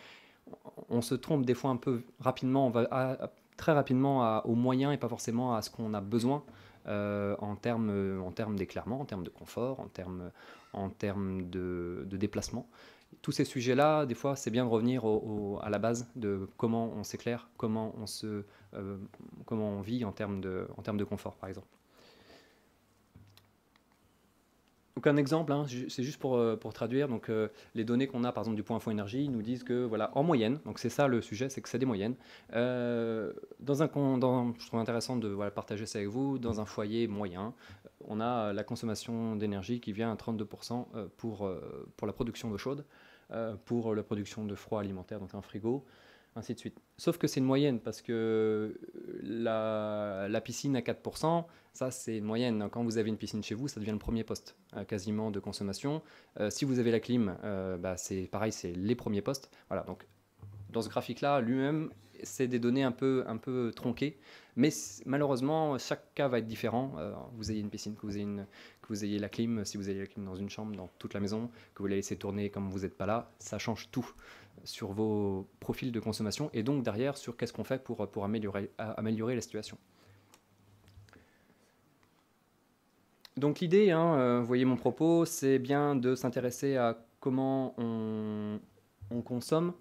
on se trompe des fois un peu rapidement, on va très rapidement aux moyens et pas forcément à ce qu'on a besoin en termes d'éclairement, en termes de confort, en termes de déplacement. Tous ces sujets-là, des fois, c'est bien de revenir à la base de comment on s'éclaire, comment on vit en termes de confort, par exemple. Donc un exemple, c'est juste pour traduire. Donc les données qu'on a, par exemple, du Point Info Énergie, nous disent que, voilà, en moyenne, donc c'est ça le sujet, c'est que c'est des moyennes. Je trouve intéressant de partager ça avec vous. Dans un foyer moyen, on a la consommation d'énergie qui vient à 32% pour la production d'eau chaude, pour la production de froid alimentaire, donc un frigo, ainsi de suite. Sauf que c'est une moyenne, parce que la piscine à 4%, ça c'est une moyenne. Quand vous avez une piscine chez vous, ça devient le premier poste quasiment de consommation. Si vous avez la clim, c'est pareil, c'est les premiers postes. Voilà, donc dans ce graphique-là, lui-même, c'est des données un peu tronquées, mais malheureusement, chaque cas va être différent. Vous ayez une piscine, que vous ayez la clim, si vous avez la clim dans une chambre, dans toute la maison, que vous la laissez tourner comme vous n'êtes pas là, ça change tout sur vos profils de consommation et donc derrière sur qu'est-ce qu'on fait pour améliorer la situation. Donc l'idée, vous voyez mon propos, c'est bien de s'intéresser à comment on consomme.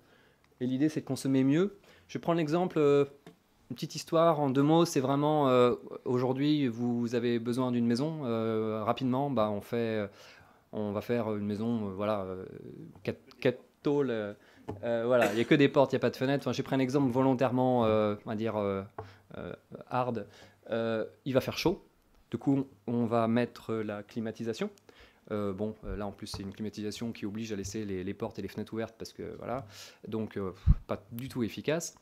Et l'idée, c'est de consommer mieux. Je prends l'exemple, une petite histoire en 2 mots. C'est vraiment, aujourd'hui, vous avez besoin d'une maison. Rapidement, on va faire une maison, 4 tôles. Voilà, il n'y a que des portes, il n'y a pas de fenêtres. Enfin, j'ai pris un exemple volontairement, on va dire, hard. Il va faire chaud. Du coup, on va mettre la climatisation. Là en plus c'est une climatisation qui oblige à laisser les portes et les fenêtres ouvertes parce que voilà, donc pas du tout efficace.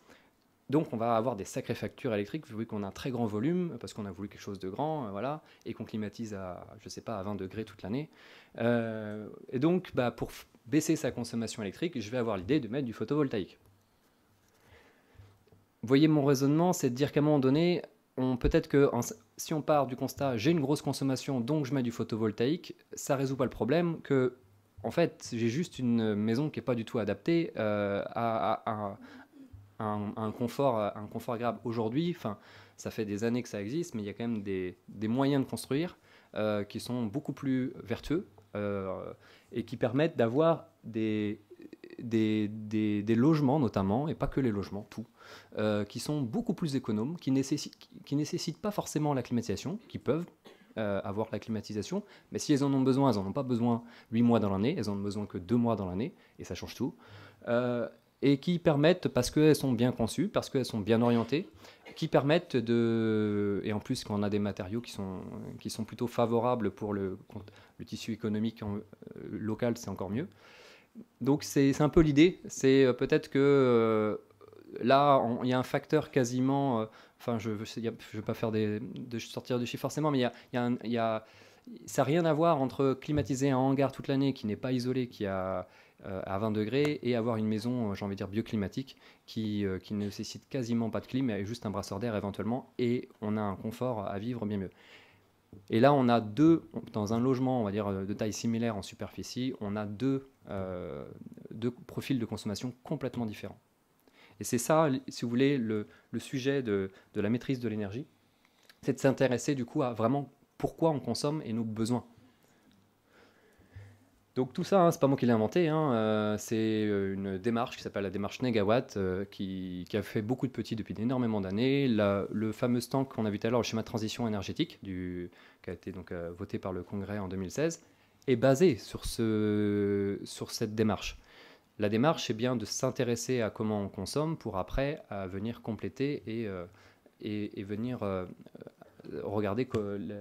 Donc on va avoir des sacrées factures électriques vu qu'on a un très grand volume parce qu'on a voulu quelque chose de grand, voilà, et qu'on climatise à, je sais pas, à 20 degrés toute l'année. Et donc pour baisser sa consommation électrique, je vais avoir l'idée de mettre du photovoltaïque. Vous voyez mon raisonnement, c'est de dire qu'à un moment donné, peut-être que si on part du constat j'ai une grosse consommation donc je mets du photovoltaïque, ça ne résout pas le problème que en fait j'ai juste une maison qui n'est pas du tout adaptée à un confort agréable. Aujourd'hui, ça fait des années que ça existe, mais il y a quand même des moyens de construire qui sont beaucoup plus vertueux et qui permettent d'avoir des logements notamment, et pas que les logements, tout, qui sont beaucoup plus économes, qui nécessitent pas forcément la climatisation, qui peuvent avoir la climatisation, mais si elles en ont besoin, elles n'en ont pas besoin 8 mois dans l'année, elles en ont besoin que 2 mois dans l'année, et ça change tout. Et qui permettent, parce qu'elles sont bien conçues, parce qu'elles sont bien orientées, qui permettent de... Et en plus, quand on a des matériaux qui sont plutôt favorables pour le tissu économique local, c'est encore mieux. Donc c'est un peu l'idée. C'est peut-être que là, il y a un facteur quasiment... Enfin, je ne vais pas faire sortir de chiffres forcément, mais ça n'a rien à voir entre climatiser un hangar toute l'année qui n'est pas isolé, qui a... à 20 degrés et avoir une maison, j'ai envie de dire, bioclimatique qui ne nécessite quasiment pas de clim, mais juste un brasseur d'air éventuellement, et on a un confort à vivre bien mieux. Et là, on a dans un logement, on va dire, de taille similaire en superficie, on a deux profils de consommation complètement différents. Et c'est ça, si vous voulez, le sujet de la maîtrise de l'énergie, c'est de s'intéresser du coup à vraiment pourquoi on consomme et nos besoins. Donc tout ça, c'est pas moi qui l'ai inventé, c'est une démarche qui s'appelle la démarche Negawatt, qui a fait beaucoup de petits depuis énormément d'années. Le fameux stand qu'on a vu tout à l'heure, le schéma de transition énergétique, qui a été donc voté par le Congrès en 2016, est basé sur cette démarche. La démarche, c'est bien de s'intéresser à comment on consomme pour après venir compléter et venir regarder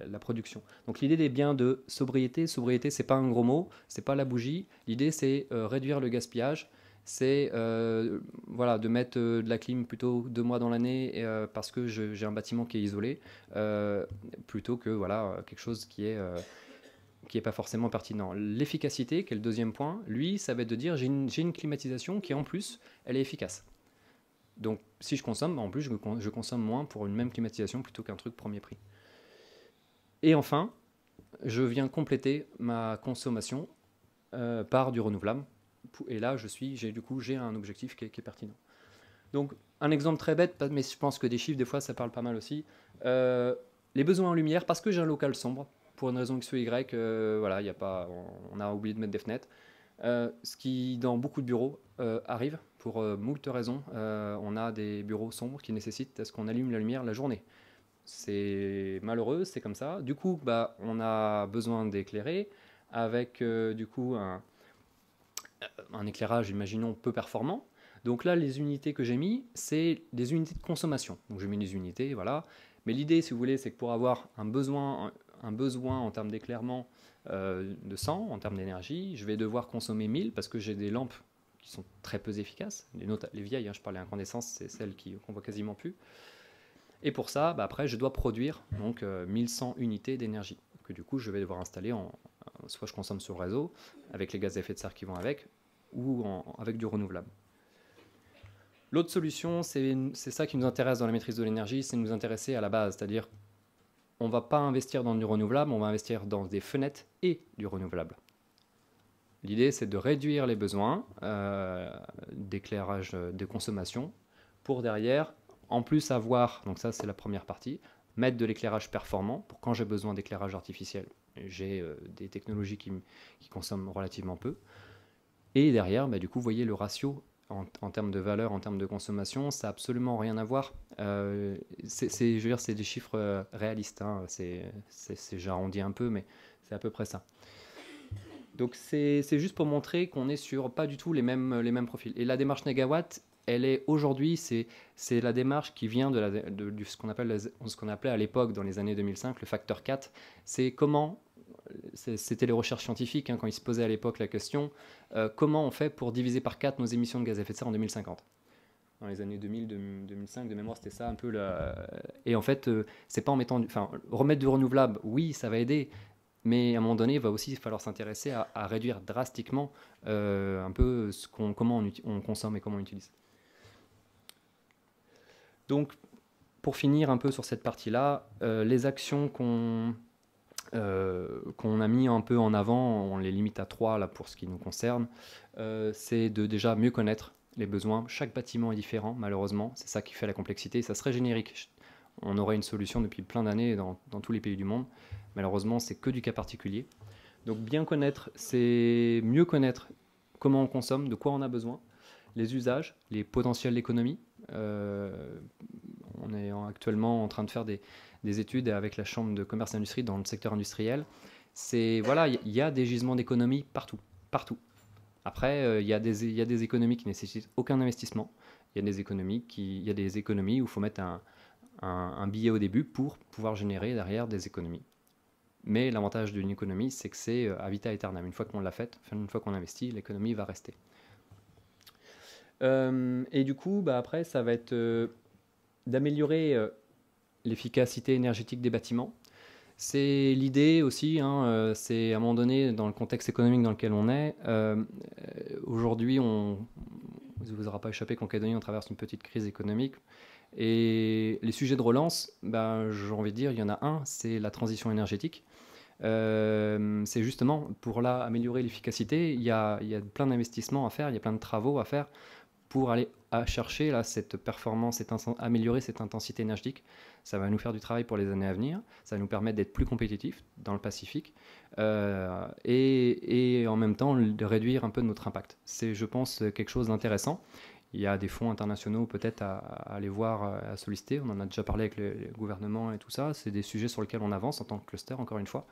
la production. Donc l'idée est bien de sobriété. Sobriété, c'est pas un gros mot, c'est pas la bougie. L'idée, c'est réduire le gaspillage. C'est voilà, de mettre de la clim plutôt 2 mois dans l'année parce que j'ai un bâtiment qui est isolé, plutôt que voilà, quelque chose qui est pas forcément pertinent. L'efficacité, qui est le deuxième point, lui, ça va être de dire j'ai une climatisation qui en plus, elle est efficace. Donc, si je consomme, en plus, je consomme moins pour une même climatisation plutôt qu'un truc premier prix. Et enfin, je viens compléter ma consommation par du renouvelable. Et là, j'ai un objectif qui est pertinent. Donc, un exemple très bête, mais je pense que des chiffres, des fois, ça parle pas mal aussi. Les besoins en lumière, parce que j'ai un local sombre, pour une raison X ou Y, voilà, on a oublié de mettre des fenêtres. Ce qui, dans beaucoup de bureaux, arrive pour moult raisons. On a des bureaux sombres qui nécessitent à ce qu'on allume la lumière la journée. C'est malheureux, c'est comme ça. Du coup, on a besoin d'éclairer avec du coup un éclairage, imaginons, peu performant. Donc là, les unités que j'ai mis, c'est des unités de consommation. Donc j'ai mis des unités, voilà. Mais l'idée, si vous voulez, c'est que pour avoir un besoin en termes d'éclairement de 100, en termes d'énergie, je vais devoir consommer 1000 parce que j'ai des lampes qui sont très peu efficaces. Les vieilles, je parlais incandescence, c'est celles qu'on voit quasiment plus. Et pour ça, après, je dois produire donc 1100 unités d'énergie que du coup, je vais devoir installer soit je consomme sur le réseau avec les gaz à effet de serre qui vont avec, ou avec du renouvelable. L'autre solution, c'est ça qui nous intéresse dans la maîtrise de l'énergie, c'est nous intéresser à la base, c'est-à-dire on ne va pas investir dans du renouvelable, on va investir dans des fenêtres et du renouvelable. L'idée, c'est de réduire les besoins d'éclairage de consommation pour derrière, en plus avoir, donc ça c'est la première partie, mettre de l'éclairage performant pour quand j'ai besoin d'éclairage artificiel. J'ai des technologies qui consomment relativement peu. Et derrière, du coup, vous voyez le ratio en termes de valeur, en termes de consommation, ça n'a absolument rien à voir. Je veux dire, c'est des chiffres réalistes. J'arrondis un peu, mais c'est à peu près ça. Donc c'est juste pour montrer qu'on est sur pas du tout les mêmes profils. Et la démarche Negawatt, elle est aujourd'hui, c'est la démarche qui vient de ce qu'on appelait à l'époque, dans les années 2005, le facteur 4. C'est comment, c'était les recherches scientifiques, quand ils se posaient à l'époque la question, comment on fait pour diviser par 4 nos émissions de gaz à effet de serre en 2050 ? Dans les années 2000-2005, de mémoire, c'était ça un peu Et en fait, c'est pas en mettant... remettre du renouvelable, oui, ça va aider, mais à un moment donné, il va aussi falloir s'intéresser à réduire drastiquement un peu comment on consomme et comment on utilise. Donc, pour finir un peu sur cette partie-là, les actions qu'on a mis un peu en avant, on les limite à 3 là, pour ce qui nous concerne, c'est de déjà mieux connaître les besoins. Chaque bâtiment est différent, malheureusement, c'est ça qui fait la complexité. Ça serait générique, on aurait une solution depuis plein d'années dans tous les pays du monde. Malheureusement, c'est que du cas particulier. Donc bien connaître, c'est mieux connaître comment on consomme, de quoi on a besoin, les usages, les potentiels d'économie. On est actuellement en train de faire des études avec la Chambre de commerce et d'industrie dans le secteur industriel. Voilà, il y a des gisements d'économie partout, partout. Après, il y a des économies qui nécessitent aucun investissement. Il y a des économies où il faut mettre un billet au début pour pouvoir générer derrière des économies. Mais l'avantage d'une économie, c'est que c'est à vita aeternam. Une fois qu'on l'a faite, une fois qu'on investit, l'économie va rester. Et du coup, après, ça va être d'améliorer l'efficacité énergétique des bâtiments. C'est l'idée aussi, c'est à un moment donné, dans le contexte économique dans lequel on est, aujourd'hui, il ne vous aura pas échappé qu'en Calédonie, on traverse une petite crise économique. Et les sujets de relance, j'ai envie de dire, il y en a un, c'est la transition énergétique. C'est justement pour améliorer l'efficacité, il y a plein d'investissements à faire, il y a plein de travaux à faire pour aller chercher cette performance, améliorer cette intensité énergétique. Ça va nous faire du travail pour les années à venir, ça va nous permettre d'être plus compétitifs dans le Pacifique et en même temps de réduire un peu notre impact. C'est, je pense, quelque chose d'intéressant. Il y a des fonds internationaux peut-être à aller voir, à solliciter. On en a déjà parlé avec les gouvernements et tout ça. C'est des sujets sur lesquels on avance en tant que cluster, encore une fois.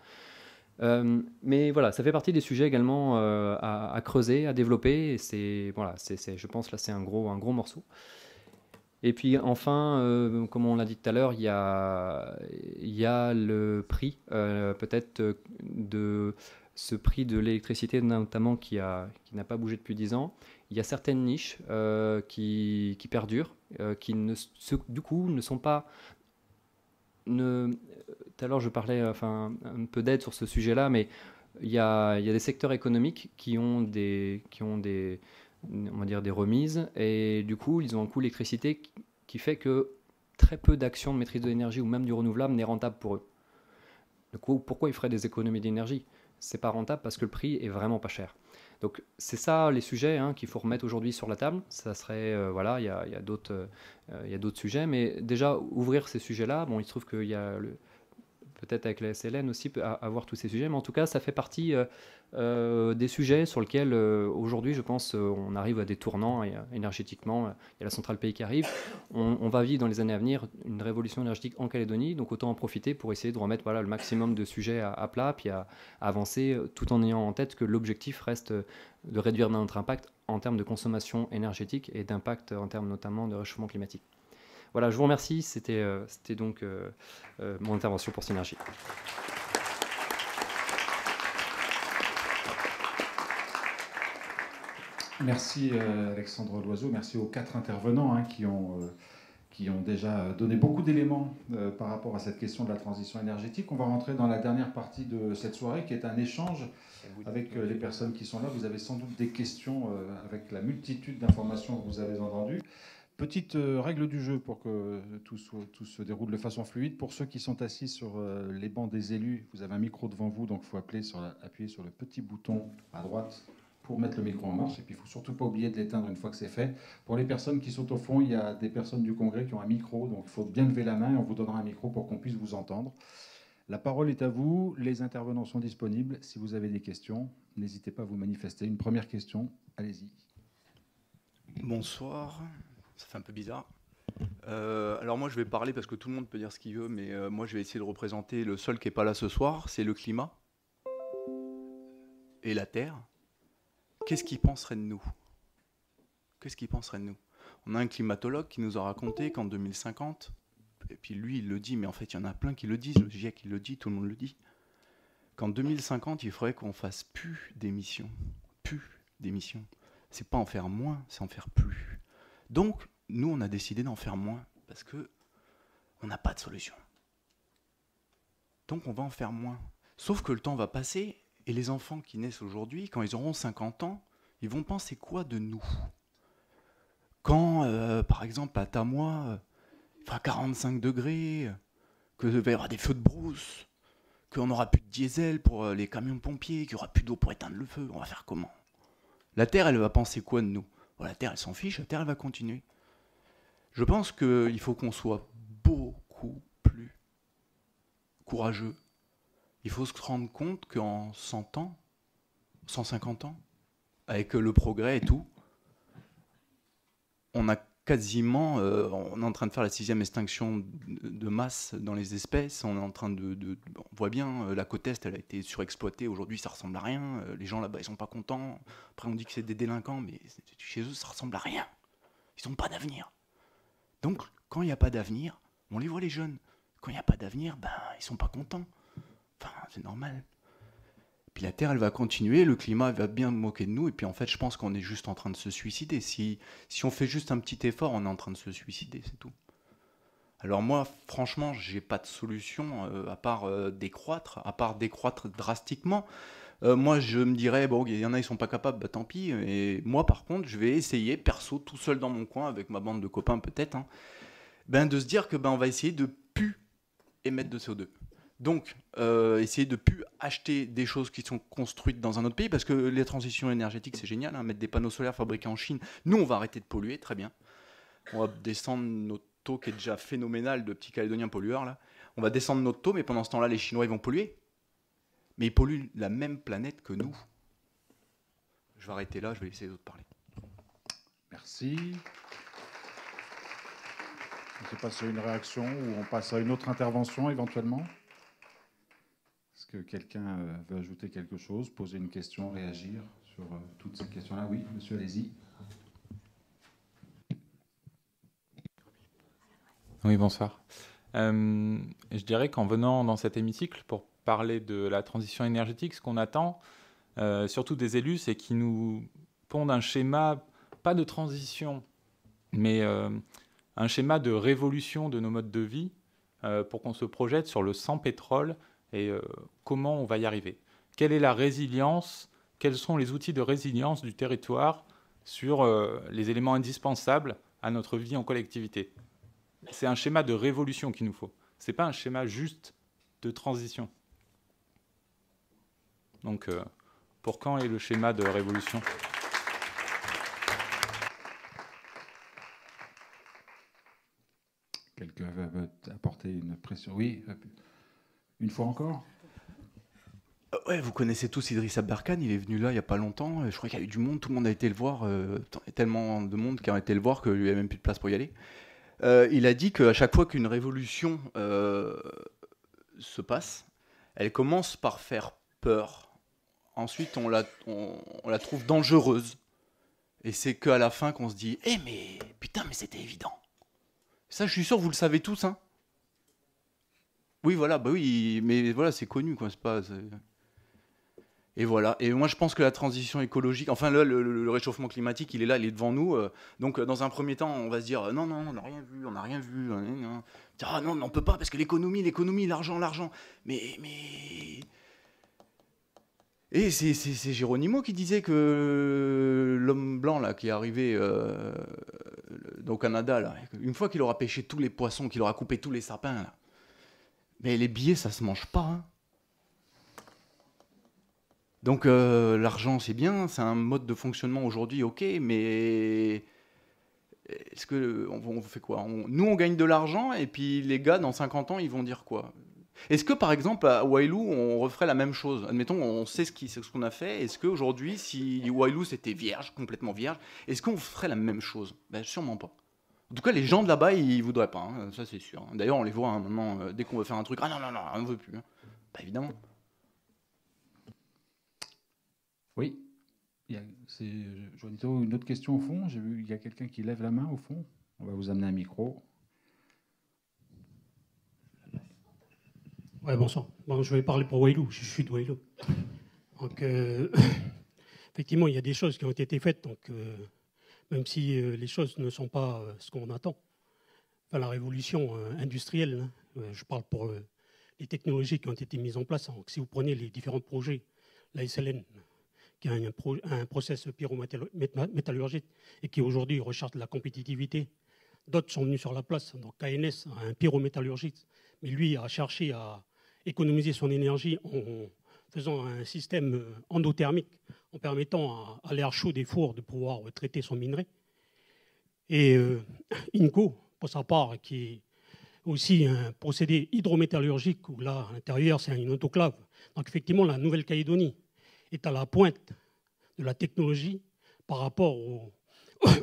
Mais voilà, ça fait partie des sujets également à creuser, à développer. Et je pense là, c'est un gros morceau. Et puis enfin, comme on l'a dit tout à l'heure, il y a le prix, peut-être de ce prix de l'électricité notamment qui n'a pas bougé depuis 10 ans. Il y a certaines niches qui perdurent, qui du coup ne sont pas... Tout à l'heure, je parlais un peu d'aide sur ce sujet-là, mais il y a des secteurs économiques qui ont des on va dire des remises, et du coup, ils ont un coût d'électricité qui fait que très peu d'actions de maîtrise de l'énergie ou même du renouvelable n'est rentable pour eux. Du coup, pourquoi ils feraient des économies d'énergie? C'est pas rentable parce que le prix est vraiment pas cher. Donc c'est ça les sujets qu'il faut remettre aujourd'hui sur la table. Ça serait il y a d'autres sujets, mais déjà ouvrir ces sujets-là. Bon, il se trouve qu'il y a peut-être avec la SLN aussi à voir tous ces sujets, mais en tout cas ça fait partie des sujets sur lesquels aujourd'hui je pense on arrive à des tournants énergétiquement. Il y a la centrale pays qui arrive. On va vivre dans les années à venir une révolution énergétique en Calédonie, donc autant en profiter pour essayer de remettre le maximum de sujets à plat, puis à avancer tout en ayant en tête que l'objectif reste de réduire notre impact en termes de consommation énergétique et d'impact en termes notamment de réchauffement climatique. Voilà, je vous remercie. C'était donc mon intervention pour Synergie. Merci Alexandre Loiseau. Merci aux 4 intervenants qui ont déjà donné beaucoup d'éléments par rapport à cette question de la transition énergétique. On va rentrer dans la dernière partie de cette soirée qui est un échange avec les personnes qui sont là. Vous avez sans doute des questions avec la multitude d'informations que vous avez entendues. Petite règle du jeu pour que tout se déroule de façon fluide. Pour ceux qui sont assis sur les bancs des élus, vous avez un micro devant vous, donc il faut appuyer sur le petit bouton à droite pour mettre le micro en marche. Et puis il ne faut surtout pas oublier de l'éteindre une fois que c'est fait. Pour les personnes qui sont au fond, il y a des personnes du Congrès qui ont un micro, donc il faut bien lever la main et on vous donnera un micro pour qu'on puisse vous entendre. La parole est à vous, les intervenants sont disponibles. Si vous avez des questions, n'hésitez pas à vous manifester. Une première question, allez-y. Bonsoir. Ça fait un peu bizarre. Alors moi je vais parler parce que tout le monde peut dire ce qu'il veut, mais moi je vais essayer de représenter le seul qui n'est pas là ce soir, c'est le climat et la Terre. Qu'est-ce qu'il penserait de nous? Qu'est-ce qu'il penserait de nous? On a un climatologue qui nous a raconté qu'en 2050, et puis lui il le dit, mais en fait il y en a plein qui le disent, le GIEC il le dit, tout le monde le dit, qu'en 2050 il faudrait qu'on fasse plus d'émissions. Plus d'émissions. C'est pas en faire moins, c'est en faire plus. Donc, nous, on a décidé d'en faire moins parce que on n'a pas de solution. Donc, on va en faire moins. Sauf que le temps va passer et les enfants qui naissent aujourd'hui, quand ils auront 50 ans, ils vont penser quoi de nous? Quand, par exemple, à Tamois, il fera 45 degrés, qu'il va y avoir des feux de brousse, qu'on n'aura plus de diesel pour les camions de pompiers, qu'il n'y aura plus d'eau pour éteindre le feu, on va faire comment? La Terre, elle va penser quoi de nous? La Terre, elle s'en fiche, la Terre, elle va continuer. Je pense qu'il faut qu'on soit beaucoup plus courageux il faut se rendre compte qu'en 100 ans, 150 ans, avec le progrès et tout, on a quasiment, on est en train de faire la 6e extinction de masse dans les espèces. On est en train on voit bien, la côte Est, elle a été surexploitée. Aujourd'hui, ça ressemble à rien. Les gens là-bas, ils sont pas contents. Après, on dit que c'est des délinquants, mais chez eux, ça ressemble à rien. Ils n'ont pas d'avenir. Donc, quand il n'y a pas d'avenir, on les voit les jeunes. Quand il n'y a pas d'avenir, ben, ils sont pas contents. Enfin, c'est normal. Puis la Terre, elle va continuer, le climat va bien moquer de nous, et puis en fait, je pense qu'on est juste en train de se suicider. Si on fait juste un petit effort, on est en train de se suicider, c'est tout. Alors moi, franchement, j'ai pas de solution à part décroître, drastiquement. Moi, je me dirais, bon, il y en a, ils sont pas capables, bah tant pis. Et moi, par contre, je vais essayer, perso, tout seul dans mon coin, avec ma bande de copains peut-être, hein, ben, de se dire que ben, on va essayer de plus émettre de CO2. Donc, essayer de ne plus acheter des choses qui sont construites dans un autre pays, parce que les transitions énergétiques, c'est génial, hein, mettre des panneaux solaires fabriqués en Chine. Nous, on va arrêter de polluer, très bien. On va descendre notre taux qui est déjà phénoménal de petits Calédoniens pollueurs, là. On va descendre notre taux, mais pendant ce temps-là, les Chinois, ils vont polluer. Mais ils polluent la même planète que nous. Je vais arrêter là, je vais laisser les autres parler. Merci. On ne sait pas s'il y a une réaction ou on passe à une autre intervention éventuellement. Est-ce que quelqu'un veut ajouter quelque chose, poser une question, réagir sur toutes ces questions-là? Oui, monsieur, allez-y. Oui, bonsoir. Je dirais qu'en venant dans cet hémicycle pour parler de la transition énergétique, ce qu'on attend, surtout des élus, c'est qu'ils nous pondent un schéma, pas de transition, mais un schéma de révolution de nos modes de vie pour qu'on se projette sur le sans pétrole et comment on va y arriver. Quelle est la résilience? Quels sont les outils de résilience du territoire sur les éléments indispensables à notre vie en collectivité? C'est un schéma de révolution qu'il nous faut. Ce n'est pas un schéma juste de transition. Donc, pour quand est le schéma de révolution? Quelqu'un veut apporter une pression? Oui, une fois encore? Ouais, vous connaissez tous Idriss Aberkane, il est venu là il n'y a pas longtemps. Je crois qu'il y a eu du monde, tout le monde a été le voir. Tellement de monde qui a été le voir qu'il n'y avait même plus de place pour y aller. Il a dit qu'à chaque fois qu'une révolution se passe, elle commence par faire peur. Ensuite, on la trouve dangereuse. Et c'est qu'à la fin qu'on se dit « Eh mais putain, mais c'était évident !» Ça, je suis sûr, vous le savez tous, hein. Oui, voilà, bah oui, mais voilà, c'est connu, quoi. Et voilà. Et moi, je pense que la transition écologique, enfin, là, le réchauffement climatique, il est là, il est devant nous. Donc, dans un premier temps, on va se dire non, on n'a rien vu, on n'a rien vu. Ah non, on peut pas, parce que l'économie, l'argent. Mais... Et c'est Geronimo qui disait que l'homme blanc là, qui est arrivé au Canada, là, une fois qu'il aura pêché tous les poissons, qu'il aura coupé tous les sapins, là, mais les billets, ça se mange pas. Hein. Donc l'argent, c'est bien, c'est un mode de fonctionnement aujourd'hui, ok, mais est-ce qu'on fait quoi? Nous, on gagne de l'argent, et puis les gars, dans 50 ans, ils vont dire quoi? Est-ce que, par exemple, à Wailou, on referait la même chose? Admettons, on sait ce qu'on a fait. Est-ce qu'aujourd'hui, si Wailou, c'était vierge, complètement vierge, est-ce qu'on ferait la même chose? Ben, sûrement pas. En tout cas, les gens de là-bas, ils voudraient pas, hein, ça c'est sûr. D'ailleurs, on les voit hein, maintenant, dès qu'on veut faire un truc, ah non, on ne veut plus. Hein. Ben, évidemment. Oui. Juanito, une autre question au fond. J'ai vu, il y a quelqu'un qui lève la main au fond. On va vous amener un micro. Ouais, bonsoir. Bon, je vais parler pour Wailou, je suis de Wailou. Donc, effectivement, il y a des choses qui ont été faites, donc, même si les choses ne sont pas ce qu'on attend. Enfin, la révolution industrielle, hein, je parle pour les technologies qui ont été mises en place. Donc, si vous prenez les différents projets, la SLN, qui a un process pyrométallurgique et qui aujourd'hui recherche la compétitivité, d'autres sont venus sur la place. Donc, KNS, un pyrométallurgiste, mais lui a cherché à économiser son énergie en faisant un système endothermique, en permettant à l'air chaud des fours de pouvoir traiter son minerai. Et INCO, pour sa part, qui aussi un procédé hydrométallurgique où là, à l'intérieur, c'est une autoclave. Donc effectivement, la Nouvelle-Calédonie est à la pointe de la technologie par rapport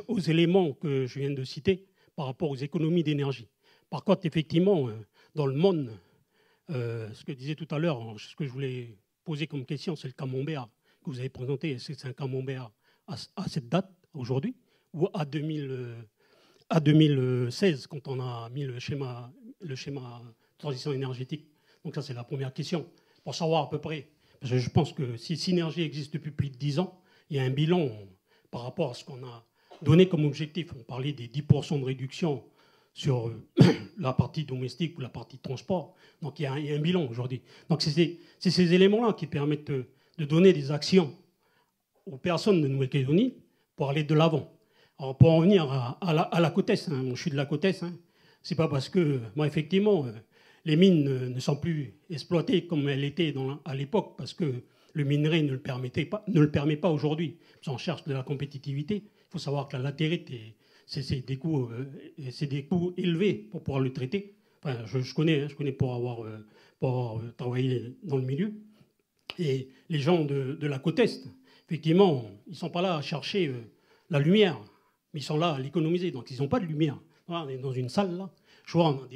aux éléments que je viens de citer, par rapport aux économies d'énergie. Par contre, effectivement, dans le monde, ce que je disais tout à l'heure, ce que je voulais poser comme question, c'est le camembert que vous avez présenté. Est-ce que c'est un camembert à cette date, aujourd'hui, ou à 2016, quand on a mis le schéma transition énergétique? Donc ça, c'est la première question, pour savoir à peu près. Parce que je pense que si Synergie existe depuis plus de 10 ans, il y a un bilan par rapport à ce qu'on a donné comme objectif. On parlait des 10% de réduction sur la partie domestique ou la partie transport. Donc il y a un bilan aujourd'hui. Donc c'est ces éléments-là qui permettent de donner des actions aux personnes de Nouvelle-Calédonie pour aller de l'avant. Alors pour en venir à la Côte-Est, hein, je suis de la Côte-Est, hein, c'est pas parce que, moi effectivement, les mines ne sont plus exploitées comme elles étaient à l'époque, parce que le minerai ne le permet pas aujourd'hui. Si on cherche de la compétitivité, il faut savoir que la latérite, c'est des coûts élevés pour pouvoir le traiter. Enfin, je connais pour avoir travaillé dans le milieu. Et les gens de la côte-est, effectivement, ils ne sont pas là à chercher la lumière, mais ils sont là à l'économiser. Donc ils n'ont pas de lumière. Voilà, on est dans une salle, là. Je vois,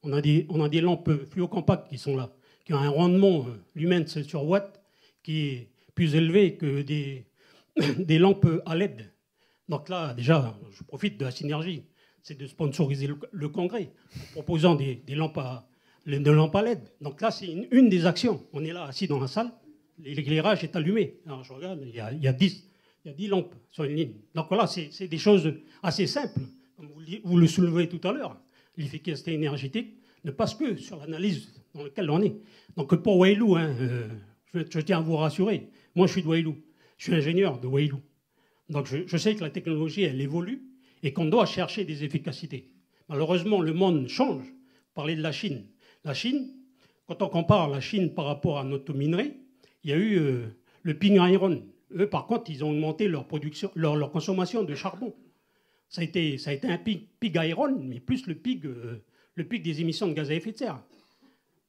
on a des lampes fluocompactes qui sont là, qui ont un rendement lumens sur watt qui est plus élevé que des lampes à LED. Donc là, déjà, je profite de la synergie, c'est de sponsoriser le congrès en proposant des lampes à LED. Donc là, c'est une des actions. On est là, assis dans la salle, l'éclairage est allumé. Alors je regarde, il y a 10 lampes sur une ligne. Donc voilà, c'est des choses assez simples. Comme vous le soulevez tout à l'heure, l'efficacité énergétique ne passe que sur l'analyse dans laquelle on est. Donc pour Wailou, hein, je tiens à vous rassurer, moi je suis de Wailou, je suis ingénieur de Wailou. Donc je sais que la technologie, elle évolue et qu'on doit chercher des efficacités. Malheureusement, le monde change. Vous parlez de la Chine. La Chine, quand on compare la Chine par rapport à notre minerai, il y a eu le pig iron. Eux, par contre, ils ont augmenté leur production, leur consommation de charbon. Ça a été un pig iron, mais plus le pig des émissions de gaz à effet de serre.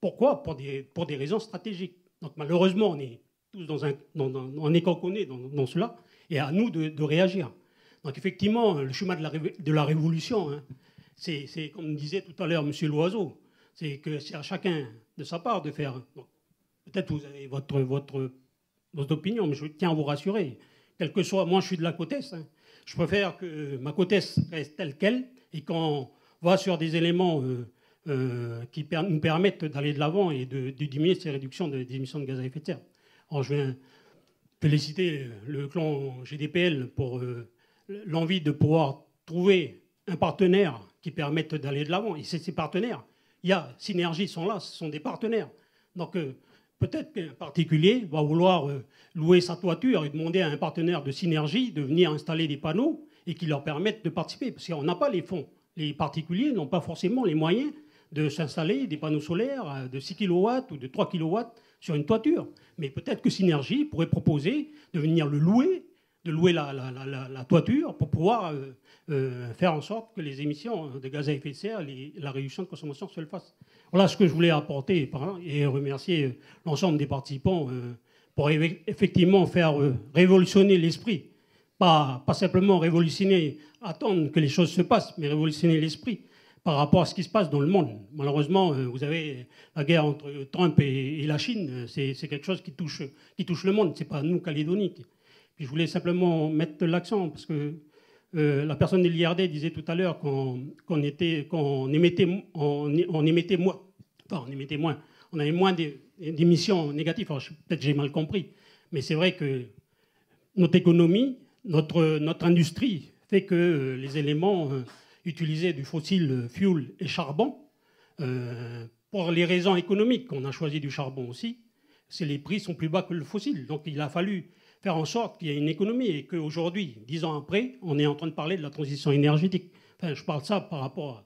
Pourquoi? Pour des raisons stratégiques. Donc malheureusement, on est tous on est coconnés dans cela, et à nous de réagir. Donc effectivement, le chemin de la révolution, hein, c'est comme disait tout à l'heure M. Loiseau, c'est que c'est à chacun de sa part de faire. Peut-être vous avez votre opinion, mais je tiens à vous rassurer. Quel que soit, moi je suis de la Côte-Est, hein, je préfère que ma Côte-Est reste telle qu'elle, et qu'on va sur des éléments qui nous permettent d'aller de l'avant et de diminuer ces réductions des émissions de gaz à effet de serre. Alors je viens féliciter le clan GDPL pour l'envie de pouvoir trouver un partenaire qui permette d'aller de l'avant. Et ces partenaires, il y a Synergie, sont là, ce sont des partenaires. Donc peut-être qu'un particulier va vouloir louer sa toiture et demander à un partenaire de Synergie de venir installer des panneaux et qui leur permettent de participer. Parce qu'on n'a pas les fonds. Les particuliers n'ont pas forcément les moyens de s'installer des panneaux solaires de 6 kW ou de 3 kW sur une toiture. Mais peut-être que Synergie pourrait proposer de venir le louer, de louer la toiture pour pouvoir faire en sorte que les émissions de gaz à effet de serre, la réduction de consommation se le fasse. Voilà ce que je voulais apporter et remercier l'ensemble des participants pour effectivement faire révolutionner l'esprit. Pas simplement révolutionner, attendre que les choses se passent, mais révolutionner l'esprit par rapport à ce qui se passe dans le monde. Malheureusement, vous avez la guerre entre Trump et la Chine, c'est quelque chose qui touche le monde, c'est pas nous, Calédonie. Puis je voulais simplement mettre l'accent, parce que la personne de l'IRD disait tout à l'heure qu'on émettait moins. Enfin, on avait moins d'émissions négatives. Peut-être j'ai mal compris. Mais c'est vrai que notre économie, notre industrie fait que les éléments utilisés du fossile fuel et charbon, pour les raisons économiques, on a choisi du charbon aussi, les prix sont plus bas que le fossile. Donc il a fallu faire en sorte qu'il y ait une économie et qu'aujourd'hui, 10 ans après, on est en train de parler de la transition énergétique. Enfin, je parle ça par rapport à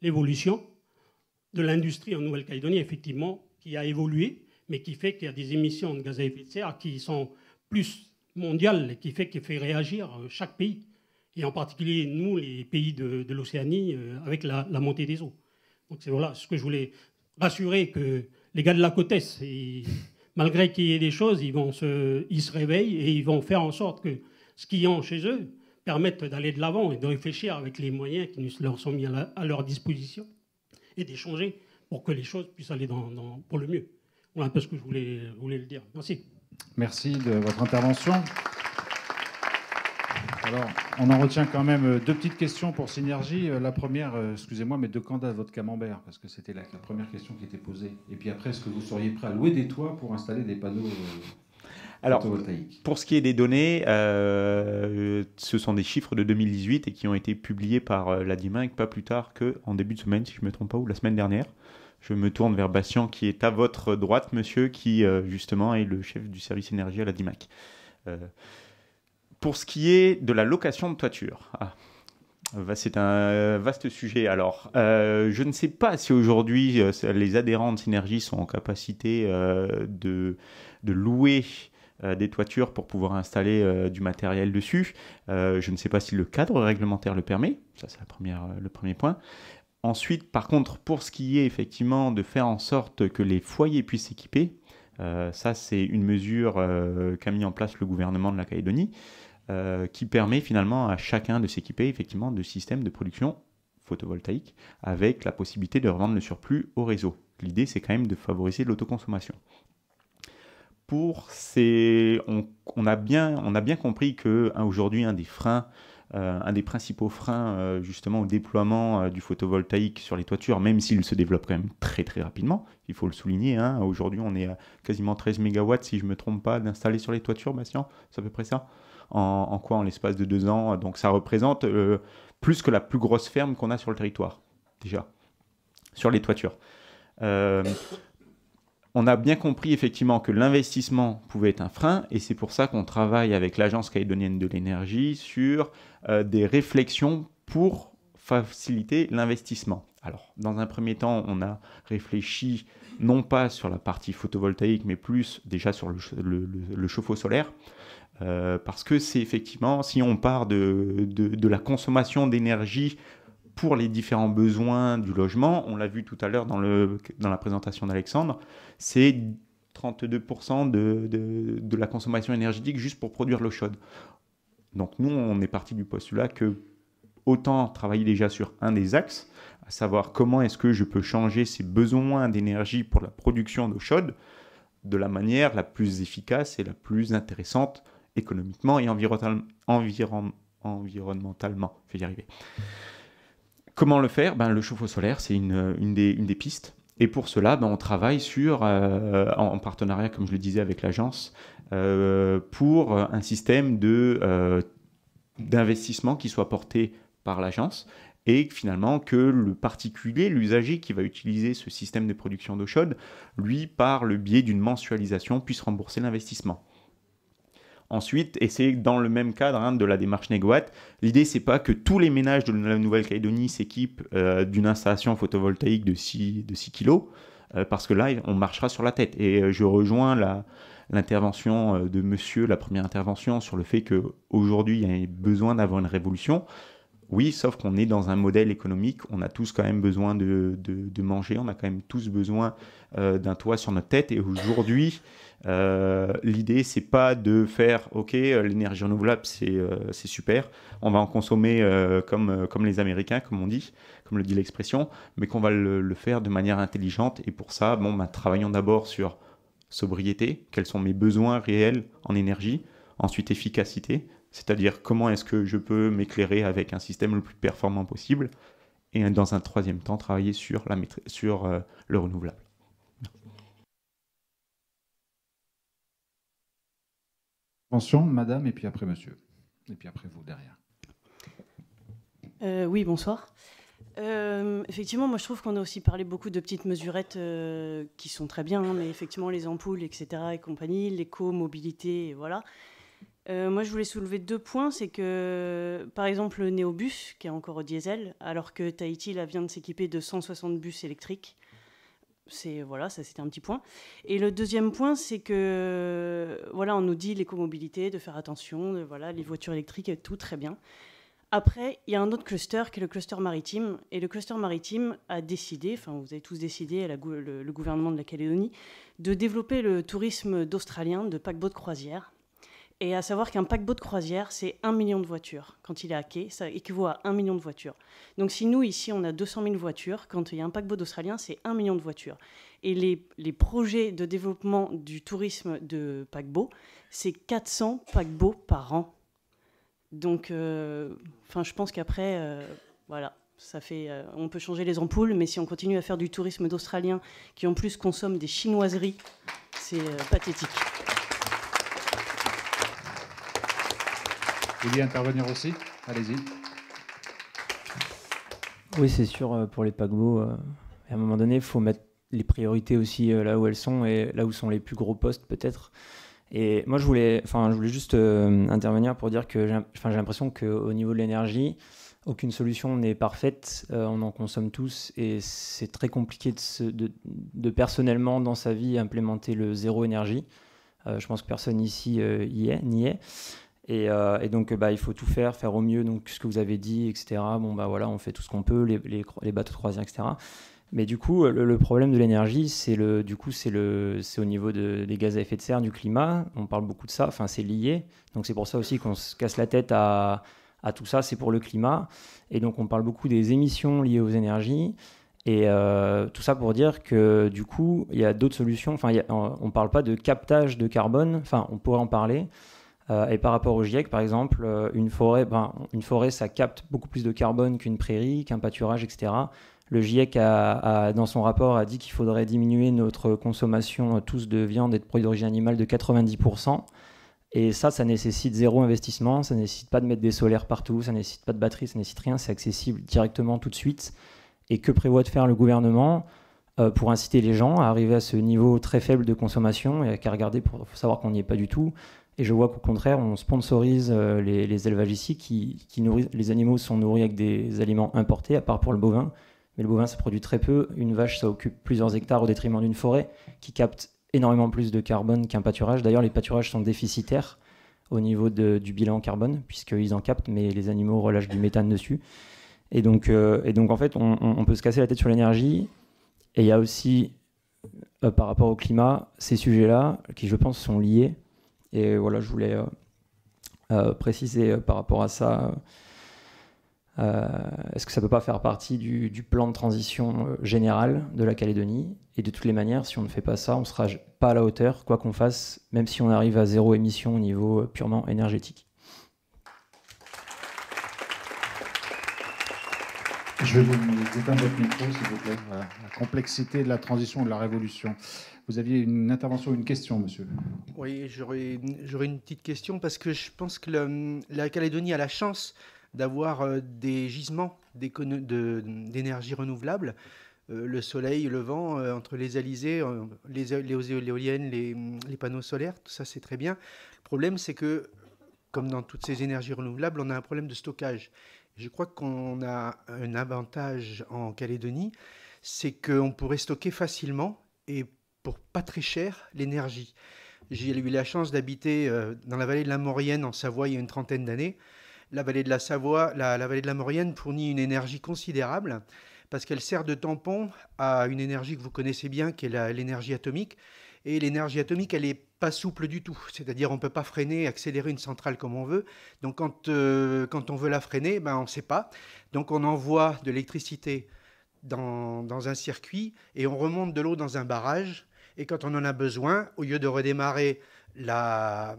l'évolution de l'industrie en Nouvelle-Calédonie, effectivement, qui a évolué, mais qui fait qu'il y a des émissions de gaz à effet de serre qui sont plus mondiales et qui fait réagir chaque pays, et en particulier nous, les pays de l'Océanie, avec la montée des eaux. Donc c'est voilà, ce que je voulais rassurer, que les gars de la Côtesse, malgré qu'il y ait des choses, ils se réveillent et ils vont faire en sorte que ce qu'ils ont chez eux permette d'aller de l'avant et de réfléchir avec les moyens qui leur sont mis à leur disposition et d'échanger pour que les choses puissent aller pour le mieux. Voilà un peu ce que je voulais le dire. Merci. Merci de votre intervention. Alors, on en retient quand même deux petites questions pour Synergie. La première, excusez-moi, mais de quand date votre camembert? Parce que c'était la première question qui était posée. Et puis après, est-ce que vous seriez prêt à louer des toits pour installer des panneaux photovoltaïques? Pour ce qui est des données, ce sont des chiffres de 2018 et qui ont été publiés par la DIMAC pas plus tard qu'en début de semaine, si je ne me trompe pas, ou la semaine dernière. Je me tourne vers Bastien, qui est à votre droite, monsieur, qui justement est le chef du service énergie à la DIMAC. Pour ce qui est de la location de toiture, c'est un vaste sujet. Alors, je ne sais pas si aujourd'hui les adhérents de Synergie sont en capacité de louer des toitures pour pouvoir installer du matériel dessus. Je ne sais pas si le cadre réglementaire le permet. Ça, c'est le premier point. Ensuite, par contre, pour ce qui est effectivement de faire en sorte que les foyers puissent s'équiper, ça, c'est une mesure qu'a mis en place le gouvernement de la Calédonie, qui permet finalement à chacun de s'équiper effectivement de systèmes de production photovoltaïque avec la possibilité de revendre le surplus au réseau. L'idée, c'est quand même de favoriser l'autoconsommation. On a bien compris qu'aujourd'hui, un des principaux freins justement au déploiement du photovoltaïque sur les toitures, même s'il se développe quand même très très rapidement, il faut le souligner, hein. Aujourd'hui on est à quasiment 13 MW, si je ne me trompe pas, d'installer sur les toitures, Bastien, c'est à peu près ça, en l'espace de 2 ans, donc ça représente plus que la plus grosse ferme qu'on a sur le territoire, déjà, sur les toitures. On a bien compris effectivement que l'investissement pouvait être un frein et c'est pour ça qu'on travaille avec l'Agence calédonienne de l'énergie sur des réflexions pour faciliter l'investissement. Alors, dans un premier temps, on a réfléchi non pas sur la partie photovoltaïque, mais plus déjà sur le chauffe-eau solaire. Parce que c'est effectivement, si on part de la consommation d'énergie pour les différents besoins du logement, on l'a vu tout à l'heure dans la présentation d'Alexandre, c'est 32% de la consommation énergétique juste pour produire l'eau chaude. Donc nous, on est parti du postulat que autant travailler déjà sur un des axes, à savoir comment est-ce que je peux changer ces besoins d'énergie pour la production d'eau chaude de la manière la plus efficace et la plus intéressante économiquement et environnementalement. Je vais y arriver. Comment le faire? Le chauffe-eau solaire, c'est une des pistes. Et pour cela, on travaille en partenariat, comme je le disais, avec l'agence, pour un système d'investissement qui soit porté par l'agence et finalement que le particulier, l'usager qui va utiliser ce système de production d'eau chaude, lui, par le biais d'une mensualisation, puisse rembourser l'investissement. Ensuite, et c'est dans le même cadre de la démarche Négowatt, l'idée, c'est pas que tous les ménages de la Nouvelle-Calédonie s'équipent d'une installation photovoltaïque de 6 kg, parce que là, on marchera sur la tête. Et je rejoins l'intervention de monsieur, la première intervention, sur le fait qu'aujourd'hui, il y a besoin d'avoir une révolution. Oui, sauf qu'on est dans un modèle économique, on a tous quand même besoin de manger, on a quand même tous besoin d'un toit sur notre tête. Et aujourd'hui, l'idée, c'est pas de faire « Ok, l'énergie renouvelable, c'est super, on va en consommer comme les Américains, comme on dit, comme le dit l'expression, mais qu'on va le faire de manière intelligente. » Et pour ça, travaillons d'abord sur sobriété, quels sont mes besoins réels en énergie, ensuite efficacité, c'est-à-dire comment est-ce que je peux m'éclairer avec un système le plus performant possible, et dans un troisième temps, travailler sur le renouvelable. Attention, madame, et puis après monsieur. Et puis après vous, derrière. Oui, bonsoir. Effectivement, moi je trouve qu'on a aussi parlé beaucoup de petites mesurettes qui sont très bien, mais effectivement les ampoules, etc. et compagnie, l'éco-mobilité, et voilà. Moi, je voulais soulever 2 points. C'est que, par exemple, le Néobus, qui est encore au diesel, alors que Tahiti là, vient de s'équiper de 160 bus électriques. Voilà, ça c'était un petit point. Et le deuxième point, c'est que, voilà, on nous dit l'écomobilité, de faire attention, voilà, les voitures électriques et tout, très bien. Après, il y a un autre cluster qui est le cluster maritime. Et le cluster maritime a décidé, enfin vous avez tous décidé, le gouvernement de la Calédonie, de développer le tourisme d'Australien, de paquebot de croisière. Et à savoir qu'un paquebot de croisière, c'est 1 million de voitures. Quand il est à quai, ça équivaut à 1 million de voitures. Donc si nous, ici, on a 200 000 voitures, quand il y a un paquebot d'Australien, c'est 1 million de voitures. Et les projets de développement du tourisme de paquebot, c'est 400 paquebots par an. Donc, je pense qu'après, voilà, ça fait, on peut changer les ampoules, mais si on continue à faire du tourisme d'Australiens qui en plus consomment des chinoiseries, c'est pathétique. Vous vouliez intervenir aussi? Allez-y. Oui, c'est sûr, pour les paquebots, à un moment donné, il faut mettre les priorités aussi là où elles sont et là où sont les plus gros postes peut-être. Et moi, je voulais juste intervenir pour dire que j'ai l'impression qu'au niveau de l'énergie, aucune solution n'est parfaite. On en consomme tous et c'est très compliqué de personnellement dans sa vie implémenter le zéro énergie. Je pense que personne ici n'y est. Et donc, il faut tout faire au mieux. Donc, ce que vous avez dit, etc. Bon, voilà, on fait tout ce qu'on peut, les bateaux de croisière, etc. Mais du coup, le problème de l'énergie, c'est au niveau des gaz à effet de serre, du climat. On parle beaucoup de ça. Enfin, c'est lié. Donc, c'est pour ça aussi qu'on se casse la tête à tout ça. C'est pour le climat. Et donc, on parle beaucoup des émissions liées aux énergies. Et tout ça pour dire que du coup, il y a d'autres solutions. Enfin, on ne parle pas de captage de carbone. Enfin, on pourrait en parler. Et par rapport au GIEC, par exemple, une forêt, ça capte beaucoup plus de carbone qu'une prairie, qu'un pâturage, etc. Le GIEC, dans son rapport, a dit qu'il faudrait diminuer notre consommation tous de viande et de produits d'origine animale de 90%. Et ça nécessite zéro investissement, ça ne nécessite pas de mettre des solaires partout, ça ne nécite pas de batterie, ça ne nécessite rien, c'est accessible directement tout de suite. Et que prévoit de faire le gouvernement pour inciter les gens à arriver à ce niveau très faible de consommation? Et qu'à regarder pour savoir qu'on n'y est pas du tout. Et je vois qu'au contraire, on sponsorise les élevages ici qui nourrissent. Les animaux sont nourris avec des aliments importés, à part pour le bovin. Mais le bovin, ça produit très peu. Une vache, ça occupe plusieurs hectares au détriment d'une forêt qui capte énormément plus de carbone qu'un pâturage. D'ailleurs, les pâturages sont déficitaires au niveau du bilan carbone, puisqu'ils en captent, mais les animaux relâchent du méthane dessus. Et donc en fait, on peut se casser la tête sur l'énergie. Et il y a aussi, par rapport au climat, ces sujets-là, qui, je pense, sont liés. Et voilà, je voulais préciser par rapport à ça. Est-ce que ça ne peut pas faire partie du plan de transition général de la Calédonie? Et de toutes les manières, si on ne fait pas ça, on ne sera pas à la hauteur, quoi qu'on fasse, même si on arrive à zéro émission au niveau purement énergétique. Je vais vous demander d'éteindre votre micro, s'il vous plaît. Voilà. La complexité de la transition, de la révolution. Vous aviez une intervention, une question, monsieur? Oui, j'aurais une petite question parce que je pense que la Calédonie a la chance d'avoir des gisements d'énergie renouvelable. Le soleil, le vent, entre les alizés, les éoliennes, les panneaux solaires, tout ça c'est très bien. Le problème c'est que, comme dans toutes ces énergies renouvelables, on a un problème de stockage. Je crois qu'on a un avantage en Calédonie, c'est qu'on pourrait stocker facilement et pour pas très cher l'énergie. J'ai eu la chance d'habiter dans la vallée de la Maurienne en Savoie il y a une trentaine d'années. La vallée de la Savoie, la vallée de la Maurienne fournit une énergie considérable parce qu'elle sert de tampon à une énergie que vous connaissez bien, qui est l'énergie atomique. Et l'énergie atomique, elle n'est pas souple du tout. C'est-à-dire on ne peut pas freiner, accélérer une centrale comme on veut. Donc quand on veut la freiner, on ne sait pas. Donc on envoie de l'électricité dans un circuit et on remonte de l'eau dans un barrage. Et quand on en a besoin, au lieu de redémarrer la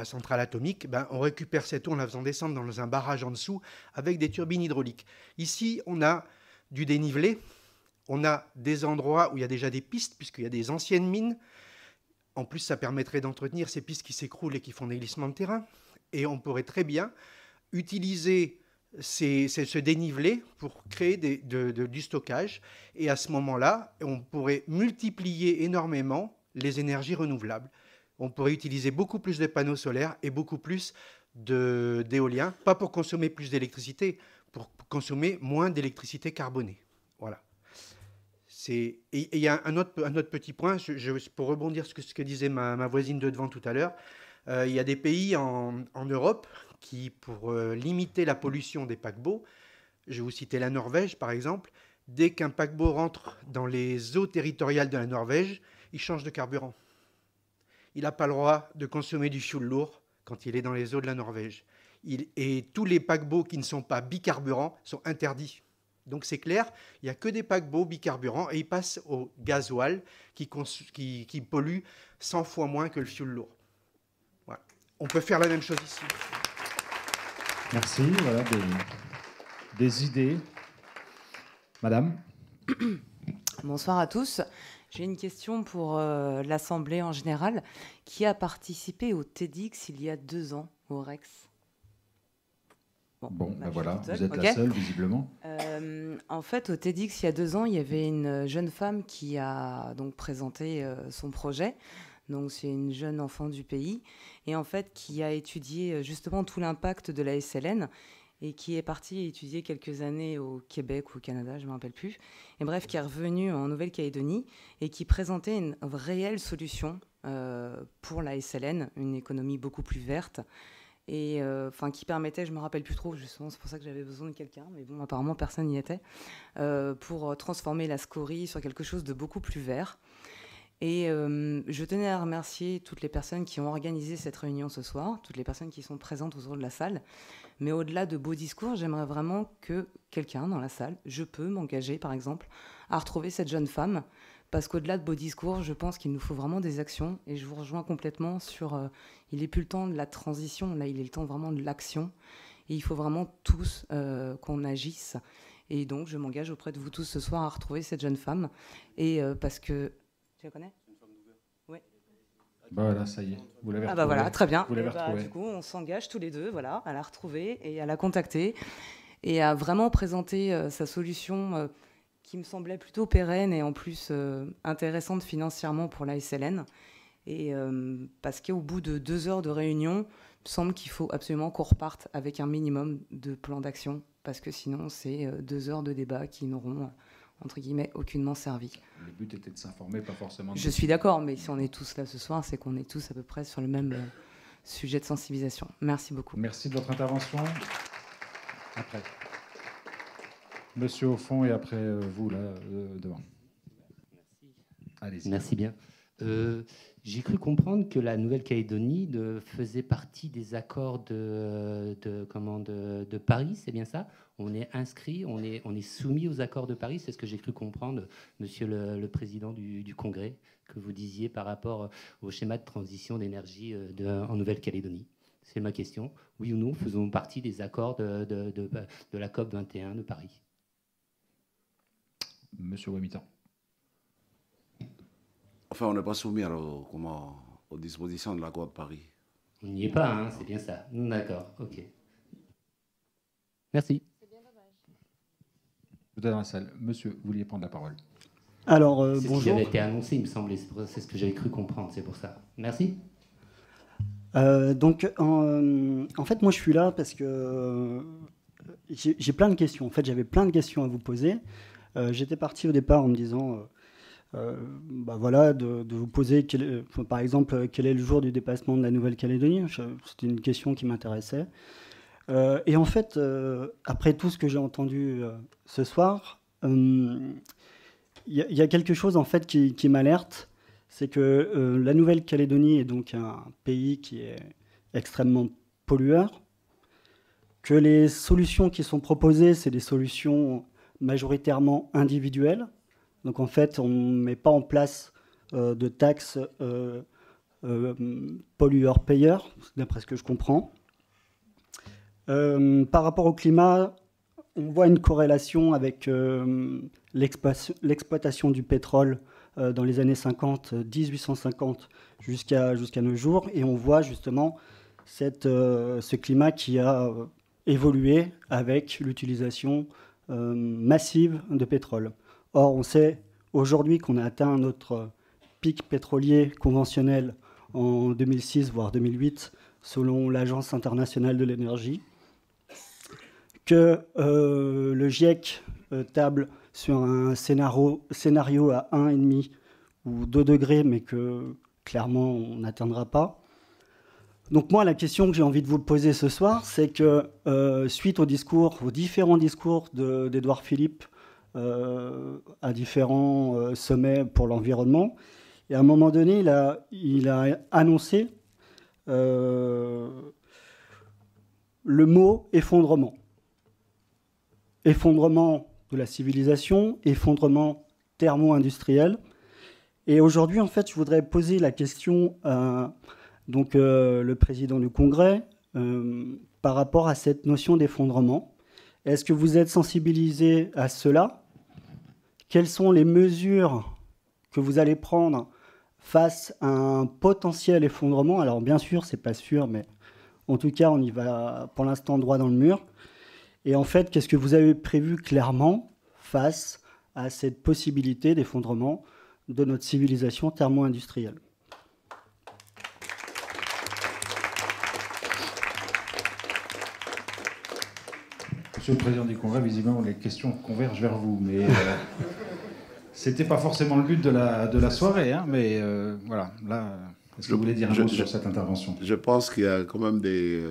centrale atomique, on récupère cette eau en la faisant descendre dans un barrage en dessous avec des turbines hydrauliques. Ici, on a du dénivelé, on a des endroits où il y a déjà des pistes, puisqu'il y a des anciennes mines. En plus, ça permettrait d'entretenir ces pistes qui s'écroulent et qui font des glissements de terrain. Et on pourrait très bien utiliser ce dénivelé pour créer du stockage. Et à ce moment-là, on pourrait multiplier énormément les énergies renouvelables. On pourrait utiliser beaucoup plus de panneaux solaires et beaucoup plus d'éoliens, pas pour consommer plus d'électricité, pour consommer moins d'électricité carbonée. Voilà. Et il y a un autre petit point, pour rebondir sur ce que disait ma voisine de devant tout à l'heure. Il y a des pays en Europe qui, pour limiter la pollution des paquebots, je vais vous citer la Norvège par exemple, dès qu'un paquebot rentre dans les eaux territoriales de la Norvège, il change de carburant. Il n'a pas le droit de consommer du fioul lourd quand il est dans les eaux de la Norvège. Et tous les paquebots qui ne sont pas bicarburants sont interdits. Donc c'est clair, il n'y a que des paquebots bicarburants et ils passent au gasoil qui pollue 100 fois moins que le fioul lourd. Voilà. On peut faire la même chose ici. Merci. Voilà des idées. Madame. Bonsoir à tous. J'ai une question pour l'Assemblée en général. Qui a participé au TEDx il y a 2 ans au Rex? Bon, ben voilà, vous êtes la seule, visiblement. En fait, au TEDx, il y a 2 ans, il y avait une jeune femme qui a donc présenté son projet. Donc, c'est une jeune enfant du pays. Et en fait, qui a étudié justement tout l'impact de la SLN et qui est partie étudier quelques années au Québec ou au Canada, je ne me rappelle plus. Et bref, qui est revenue en Nouvelle-Calédonie et qui présentait une réelle solution pour la SLN, une économie beaucoup plus verte. Et qui permettait, je me rappelle plus trop, justement, c'est pour ça que j'avais besoin de quelqu'un, mais bon, apparemment personne n'y était, pour transformer la scorie sur quelque chose de beaucoup plus vert. Et je tenais à remercier toutes les personnes qui ont organisé cette réunion ce soir, toutes les personnes qui sont présentes autour de la salle. Mais au-delà de beaux discours, j'aimerais vraiment que quelqu'un dans la salle, je peux m'engager par exemple, à retrouver cette jeune femme. Parce qu'au-delà de beaux discours, je pense qu'il nous faut vraiment des actions. Et je vous rejoins complètement sur... il n'est plus le temps de la transition, là, il est le temps vraiment de l'action. Et il faut vraiment tous qu'on agisse. Et donc, je m'engage auprès de vous tous ce soir à retrouver cette jeune femme. Et parce que... Tu la connais ? Oui. Bah voilà, ça y est, vous l'avez retrouvée. Ah bah voilà, très bien. Vous l'avez retrouvée. Du coup, on s'engage tous les deux, voilà, à la retrouver et à la contacter. Et à vraiment présenter sa solution... qui me semblait plutôt pérenne et en plus intéressante financièrement pour la SLN. Et parce qu'au bout de 2 heures de réunion, il me semble qu'il faut absolument qu'on reparte avec un minimum de plan d'action, parce que sinon, c'est 2 heures de débat qui n'auront, entre guillemets, aucunement servi. Le but était de s'informer, pas forcément... Je suis d'accord, mais si on est tous là ce soir, c'est qu'on est tous à peu près sur le même sujet de sensibilisation. Merci beaucoup. Merci de votre intervention. Après. Monsieur au fond et après vous, là, devant. Allez-y. Merci bien. J'ai cru comprendre que la Nouvelle-Calédonie faisait partie des accords de Paris, c'est bien ça? On est inscrit, on est soumis aux accords de Paris, c'est ce que j'ai cru comprendre, monsieur le président du Congrès, que vous disiez par rapport au schéma de transition d'énergie en Nouvelle-Calédonie. C'est ma question. Oui ou non, faisons partie des accords de la COP 21 de Paris? Monsieur Wamitan. Enfin, on n'est pas soumis aux dispositions de l'accord de Paris. On n'y est pas, hein, c'est bien ça. D'accord, ok. Merci. Vous êtes dans la salle. Monsieur, vous vouliez prendre la parole. Alors, bonjour. C'est ce qui avait été annoncé, il me semblait. C'est ce que j'avais cru comprendre, c'est pour ça. Merci. Donc, en fait, moi, je suis là parce que j'ai plein de questions. En fait, j'avais plein de questions à vous poser. J'étais parti au départ en me disant, voilà, de vous poser, par exemple, quel est le jour du dépassement de la Nouvelle-Calédonie. C'était une question qui m'intéressait. Et en fait, après tout ce que j'ai entendu ce soir, il y a quelque chose en fait qui m'alerte, c'est que la Nouvelle-Calédonie est donc un pays qui est extrêmement pollueur, que les solutions qui sont proposées, c'est des solutions majoritairement individuelles. Donc en fait, on ne met pas en place de taxes pollueur-payeur, d'après ce que je comprends. Par rapport au climat, on voit une corrélation avec l'exploitation du pétrole dans les années 50, 1850 jusqu'à nos jours, et on voit justement ce climat qui a évolué avec l'utilisation massive de pétrole. Or, on sait aujourd'hui qu'on a atteint notre pic pétrolier conventionnel en 2006, voire 2008, selon l'Agence internationale de l'énergie, que le GIEC table sur un scénario à 1,5 ou 2 degrés, mais que clairement on n'atteindra pas. Donc moi, la question que j'ai envie de vous poser ce soir, c'est que suite aux différents discours d'Édouard Philippe à différents sommets pour l'environnement, et à un moment donné, il a annoncé le mot effondrement. Effondrement de la civilisation, effondrement thermo-industriel. Et aujourd'hui, en fait, je voudrais poser la question à le président du Congrès par rapport à cette notion d'effondrement. Est-ce que vous êtes sensibilisé à cela? Quelles sont les mesures que vous allez prendre face à un potentiel effondrement? Alors bien sûr, c'est pas sûr, mais en tout cas, on y va pour l'instant droit dans le mur. Et en fait, qu'est-ce que vous avez prévu clairement face à cette possibilité d'effondrement de notre civilisation thermo-industrielle? Monsieur le Président du Congrès, visiblement, les questions convergent vers vous, mais c'était pas forcément le but de la soirée, hein, mais voilà, là, est-ce que vous voulez dire un mot sur cette intervention? Je pense qu'il y a quand même des...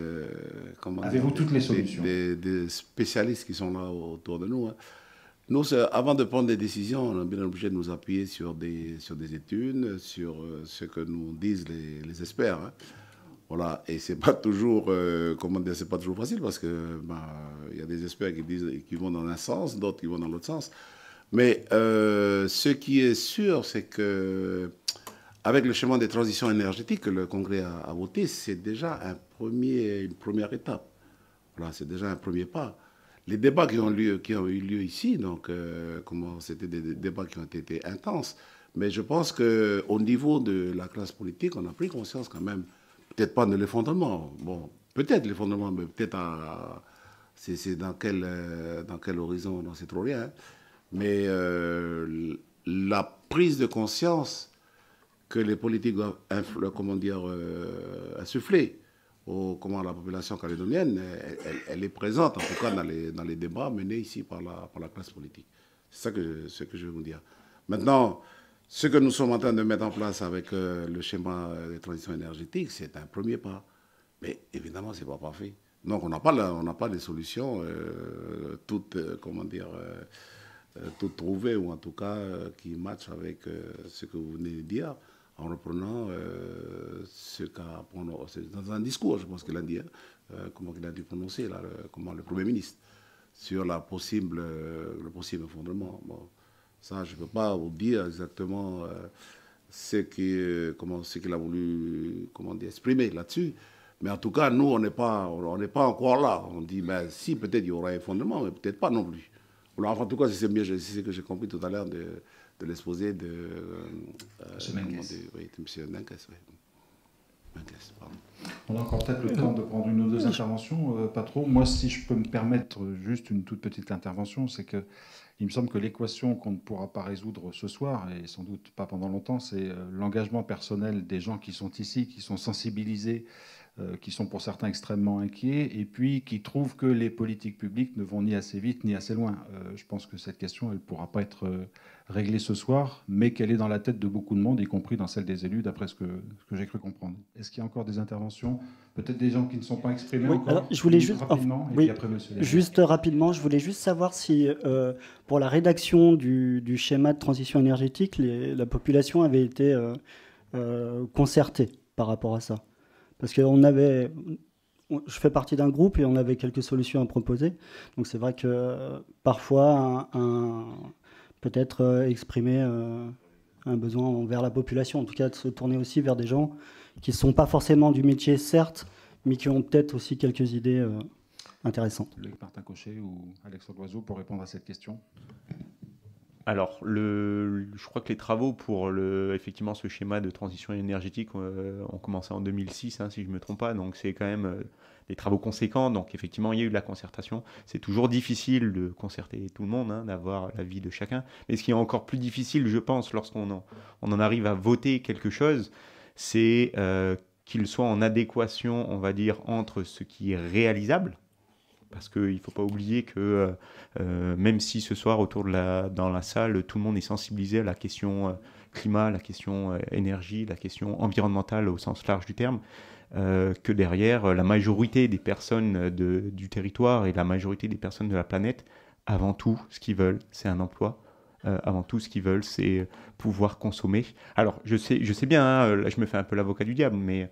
Avez-vous toutes les solutions? Des spécialistes qui sont là autour de nous. Hein. Nous, avant de prendre des décisions, on est bien obligé de nous appuyer sur des études, sur ce que nous disent les experts. Hein. Voilà, et c'est pas toujours, c'est pas toujours facile parce que y a des experts qui vont dans un sens, d'autres qui vont dans l'autre sens. Mais ce qui est sûr, c'est que avec le schéma des transitions énergétiques que le Congrès a voté, c'est déjà une première étape. Voilà, c'est déjà un premier pas. Les débats qui ont eu lieu ici, donc c'était des débats qui ont été intenses. Mais je pense qu'au niveau de la classe politique, on a pris conscience quand même. Peut-être pas de l'effondrement. Bon, peut-être l'effondrement, mais peut-être c'est dans quel horizon, on ne sait trop rien. Hein. Mais la prise de conscience que les politiques doivent insuffler à la population calédonienne, elle est présente, en tout cas dans les débats menés ici par la classe politique. C'est ça ce que je veux vous dire. Maintenant, ce que nous sommes en train de mettre en place avec le schéma de transition énergétique, c'est un premier pas. Mais évidemment, ce n'est pas parfait. Donc, on n'a pas des solutions toutes trouvées, ou en tout cas qui matchent avec ce que vous venez de dire, en reprenant ce qu'a prononcé dans un discours, je pense qu'il a dit, comment il a dû prononcer, là, le Premier ministre, sur le possible effondrement. Bon. Ça, je ne peux pas vous dire exactement ce qu'il a voulu exprimer là-dessus. Mais en tout cas, nous, on n'est pas encore là. On dit, si, peut-être il y aura un effondrement, mais peut-être pas non plus. Alors, en tout cas, c'est ce que j'ai compris tout à l'heure de l'exposé de M. Nenkes. On a encore peut-être le temps de prendre une ou deux interventions, pas trop. Moi, si je peux me permettre juste une toute petite intervention, c'est que il me semble que l'équation qu'on ne pourra pas résoudre ce soir, et sans doute pas pendant longtemps, c'est l'engagement personnel des gens qui sont ici, qui sont sensibilisés, qui sont pour certains extrêmement inquiets, et puis qui trouvent que les politiques publiques ne vont ni assez vite ni assez loin. Je pense que cette question, elle ne pourra pas être réglée ce soir, mais qu'elle est dans la tête de beaucoup de monde, y compris dans celle des élus, d'après ce que j'ai cru comprendre. Est-ce qu'il y a encore des interventions? Peut-être des gens qui ne sont pas exprimés encore? Alors, je voulais juste rapidement, et puis après, monsieur juste rapidement, je voulais juste savoir si, pour la rédaction du schéma de transition énergétique, la population avait été concertée par rapport à ça. Parce que je fais partie d'un groupe et on avait quelques solutions à proposer. Donc c'est vrai que parfois, peut-être exprimer un besoin envers la population, en tout cas de se tourner aussi vers des gens qui ne sont pas forcément du métier, certes, mais qui ont peut-être aussi quelques idées intéressantes. Loïc Martin-Cochet ou Alexandre Loiseau pour répondre à cette question. Alors, je crois que les travaux pour effectivement ce schéma de transition énergétique ont commencé en 2006, hein, si je ne me trompe pas. Donc, c'est quand même des travaux conséquents. Donc, effectivement, il y a eu de la concertation. C'est toujours difficile de concerter tout le monde, hein, d'avoir l'avis de chacun. Mais ce qui est encore plus difficile, je pense, lorsqu'on en arrive à voter quelque chose, c'est qu'il soit en adéquation, on va dire, entre ce qui est réalisable Parce qu'il ne faut pas oublier que même si ce soir, dans la salle, tout le monde est sensibilisé à la question climat, la question énergie, la question environnementale au sens large du terme, que derrière, la majorité des personnes du territoire et la majorité des personnes de la planète, avant tout, ce qu'ils veulent, c'est un emploi. Avant tout, ce qu'ils veulent, c'est pouvoir consommer. Alors, je sais bien, hein, là, je me fais un peu l'avocat du diable, mais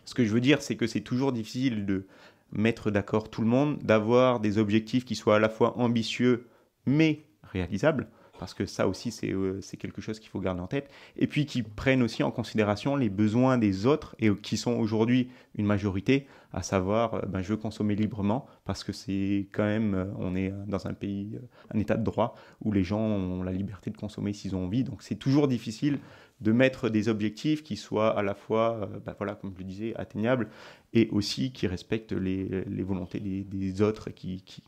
ce que je veux dire, c'est que c'est toujours difficile de mettre d'accord tout le monde, d'avoir des objectifs qui soient à la fois ambitieux, mais réalisables, parce que ça aussi, c'est quelque chose qu'il faut garder en tête, et puis qui prennent aussi en considération les besoins des autres, et qui sont aujourd'hui une majorité, à savoir, je veux consommer librement, parce que c'est quand même, on est dans un pays, un état de droit, où les gens ont la liberté de consommer s'ils ont envie, donc c'est toujours difficile de mettre des objectifs qui soient à la fois, voilà, comme je le disais, atteignables, et aussi qui respectent les volontés des autres,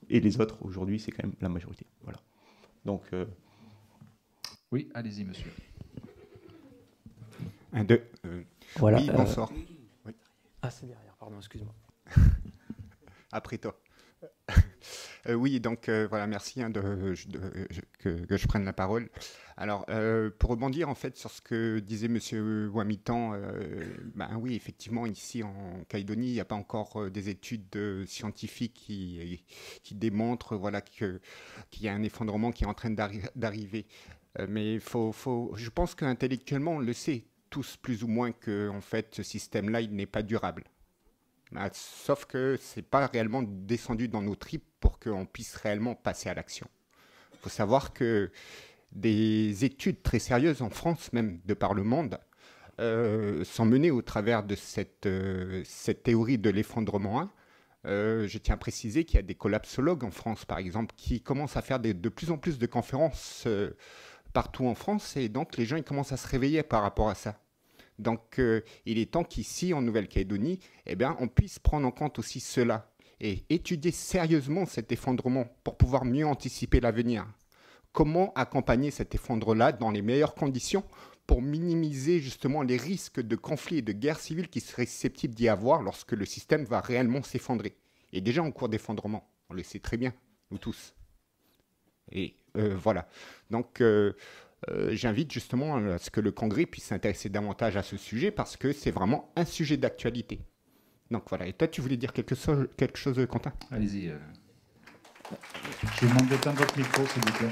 et les autres, aujourd'hui, c'est quand même la majorité. Voilà. Donc... Oui, allez-y, monsieur. 1, 2. Voilà, oui, bonsoir. Oui. Ah, c'est derrière, pardon, excuse-moi. Après toi. Oui, donc voilà, merci que je prenne la parole. Alors, pour rebondir en fait sur ce que disait Monsieur Wamitan, oui, effectivement, ici en Calédonie, il n'y a pas encore des études scientifiques qui démontrent voilà, qu'il y a un effondrement qui est en train d'arriver. Mais je pense qu'intellectuellement, on le sait tous plus ou moins que en fait, ce système-là, il n'est pas durable. Sauf que ce n'est pas réellement descendu dans nos tripes pour qu'on puisse réellement passer à l'action. Il faut savoir que des études très sérieuses en France, même de par le monde, sont menées au travers de cette théorie de l'effondrement 1. Je tiens à préciser qu'il y a des collapsologues en France, par exemple, qui commencent à faire de plus en plus de conférences partout en France, et donc les gens ils commencent à se réveiller par rapport à ça. Donc il est temps qu'ici, en Nouvelle-Calédonie, on puisse prendre en compte aussi cela et étudier sérieusement cet effondrement pour pouvoir mieux anticiper l'avenir. Comment accompagner cet effondrement-là dans les meilleures conditions pour minimiser justement les risques de conflits et de guerres civiles qui seraient susceptibles d'y avoir lorsque le système va réellement s'effondrer. Et déjà en cours d'effondrement, on le sait très bien, nous tous. Et voilà. Donc, j'invite justement à ce que le Congrès puisse s'intéresser davantage à ce sujet parce que c'est vraiment un sujet d'actualité. Donc voilà. Et toi, tu voulais dire quelque chose Quentin ? Allez-y. Je vous demande d'éteindre votre micro, s'il vous plaît.